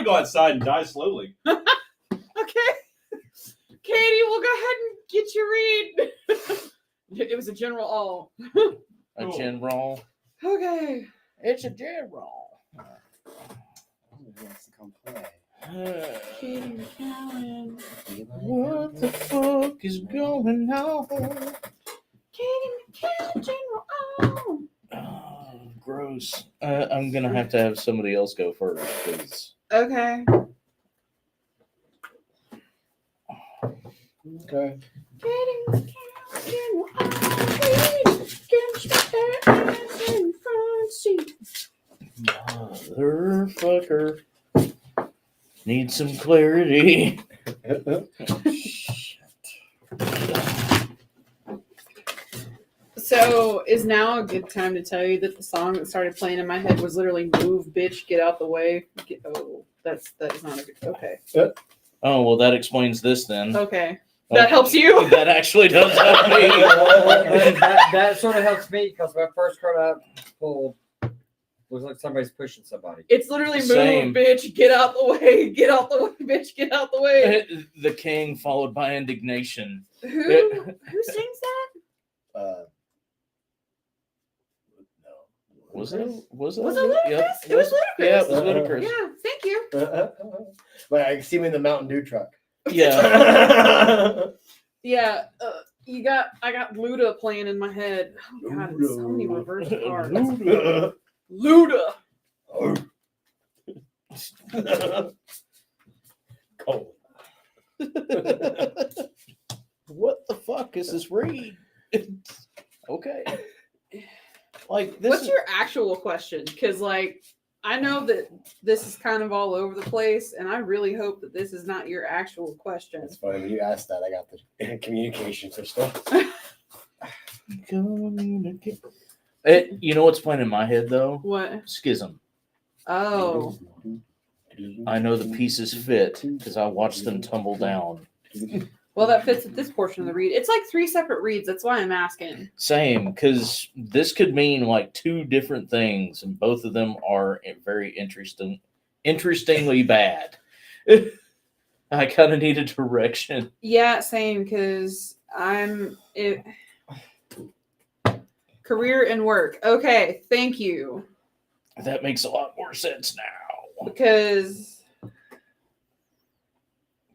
go outside and die slowly. Okay. Katie, we'll go ahead and get you read. It was a general all. a general. Okay. It's a general. Katie McCowan. What the fuck is going on? Katie McCowan, general all. Oh, gross. I'm gonna have to have somebody else go first, because Okay. Okay. Katie McCowan, general all. Katie, get your ass in the front seat. motherfucker. Need some clarity. So, is now a good time to tell you that the song that started playing in my head was literally "Move, bitch, get out the way." That is not a good. Okay, Oh well, that explains this then. okay, that helps you. That actually does help me. that sort of helps me because my first card I pulled looks like somebody's pushing somebody. It's literally "Move, Same. bitch, get out the way, get out the way, bitch, get out the way." The king followed by indignation. Who sings that? Was it? Was it? Was it Ludacris? Yep. It was Ludacris. Yeah, it was Ludacris. Yeah, thank you. But I see me in the Mountain Dew truck. Yeah. Yeah, I got Luda playing in my head. Oh God, it's so many reverse cards. Luda. Cold. What the fuck is this read? Okay. Like this. What's your actual question? Because like I know that this is kind of all over the place, and I really hope that this is not your actual question. It's funny when you asked that. I got the communication crystal. You know what's playing in my head though? What? Schism. Oh, I know the pieces fit because I watched them tumble down. well, that fits with this portion of the read. It's like 3 separate reads. That's why I'm asking. Same, because this could mean like 2 different things, and both of them are very interestingly bad. I kind of need a direction. Yeah, same. Because career and work. Okay, thank you. That makes a lot more sense now. Because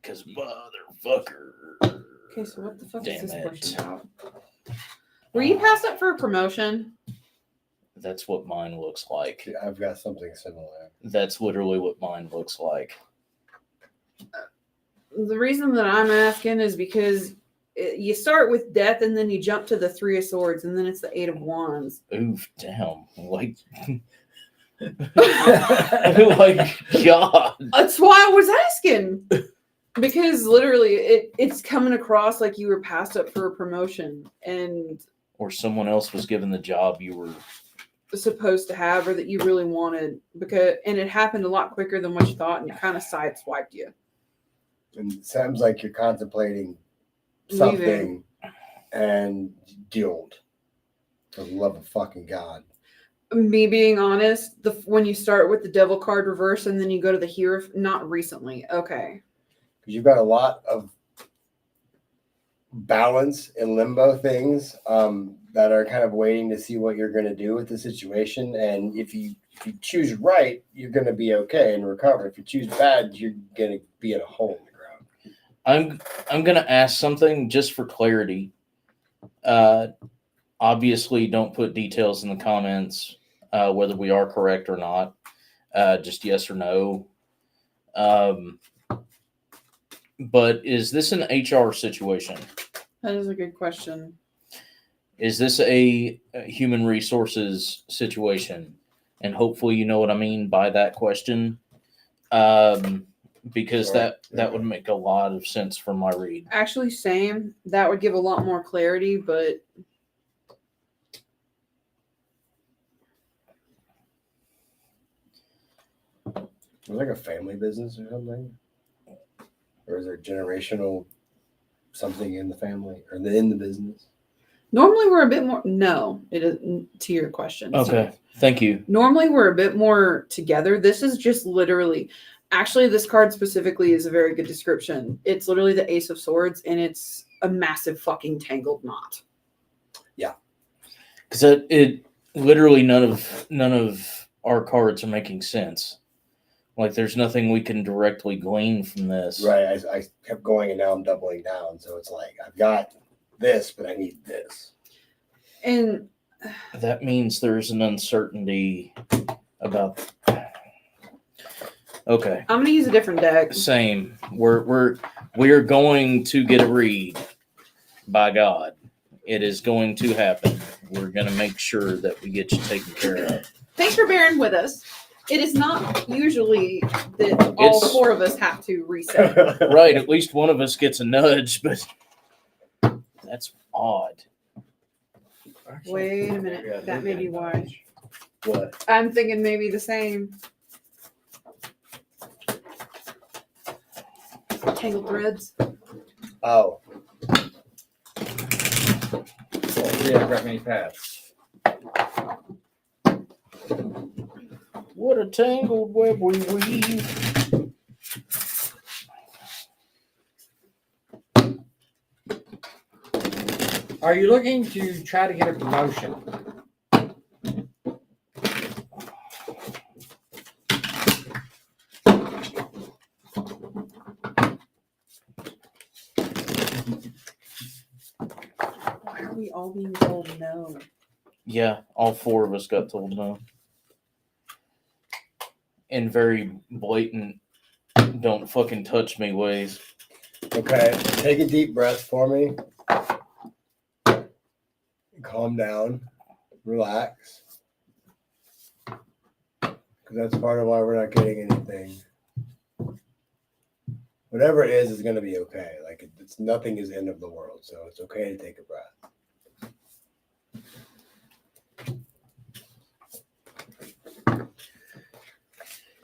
motherfucker. okay, so what the fuck Damn is this it. portion about? Were you passed up for a promotion? That's what mine looks like. I've got something similar. That's literally what mine looks like. The reason that I'm asking is because you start with death and then you jump to the 3 of swords and then it's the 8 of wands. Oof, damn. Like, like God. That's why I was asking. Because literally it's coming across like you were passed up for a promotion and Or someone else was given the job you were. supposed to have or that you really wanted, and it happened a lot quicker than what you thought and it kind of sideswiped you. And it sounds like you're contemplating something and dueled. For the love of fucking God. Me being honest, when you start with the devil card reverse and then you go to the hero, not recently. Okay. Because you've got a lot of balance and limbo things that are kind of waiting to see what you're going to do with the situation. And if you choose right, you're going to be okay and recover. If you choose bad, you're going to be in a hole in the ground. I'm gonna ask something just for clarity. Obviously, don't put details in the comments whether we are correct or not. Just yes or no. But is this an HR situation? That is a good question. Is this a human resources situation? And hopefully you know what I mean by that question. Because Right. that would make a lot of sense from my read. Actually, same. That would give a lot more clarity, but Is it like a family business or something? Or is there generational something in the family or in the business? normally we're a bit more. No, it is to your question. Okay, thank you. Normally we're a bit more together. This is just literally. Actually, this card specifically is a very good description. It's literally the Ace of Swords, and it's a massive fucking tangled knot. Because it literally none of our cards are making sense. Like there's nothing we can directly glean from this. Right. I kept going and now I'm doubling down. So it's like I've got this, but I need this. And That means there's an uncertainty about. Okay. I'm gonna use a different deck. Same. We're going to get a read. By God, it is going to happen. We're going to make sure that we get you taken care of. Thanks for bearing with us. It is not usually that all It's- four of us have to reset. Right. At least one of us gets a nudge, but that's odd. Wait a minute. That may be why. What? I'm thinking maybe the same. Tangled threads. Oh, We haven't got many paths. What a tangled web we weave. Are you looking to try to get a promotion? Why are we all being told no? Yeah, all four of us got told no. In very blatant, don't fucking touch me ways. okay. Take a deep breath for me. Calm down. Relax. Because that's part of why we're not getting anything. Whatever it is going to be okay. Like it's nothing is the end of the world, so it's okay to take a breath.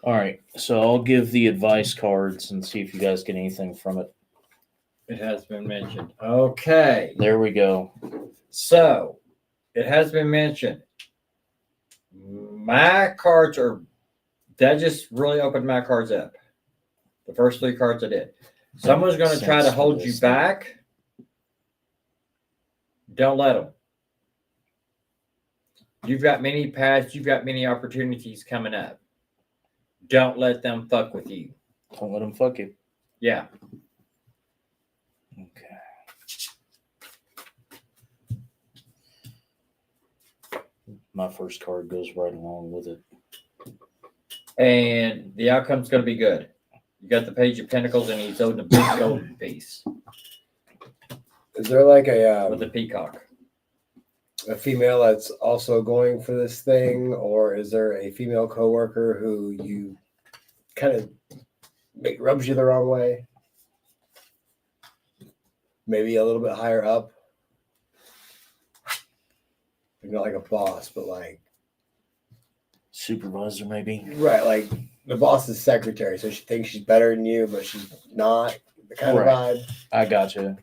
All right, so I'll give the advice cards and see if you guys get anything from it. It has been mentioned. Okay. There we go. So, it has been mentioned. My cards are. That just really opened my cards up. The first three cards I did. Someone's going to try to Sense for hold you this. back. Don't let them. You've got many paths. You've got many opportunities coming up. Don't let them fuck with you. Don't let them fuck you. Yeah. Okay. My first card goes right along with it. And the outcome's going to be good. You got the Page of Pentacles, and he's holding a big golden piece Is there like a with a peacock. female that's also going for this thing, or is there a female coworker who you kind of rubs you the wrong way? Maybe a little bit higher up. Not like a boss, but like Supervisor, maybe. right, like the boss's secretary. So she thinks she's better than you, but she's not. The kind Right. of vibe. I gotcha.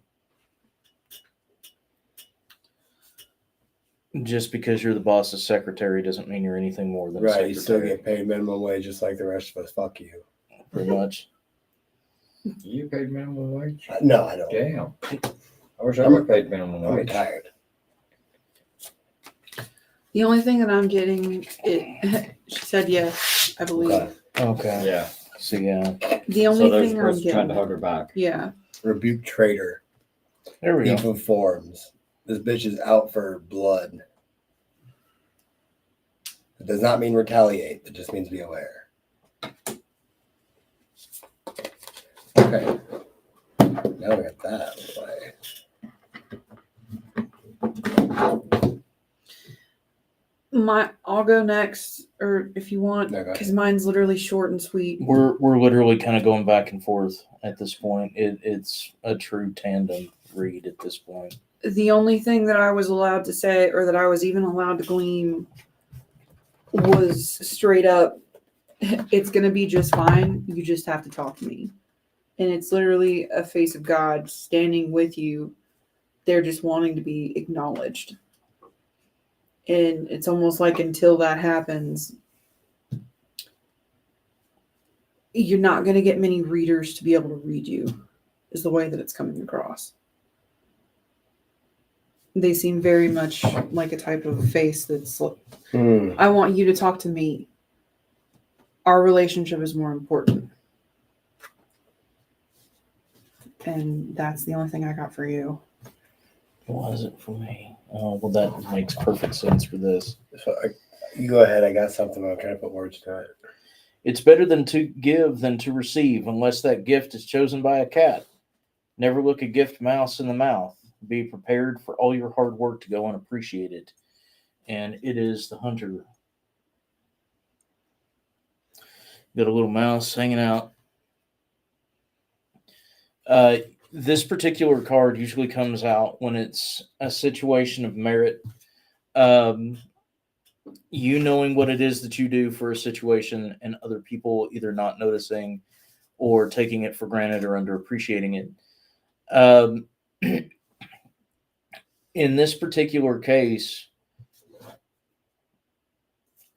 Just because you're the boss's secretary doesn't mean you're anything more than a Right, secretary. you still get paid minimum wage just like the rest of us. Fuck you. pretty much. You paid minimum wage? No, I don't. Damn. I wish I would have paid minimum I'm wage. retired. The only thing that I'm getting, she said yes, I believe. Okay. Okay. Yeah. So yeah, The So only there's thing a I'm person trying to getting, hug her back. yeah. Rebuke traitor. there we Thief go. of forms. This bitch is out for blood. It does not mean retaliate. It just means be aware. Okay. Now we got that out of the way. I'll go next, or if you want, No, go because ahead. mine's literally short and sweet. We're literally kind of going back and forth at this point. It's a true tandem read at this point. The only thing that I was allowed to say, or that I was even allowed to glean, was straight up, it's going to be just fine. You just have to talk to me. And it's literally a face of God standing with you. They're just wanting to be acknowledged. And it's almost like until that happens, you're not going to get many readers to be able to read you, is the way that it's coming across. They seem very much like a type of face that's, I want you to talk to me. Our relationship is more important. And that's the only thing I got for you. What was it for me? Oh, well, that makes perfect sense for this. So you go ahead. I got something. I'm trying to put words to it. It's better than to give than to receive, unless that gift is chosen by a cat. Never look a gift mouse in the mouth. Be prepared for all your hard work to go unappreciated. And it is the hunter. Got a little mouse hanging out. This particular card usually comes out when it's a situation of merit. You knowing what it is that you do for a situation and other people either not noticing or taking it for granted or underappreciating it. In this particular case,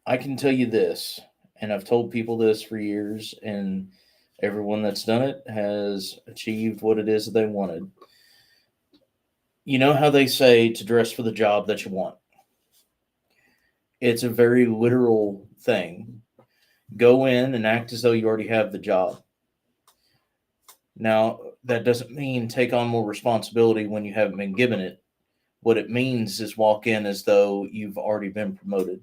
I can tell you this, and I've told people this for years, and everyone that's done it has achieved what it is that they wanted. You know how they say to dress for the job that you want? It's a very literal thing. Go in and act as though you already have the job. Now, that doesn't mean take on more responsibility when you haven't been given it. What it means is walk in as though you've already been promoted.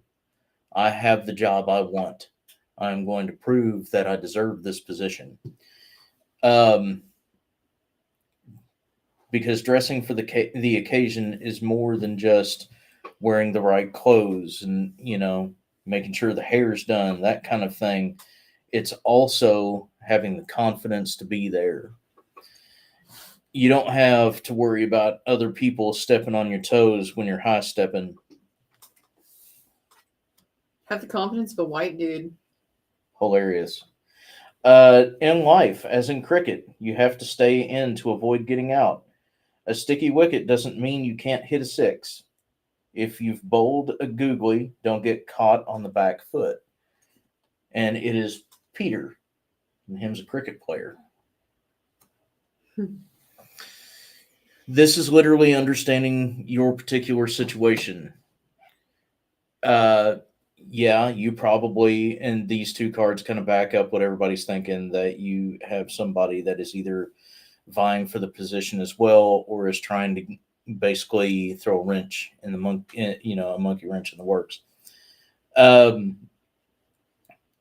I have the job I want. I'm going to prove that I deserve this position. Because dressing for the occasion is more than just wearing the right clothes and, making sure the hair's done, that kind of thing. It's also having the confidence to be there. You don't have to worry about other people stepping on your toes when you're high stepping. Have the confidence of a white dude. Hilarious. In life, as in cricket, you have to stay in to avoid getting out. A sticky wicket doesn't mean you can't hit a six. If you've bowled a googly, don't get caught on the back foot. And it is Peter, and him's a cricket player. This is literally understanding your particular situation. Yeah, you probably, and these two cards kind of back up what everybody's thinking, that you have somebody that is either vying for the position as well, or is trying to basically throw a wrench in the a monkey wrench in the works.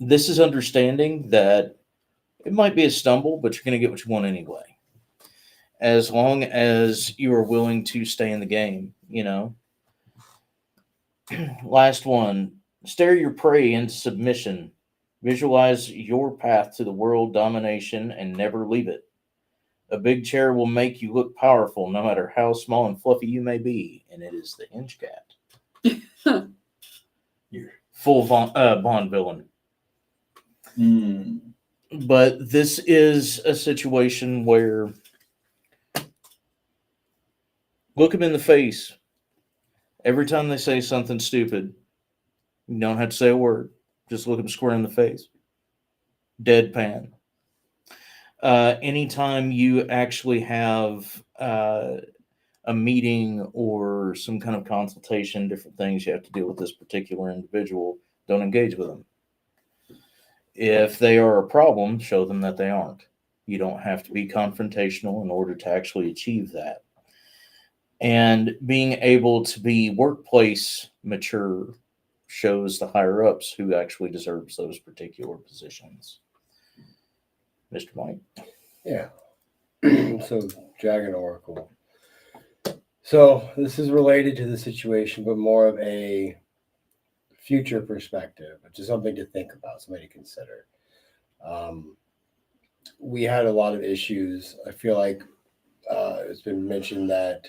This is understanding that it might be a stumble, but you're going to get what you want anyway, as long as you are willing to stay in the game. Last one. Stare your prey into submission. Visualize your path to the world domination and never leave it. A big chair will make you look powerful no matter how small and fluffy you may be, and it is the Hinge Cat. You're full Bond villain. But this is a situation where look them in the face. Every time they say something stupid, you don't have to say a word. Just look them square in the face. Deadpan. Anytime you actually have a meeting or some kind of consultation, different things you have to deal with this particular individual, don't engage with them. If they are a problem, show them that they aren't. You don't have to be confrontational in order to actually achieve that. And being able to be workplace mature shows the higher ups who actually deserves those particular positions. Mr. Mike. Yeah. So, Dragon Oracle. So, this is related to the situation, but more of a future perspective, which is something to think about, something to consider. We had a lot of issues. I feel like it's been mentioned that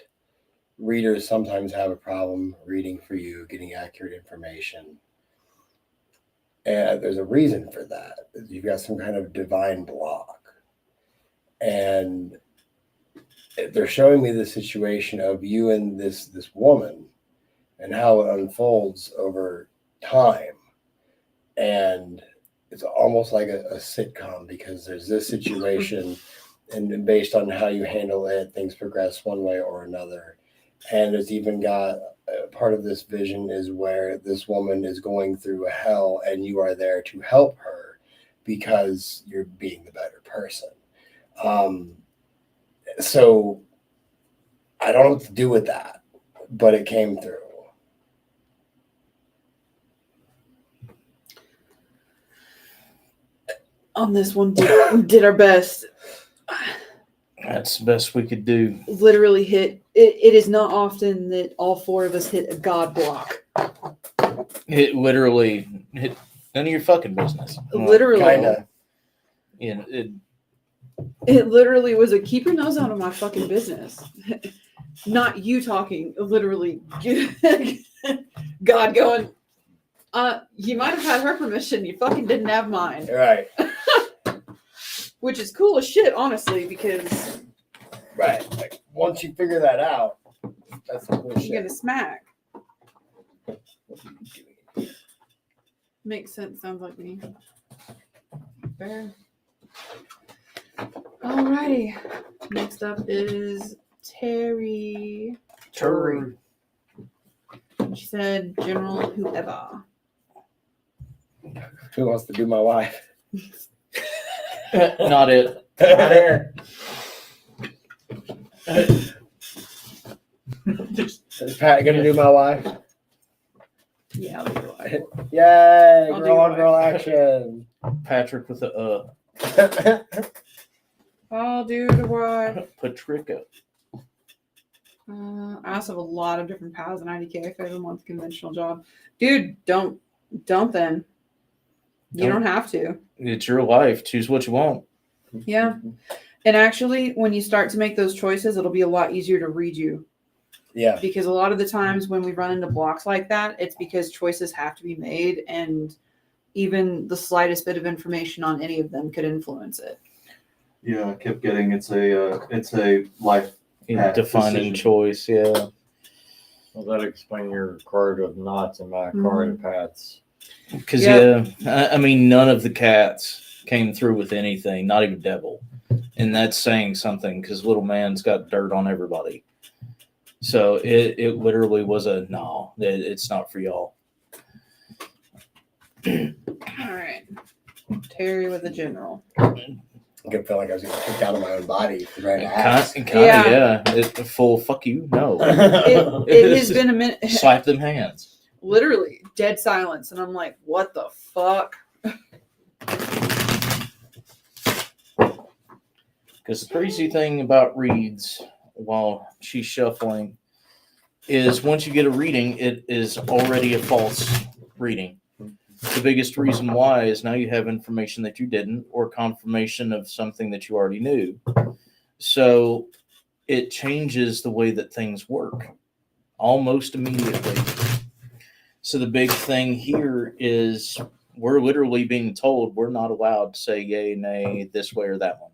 readers sometimes have a problem reading for you, getting accurate information. And there's a reason for that. You've got some kind of divine block. And they're showing me the situation of you and this woman and how it unfolds over time. And it's almost like a sitcom, because there's this situation, and based on how you handle it, things progress one way or another. And it's even got part of this vision is where this woman is going through a hell and you are there to help her because you're being the better person. So I don't know what to do with that, but it came through. On this one, we did our best. That's the best we could do. Literally hit. It is not often that all four of us hit a god block. It literally hit none of your fucking business. Literally. Kinda. You know, It literally was a keep your nose out of my fucking business. Not you talking, literally. God going, you might have had her permission, you fucking didn't have mine. Right. Which is cool as shit, honestly, because Right. Like, once you figure that out, that's some cool you're shit. gonna smack. Makes sense, sounds like me. Fair. Alrighty. Next up is Terry. Terry. She said, General whoever. Who wants to do my wife? Not it. Not here. Is Pat gonna do my wife? Yeah, I'll do your wife. Yay! I'll do Girl on your girl wife. action. Patrick with a I'll do the wife. Patricia. I also have a lot of different paths in IDK if I ever want the conventional job. Dude, don't then. You don't have to. It's your life. Choose what you want. Yeah. And actually, when you start to make those choices, it'll be a lot easier to read you. Yeah. Because a lot of the times when we run into blocks like that, it's because choices have to be made, and even the slightest bit of information on any of them could influence it. Yeah, I kept getting it's a life path Defining decision. choice. Yeah. Well, that explain your card of knots and my card of paths. Because Yeah. I mean, none of the cats came through with anything. Not even Devil, and that's saying something because Little Man's got dirt on everybody. So it literally was a no. It's not for y'all. All right. Terry with the general. I could feel like I was getting kicked out of my own body for trying to Kind ask. of, Yeah. yeah. It's a full fuck you. No. It has been a minute. Slap them hands. Literally dead silence, and I'm like, what the fuck? Because the crazy thing about reads while she's shuffling is once you get a reading, it is already a false reading. The biggest reason why is now you have information that you didn't, or confirmation of something that you already knew. So it changes the way that things work almost immediately. So the big thing here is we're literally being told we're not allowed to say yay, nay, this way or that one.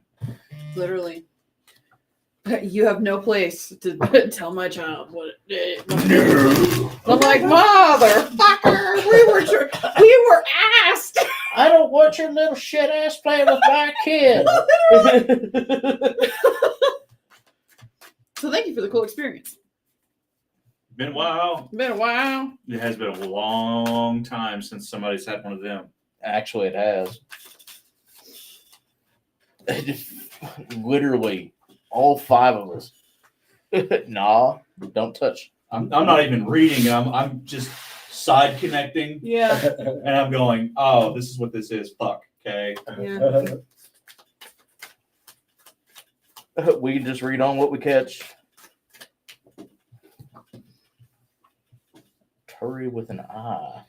Literally. You have no place to tell my child what it is. I'm like, motherfucker, we were asked. I don't want your little shit ass playing with my kid. So So thank you for the cool experience. Been a while. Been a while. It has been a long time since somebody's had one of them. Actually, it has. Literally, all 5 of us. Nah, don't touch. I'm not even reading. I'm just side connecting, Yeah. and I'm going, oh, this is what this is. Fuck. Okay. Yeah. We can just read on what we catch. Hurry with an I.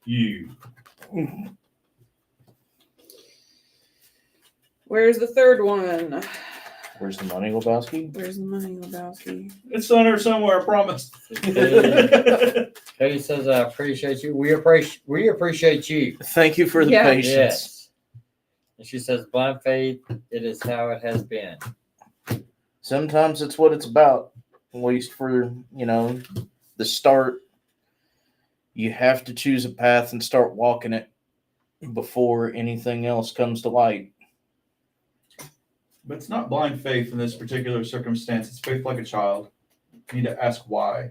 You. Where's the third one? Where's the money, Lebowski? Where's the money, Lebowski? It's under somewhere, I promise. Katie says, "I appreciate you. We appreciate you." Thank you for the Yeah. patience. Yes. And she says, "Blind faith. It is how it has been." Sometimes it's what it's about. At least for, the start. You have to choose a path and start walking it before anything else comes to light. But it's not blind faith in this particular circumstance. It's faith like a child. You need to ask why.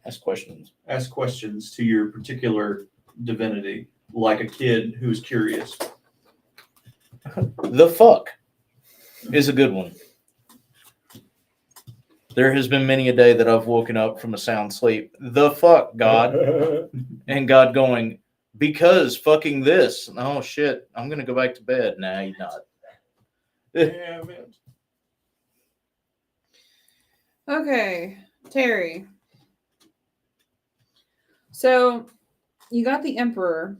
Ask questions. Ask questions to your particular divinity, like a kid who's curious. The fuck is a good one. There has been many a day that I've woken up from a sound sleep. The fuck, God. And God going, because fucking this. Oh, shit. I'm going to go back to bed. Nah, you're not. Yeah, man. Okay, Terry. So you got the Emperor,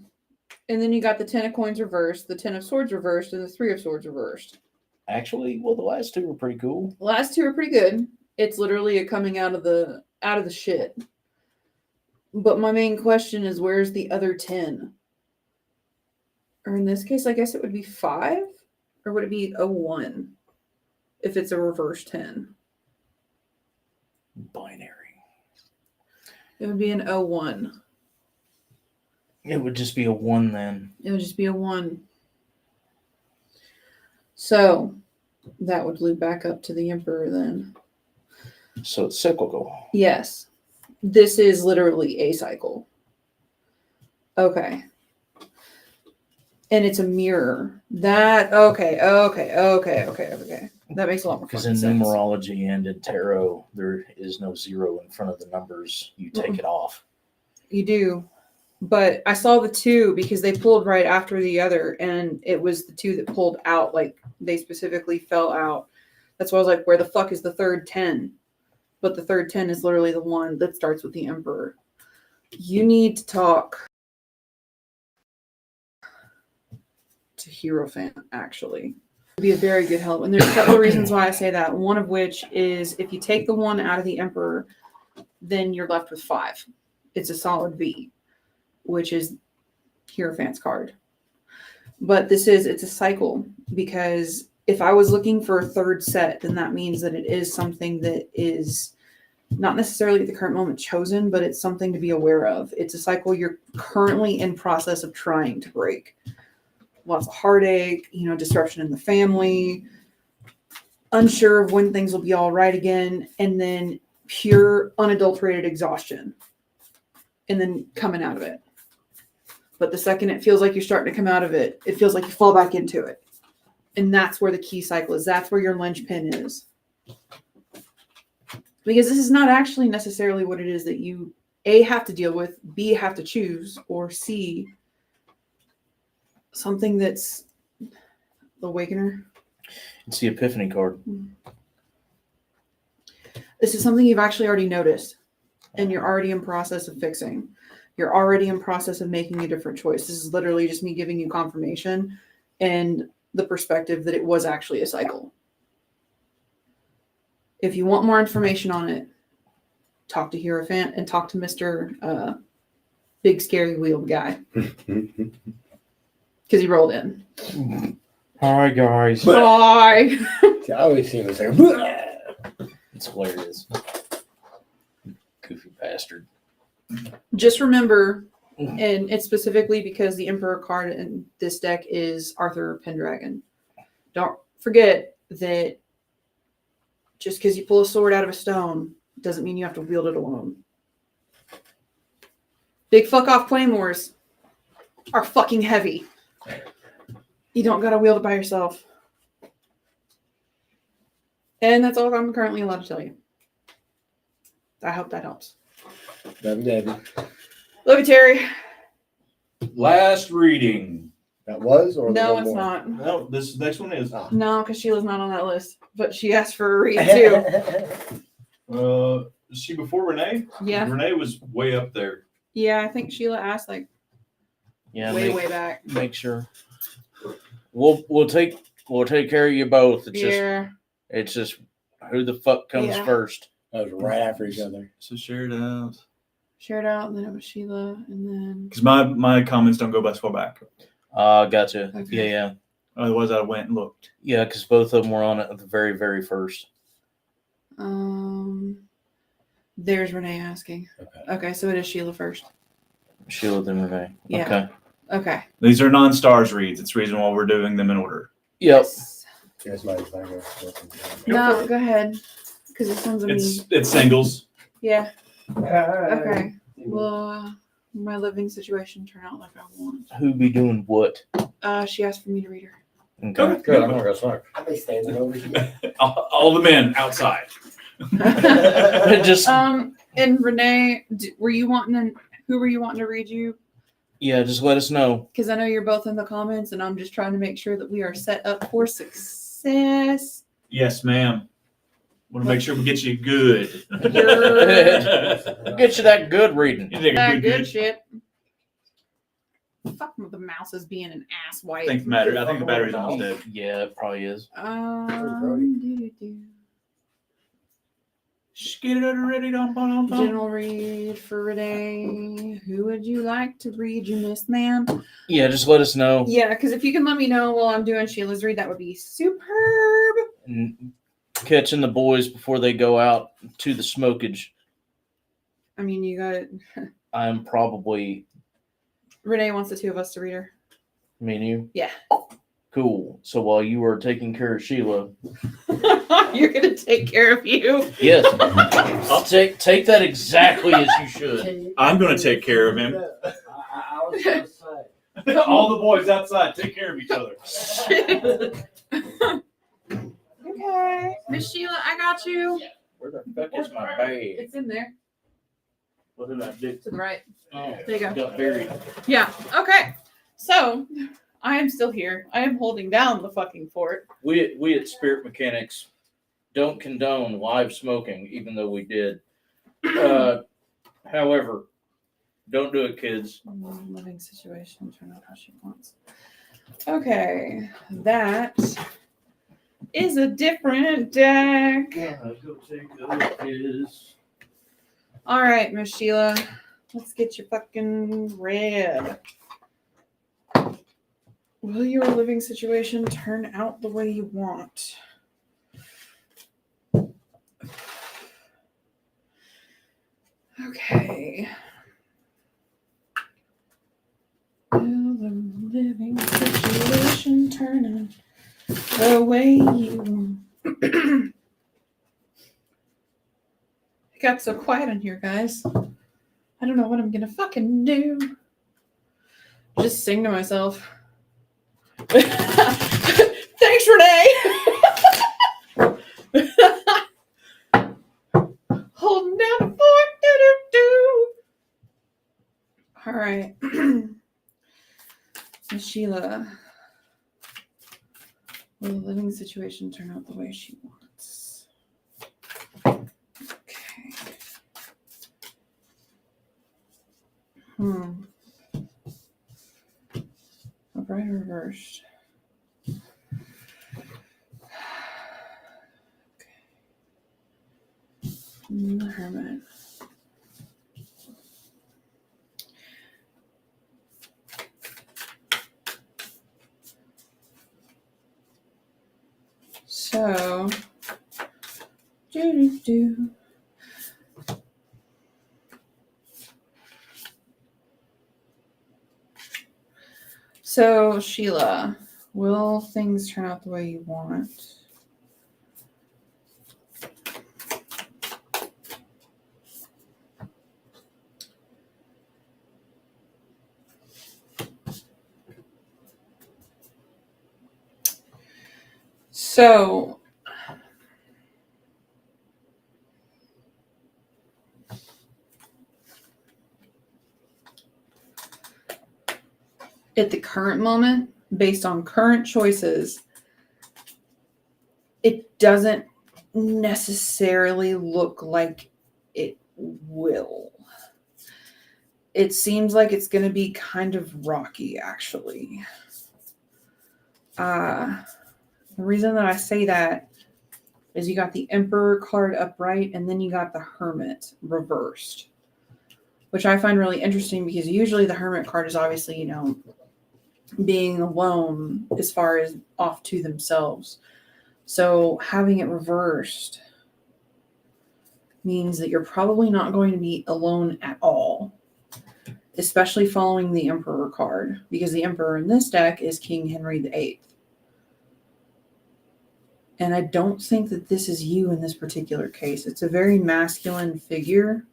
and then you got the 10 of coins reversed, the 10 of swords reversed, and the 3 of swords reversed. Actually, well, the last 2 were pretty cool. The last 2 are pretty good. It's literally a coming out of the shit. But my main question is, where's the other 10? Or in this case, I guess it would be 5? Or would it be a 1 if it's a reverse 10? Binary. It would be an 01. It would just be a 1 then. It would just be a 1. So that would loop back up to the Emperor then. So it's cyclical. Yes. This is literally a cycle. Okay. And it's a mirror. That okay. That makes a lot more Because fucking in sense. numerology and in tarot, there is no 0 in front of the numbers. You take it off. You do. But I saw the 2 because they pulled right after the other, and it was the 2 that pulled out. Like, they specifically fell out. That's why I was like, where the fuck is the third 10? But the third 10 is literally the one that starts with the Emperor. You need to talk to Hierophant, actually. It'd be a very good help. And there's a couple of reasons why I say that. One of which is if you take the 1 out of the Emperor, then you're left with 5. It's a solid V, which is Hierophant's card. But it's a cycle, because if I was looking for a third set, then that means that it is something that is not necessarily at the current moment chosen, but it's something to be aware of. It's a cycle you're currently in process of trying to break. Lots of heartache, disruption in the family, unsure of when things will be all right again, and then pure unadulterated exhaustion, and then coming out of it. But the second it feels like you're starting to come out of it, it feels like you fall back into it. And that's where the key cycle is. That's where your linchpin is. Because this is not actually necessarily what it is that you, A, have to deal with, B, have to choose, or C, something that's the Awakener. It's the Epiphany card. This is something you've actually already noticed, and you're already in process of fixing. You're already in process of making a different choice. This is literally just me giving you confirmation and the perspective that it was actually a cycle. If you want more information on it, talk to Hierophant and talk to Mr. Big Scary Wheeled Guy. Because he rolled in. Hi, guys. Bye. I always see him as like, It's hilarious. Goofy bastard. Just remember, and it's specifically because the Emperor card in this deck is Arthur Pendragon. don't forget that just because you pull a sword out of a stone doesn't mean you have to wield it alone. Big fuck off claymores are fucking heavy. You don't gotta wield it by yourself. And that's all I'm currently allowed to tell you. I hope that helps. Love you, Debbie. Love you, Terry. Last reading. That was or No, one it's more? not. No, this next one is. Oh. No, because Sheila's not on that list. But she asked for a read too. Is she before Renee? Yeah. Renee was way up there. Yeah, I think Sheila asked like Yeah, way back. make sure. We'll take care of you both. It's just who the fuck comes Yeah. first. That was right after each other. So share it out. Shared out, and then it was Sheila, and then Because my comments don't go that far back. Gotcha. Okay. Yeah. Otherwise, I went and looked. Yeah, because both of them were on it at the very, very first. there's Renee asking. Okay, so it is Sheila first. Sheila then Renee. Yeah. Okay. Okay. These are non-stars reads. It's the reason why we're doing them in order. Yep. Here's my Bible. No, go ahead. Because this one's a me. It's singles. Yeah. Okay. Well, my living situation turned out like I want. Who be doing what? She asked for me to read her. Okay. Good. I'm gonna go smoke. I'll be standing over here. All the men outside. Just And Renee, were you wanting to? Who were you wanting to read you? just let us know. Because I know you're both in the comments, and I'm just trying to make sure that we are set up for success. Yes, ma'am. Want to make sure we get you good. Get you that good reading. You think That a good shit. Fuck with the mouse as being an ass wipe. I think the battery's almost dead. Yeah, it probably is. Get it ready, General read for Renee. Who would you like to read you, Miss Ma'am? Yeah, just let us know. Yeah, because if you can let me know while I'm doing Sheila's read, that would be superb. And catching the boys before they go out to the smokage. I mean, you got it. I'm probably Renee wants the two of us to read her. me and you. Yeah. Cool. So while you are taking care of Sheila, You're gonna take care of you. yes, I'll take that exactly as you should. I'm going to take care of him. I was gonna say. All the boys outside, take care of each other. Okay, Miss Sheila, I got you. Where the fuck is my bag? It's in there What did I do? to the right. Oh, There you go. got buried. Yeah. Okay. So I am still here. I am holding down the fucking fort. We at Spirit Mechanics don't condone live smoking, even though we did. However, don't do it, kids. Living situation turn out how she wants. Okay, that is a different deck. Go take those, kids. All right, Miss Sheila, let's get your fucking red. Will your living situation turn out the way you want? Okay. Will the living situation turn out the way you want? It got so quiet in here, guys. I don't know what I'm gonna fucking do. Just sing to myself. Thanks, Renee. Holding down the fort. Do-do-do. All right. Miss Sheila. Will the living situation turn out the way she wants? Okay. Upright or reversed? The Hermit. So, do. So, Sheila, Will things turn out the way you want? So, at the current moment, based on current choices, it doesn't necessarily look like it will. It seems like it's going to be kind of rocky, actually. The reason that I say that is you got the Emperor card upright, and then you got the Hermit reversed, which I find really interesting because usually the Hermit card is obviously, you know, being alone as far as off to themselves. So having it reversed means that you're probably not going to be alone at all, especially following the Emperor card, because the Emperor in this deck is King Henry VIII. And I don't think that this is you in this particular case. It's a very masculine figure.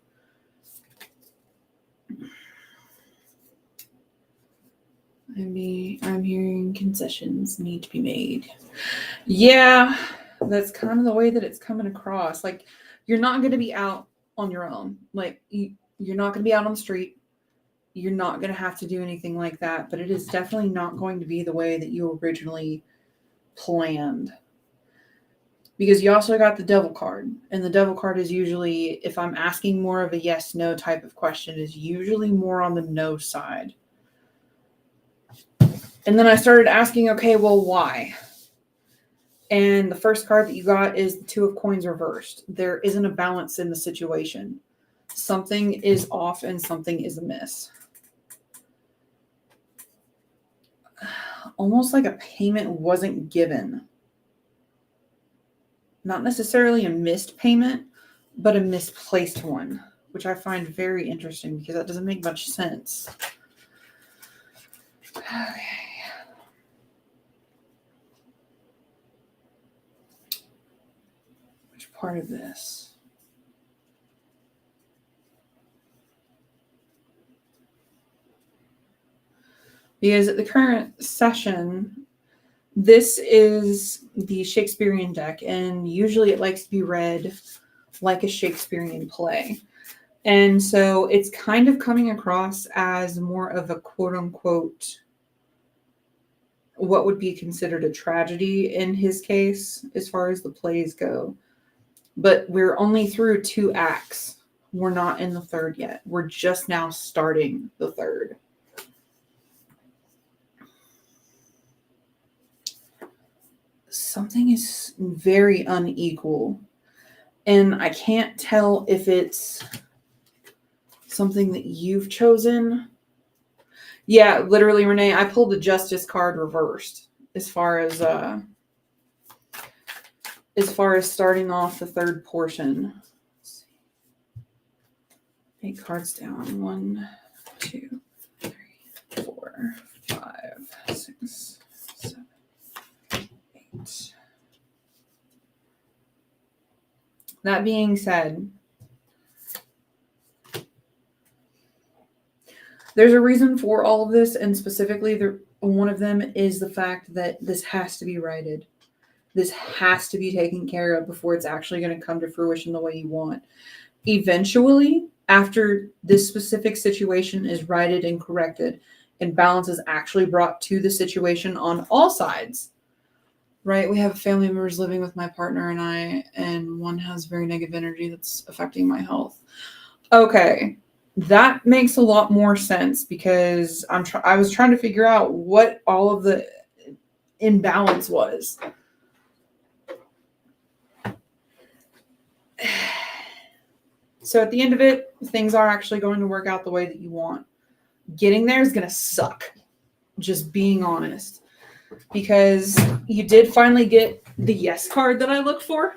I'm hearing concessions need to be made. Yeah, that's kind of the way that it's coming across. Like, you're not going to be out on your own. Like, you're not going to be out on the street. You're not going to have to do anything like that. But it is definitely not going to be the way that you originally planned. Because you also got the Devil card. And the Devil card is usually, if I'm asking more of a yes-no type of question, is usually more on the no side. And then I started asking, okay, well, why? And the first card that you got is the Two of Coins reversed. There isn't a balance in the situation. Something is off and something is amiss. Almost like a payment wasn't given. Not necessarily a missed payment, but a misplaced one, which I find very interesting because that doesn't make much sense. Okay. Which part of this? Because at the current session, this is the Shakespearean deck, and usually it likes to be read like a Shakespearean play. And so it's kind of coming across as more of a quote-unquote, what would be considered a tragedy in his case, as far as the plays go. But we're only through 2 acts. We're not in the third yet. We're just now starting the third. Something is very unequal. And I can't tell if it's something that you've chosen. Yeah, literally, Renee, I pulled the Justice card reversed as far as starting off the third portion. Let's see. 8 cards down. 1, 2, 3, 4, 5, 6, 7, 8. That being said, there's a reason for all of this, and specifically one of them is the fact that this has to be righted. This has to be taken care of before it's actually going to come to fruition the way you want. Eventually, after this specific situation is righted and corrected, and balance is actually brought to the situation on all sides, right? We have family members living with my partner and I, and one has very negative energy that's affecting my health. Okay. That makes a lot more sense because I was trying to figure out what all of the imbalance was. So at the end of it, things are actually going to work out the way that you want. Getting there is going to suck. Just being honest. Because you did finally get the yes card that I looked for.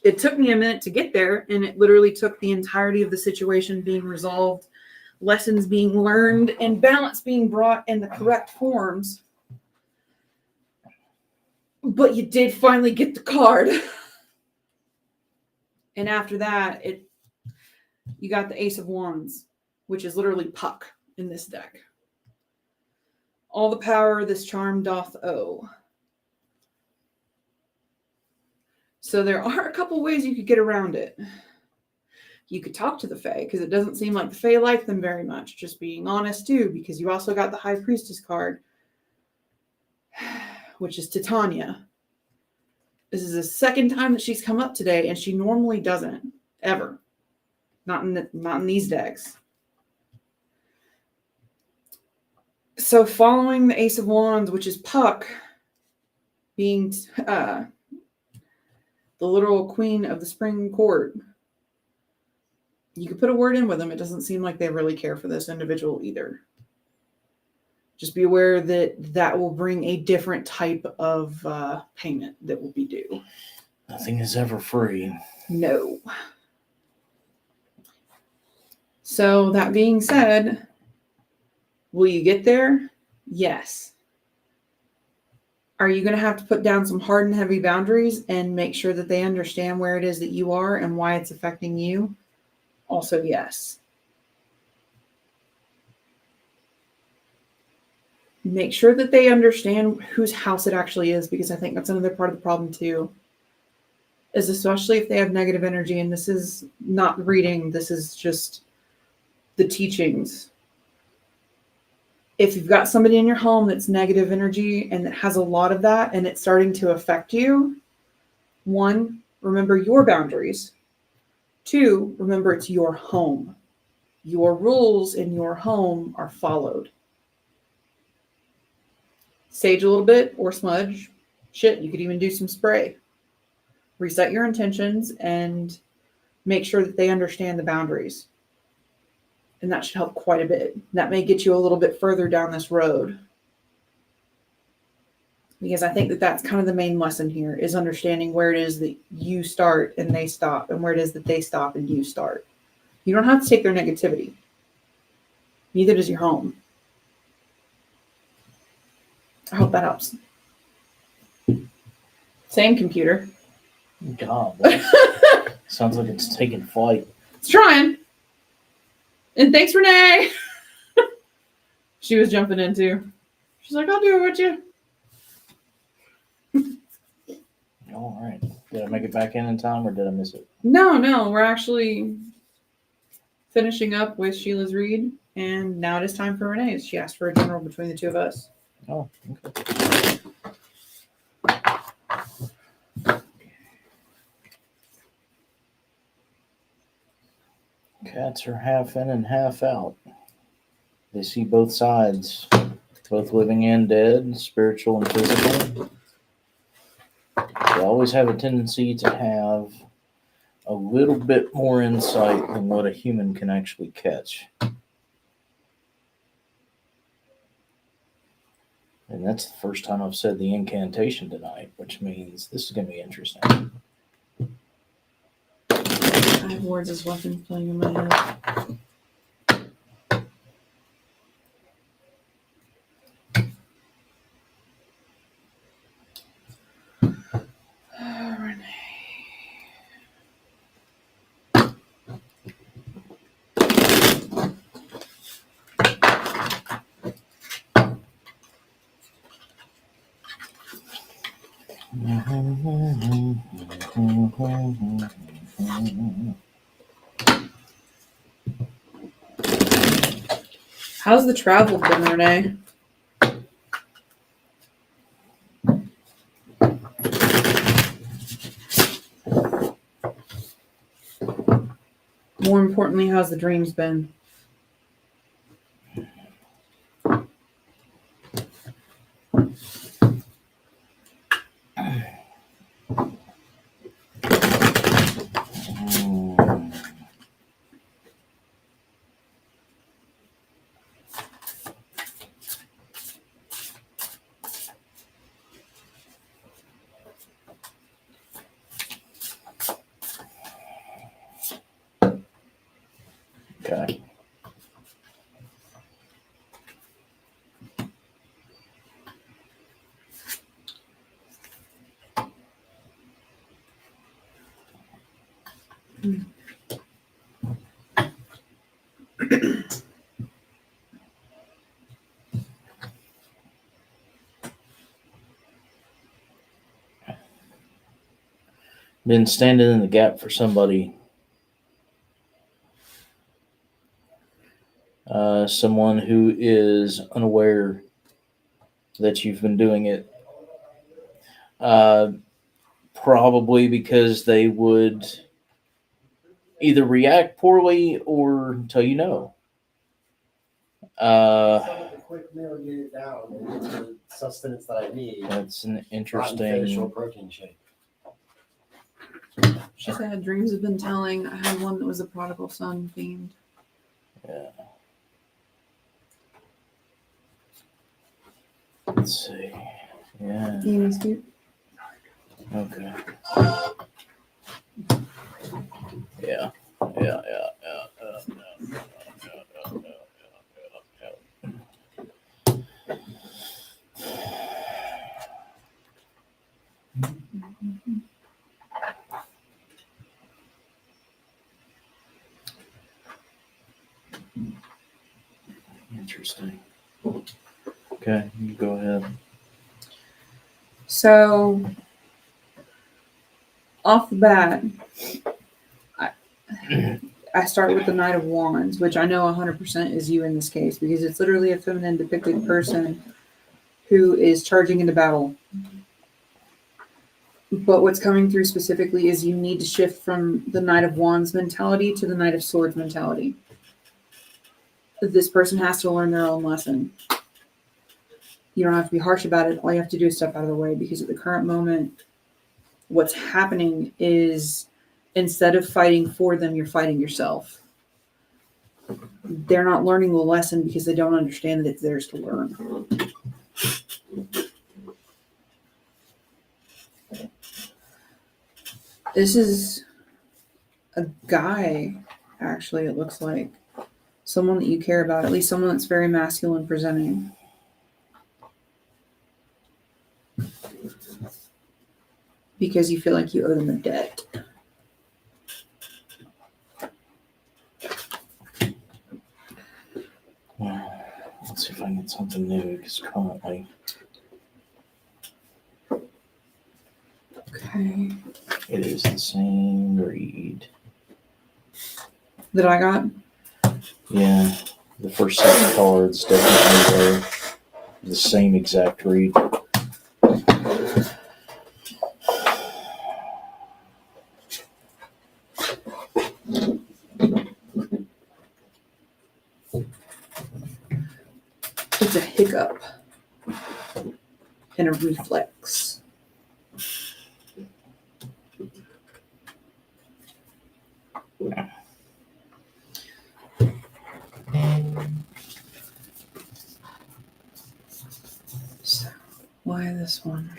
It took me a minute to get there, and it literally took the entirety of the situation being resolved, lessons being learned, and balance being brought in the correct forms But you did finally get the card. And after that, you got the Ace of Wands, which is literally Puck in this deck. All the power this charm doth owe. So there are a couple ways you could get around it. You could talk to the Fae, because it doesn't seem like the Fae like them very much. Just being honest, too, because you also got the High Priestess card, which is Titania. This is the second time that she's come up today, and she normally doesn't, ever. Not in these decks. So following the Ace of Wands, which is Puck, being the literal queen of the spring court, you could put a word in with them. It doesn't seem like they really care for this individual either. Just be aware that that will bring a different type of payment that will be due. Nothing is ever free. No. So that being said, will you get there? Yes. Are you going to have to put down some hard and heavy boundaries and make sure that they understand where it is that you are and why it's affecting you? Also, yes. Make sure that they understand whose house it actually is, because I think that's another part of the problem too. Is especially if they have negative energy, and this is not reading, this is just the teachings. If you've got somebody in your home that's negative energy and that has a lot of that and it's starting to affect you, 1, remember your boundaries. 2, remember it's your home. Your rules in your home are followed. Sage a little bit or smudge. Shit, you could even do some spray. Reset your intentions and make sure that they understand the boundaries. And that should help quite a bit. That may get you a little bit further down this road. Because I think that that's kind of the main lesson here, is understanding where it is that you start and they stop, and where it is that they stop and you start. You don't have to take their negativity. Neither does your home. I hope that helps. Same computer. God, that sounds like it's taking flight. It's trying. And thanks, Renee. She was jumping in too. She's like, I'll do it with you. All right. Did I make it back in time, or did I miss it? No, we're actually finishing up with Sheila's read, and now it is time for Renee's. She asked for a general between the two of us. Oh, okay. Cats are half in and half out. They see both sides, both living and dead, spiritual and physical. They always have a tendency to have a little bit more insight than what a human can actually catch. And that's the first time I've said the incantation tonight, which means this is going to be interesting. I have words as weapons playing in my head. Renee. How's the travel been, Renee? More importantly, how's the dreams been? Okay. been standing in the gap for somebody. Someone who is unaware that you've been doing it. Probably because they would either react poorly or tell you no. Quick meal, get it down, and get the sustenance that I need. That's an Rotten fish or interesting. protein shake. She said dreams have been telling. I had one that was a prodigal son themed. Yeah. Let's see. Yeah. Amy Scoop. Okay. Yeah. Yeah. Interesting. Okay, you go ahead. So, off the bat, I start with the Knight of Wands, which I know 100% is you in this case because it's literally a feminine depicted person who is charging into battle. But what's coming through specifically is you need to shift from the Knight of Wands mentality to the Knight of Swords mentality. This person has to learn their own lesson. You don't have to be harsh about it. All you have to do is step out of the way because at the current moment, what's happening is instead of fighting for them, you're fighting yourself. They're not learning the lesson because they don't understand that it's theirs to learn. This is a guy, actually, it looks like. Someone that you care about, at least someone that's very masculine presenting. Because you feel like you owe them a debt. Let's see if I can get something new because currently Okay. it is the same read. That I got? Yeah, the first set of cards definitely were the same exact read. It's a hiccup. And a reflex. So, why this one?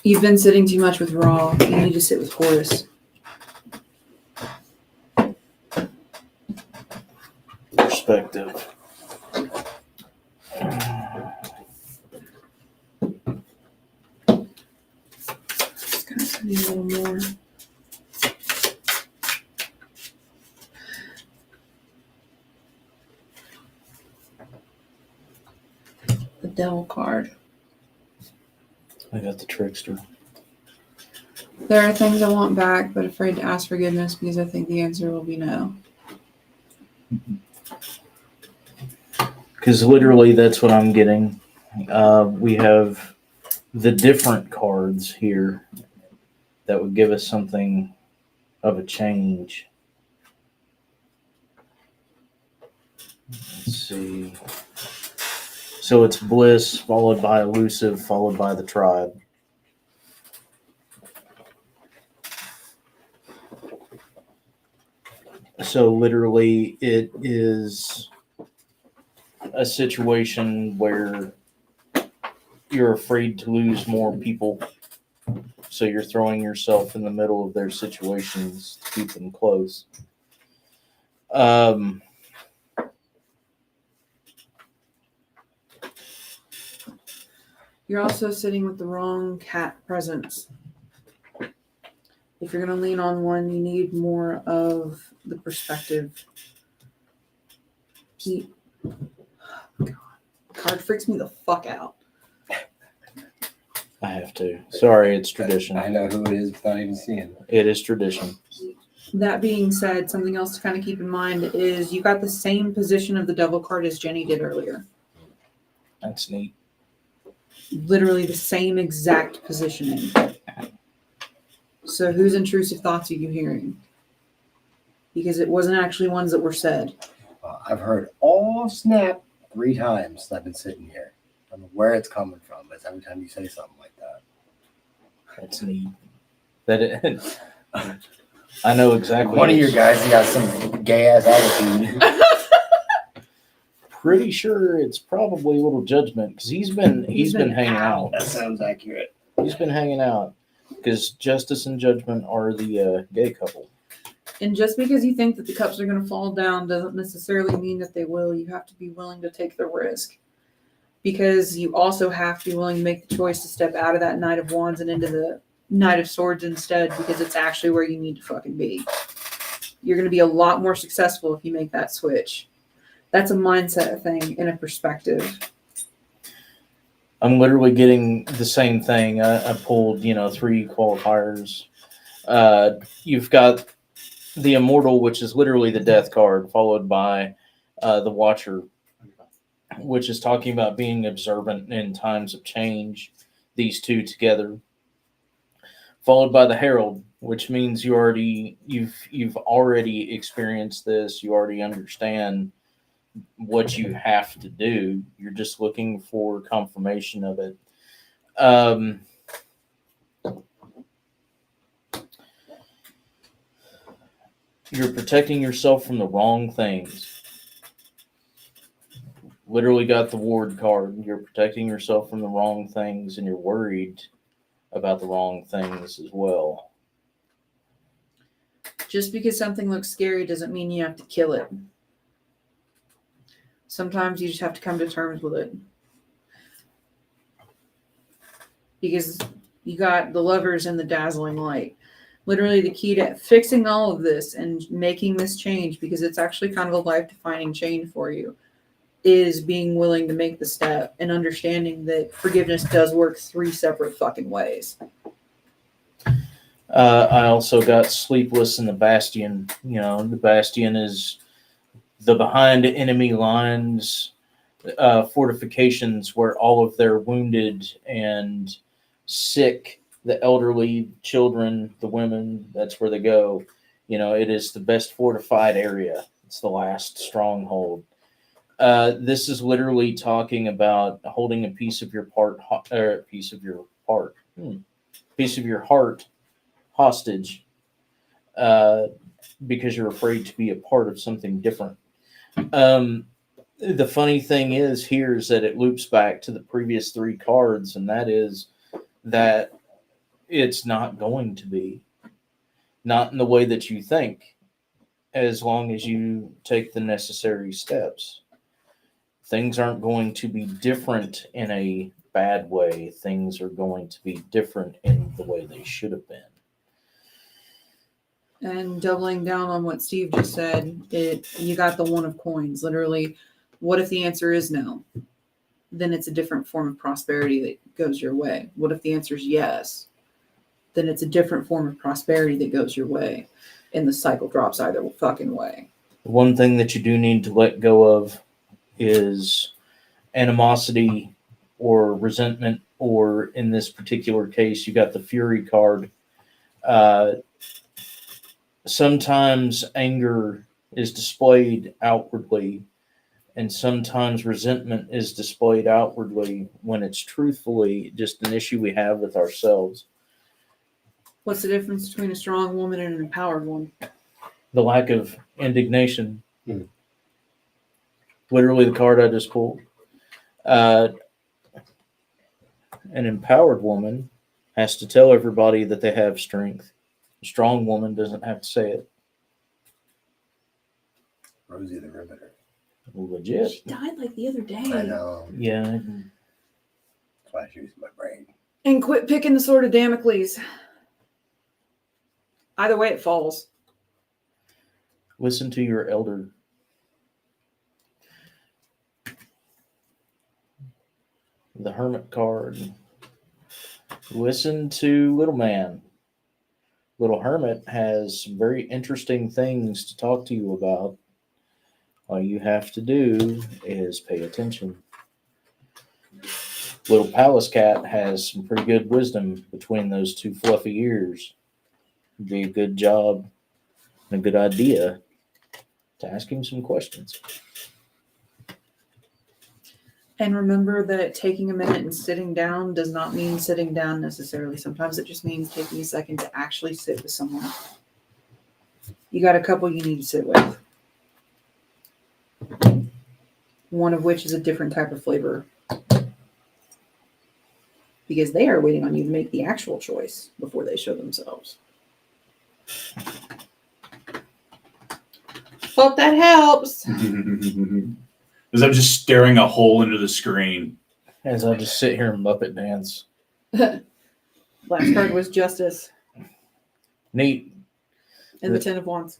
You've been sitting too much with Raw. You need to sit with Horus. Perspective. Just gonna need a little more. The Devil card. I got the Trickster. There are things I want back, but afraid to ask forgiveness because I think the answer will be no. Because literally that's what I'm getting. We have the different cards here that would give us something of a change. Let's see. So it's Bliss, followed by Elusive, followed by the Tribe. So literally it is a situation where you're afraid to lose more people. So you're throwing yourself in the middle of their situations to keep them close. You're also sitting with the wrong cat presence. If you're going to lean on one, you need more of the perspective. God. card freaks me the fuck out. I have to. Sorry, it's tradition. I know who it is without even seeing it. It is tradition. That being said, something else to kind of keep in mind is you got the same position of the devil card as Jenny did earlier. That's neat. Literally the same exact positioning. So whose intrusive thoughts are you hearing? Because it wasn't actually ones that were said. I've heard all snap 3 times since I've been sitting here. I don't know where it's coming from, but it's every time you say something like that. That's neat. That it, I know exactly. One of your it's- guys got some gay ass attitude. Pretty sure it's probably a little judgment because he's been hanging out. That sounds accurate. He's been hanging out because Justice and Judgment are the gay couple. And just because you think that the cups are going to fall down doesn't necessarily mean that they will. You have to be willing to take the risk. Because you also have to be willing to make the choice to step out of that Knight of Wands and into the Knight of Swords instead, because it's actually where you need to fucking be. You're going to be a lot more successful if you make that switch. That's a mindset thing and a perspective. I'm literally getting the same thing. I pulled, 3 qualifiers. You've got the Immortal, which is literally the death card, followed by the Watcher, which is talking about being observant in times of change. These two together, followed by the Herald, which means you've already experienced this. You already understand what you have to do. You're just looking for confirmation of it. You're protecting yourself from the wrong things. Literally got the Ward card. You're protecting yourself from the wrong things, and you're worried about the wrong things as well. Just because something looks scary doesn't mean you have to kill it. Sometimes you just have to come to terms with it. Because you got the Lovers and the Dazzling Light. Literally the key to fixing all of this and making this change, because it's actually kind of a life-defining change for you, is being willing to make the step and understanding that forgiveness does work 3 separate fucking ways. I also got Sleepless in the Bastion. The Bastion is the behind enemy lines fortifications where all of their wounded and sick, the elderly, children, the women, that's where they go. It is the best fortified area. It's the last stronghold. This is literally talking about holding a piece of your heart hostage, because you're afraid to be a part of something different. The funny thing is that it loops back to the previous 3 cards, and that is that it's not going to be, not in the way that you think, as long as you take the necessary steps. Things aren't going to be different in a bad way. Things are going to be different in the way they should have been. And doubling down on what Steve just said, you got the One of Coins. Literally, what if the answer is no? Then it's a different form of prosperity that goes your way. What if the answer is yes? Then it's a different form of prosperity that goes your way. And the cycle drops either fucking way. One thing that you do need to let go of is animosity or resentment, or in this particular case, you got the Fury card. Sometimes anger is displayed outwardly, and sometimes resentment is displayed outwardly when it's truthfully just an issue we have with ourselves. What's the difference between a strong woman and an empowered one? The lack of indignation. Literally the card I just pulled. An empowered woman has to tell everybody that they have strength. A strong woman doesn't have to say it. Rosie the Riveter. Legit. She died like the other day. I know. Yeah. Flashes in my brain. And quit picking the Sword of Damocles. Either way, it falls. Listen to your elder. the Hermit card. Listen to Little Man. Little Hermit has some very interesting things to talk to you about. All you have to do is pay attention. Little Palace Cat has some pretty good wisdom between those two fluffy ears. It'd be a good job and a good idea to ask him some questions. And remember that taking a minute and sitting down does not mean sitting down necessarily. Sometimes it just means taking a second to actually sit with someone. You got a couple you need to sit with. One of which is a different type of flavor. Because they are waiting on you to make the actual choice before they show themselves. Hope that helps. As I'm just staring a hole into the screen. As I just sit here and Muppet dance. Last card was Justice Neat. and the Ten of Wands.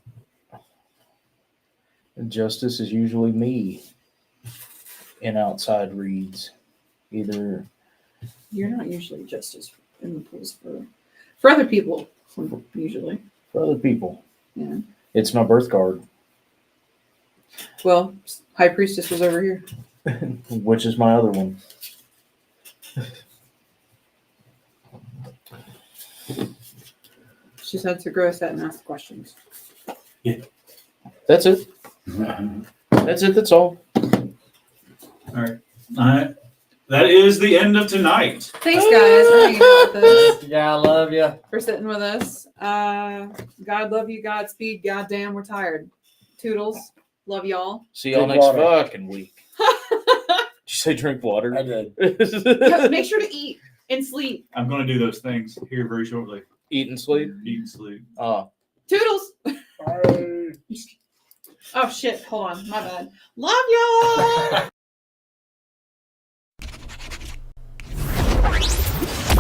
Justice is usually me in outside reads. Either You're not usually Justice in the pools for other people, usually. for other people. Yeah. It's my birth card, Well, High Priestess was over here. which is my other one. She said to grow set and ask questions. That's it. That's it. That's all. All right. That is the end of tonight. Thanks, guys, for hanging out with us, Yeah, I love you. for sitting with us. God love you, Godspeed. Goddamn, we're tired. Toodles. Love y'all. See y'all Drink next water. fucking week. Did you say drink water? I did. Make sure to eat and sleep. I'm going to do those things here very shortly. Eat and sleep. Eat and sleep. Toodles. Bye. Oh, shit. Hold on. My bad. Love y'all.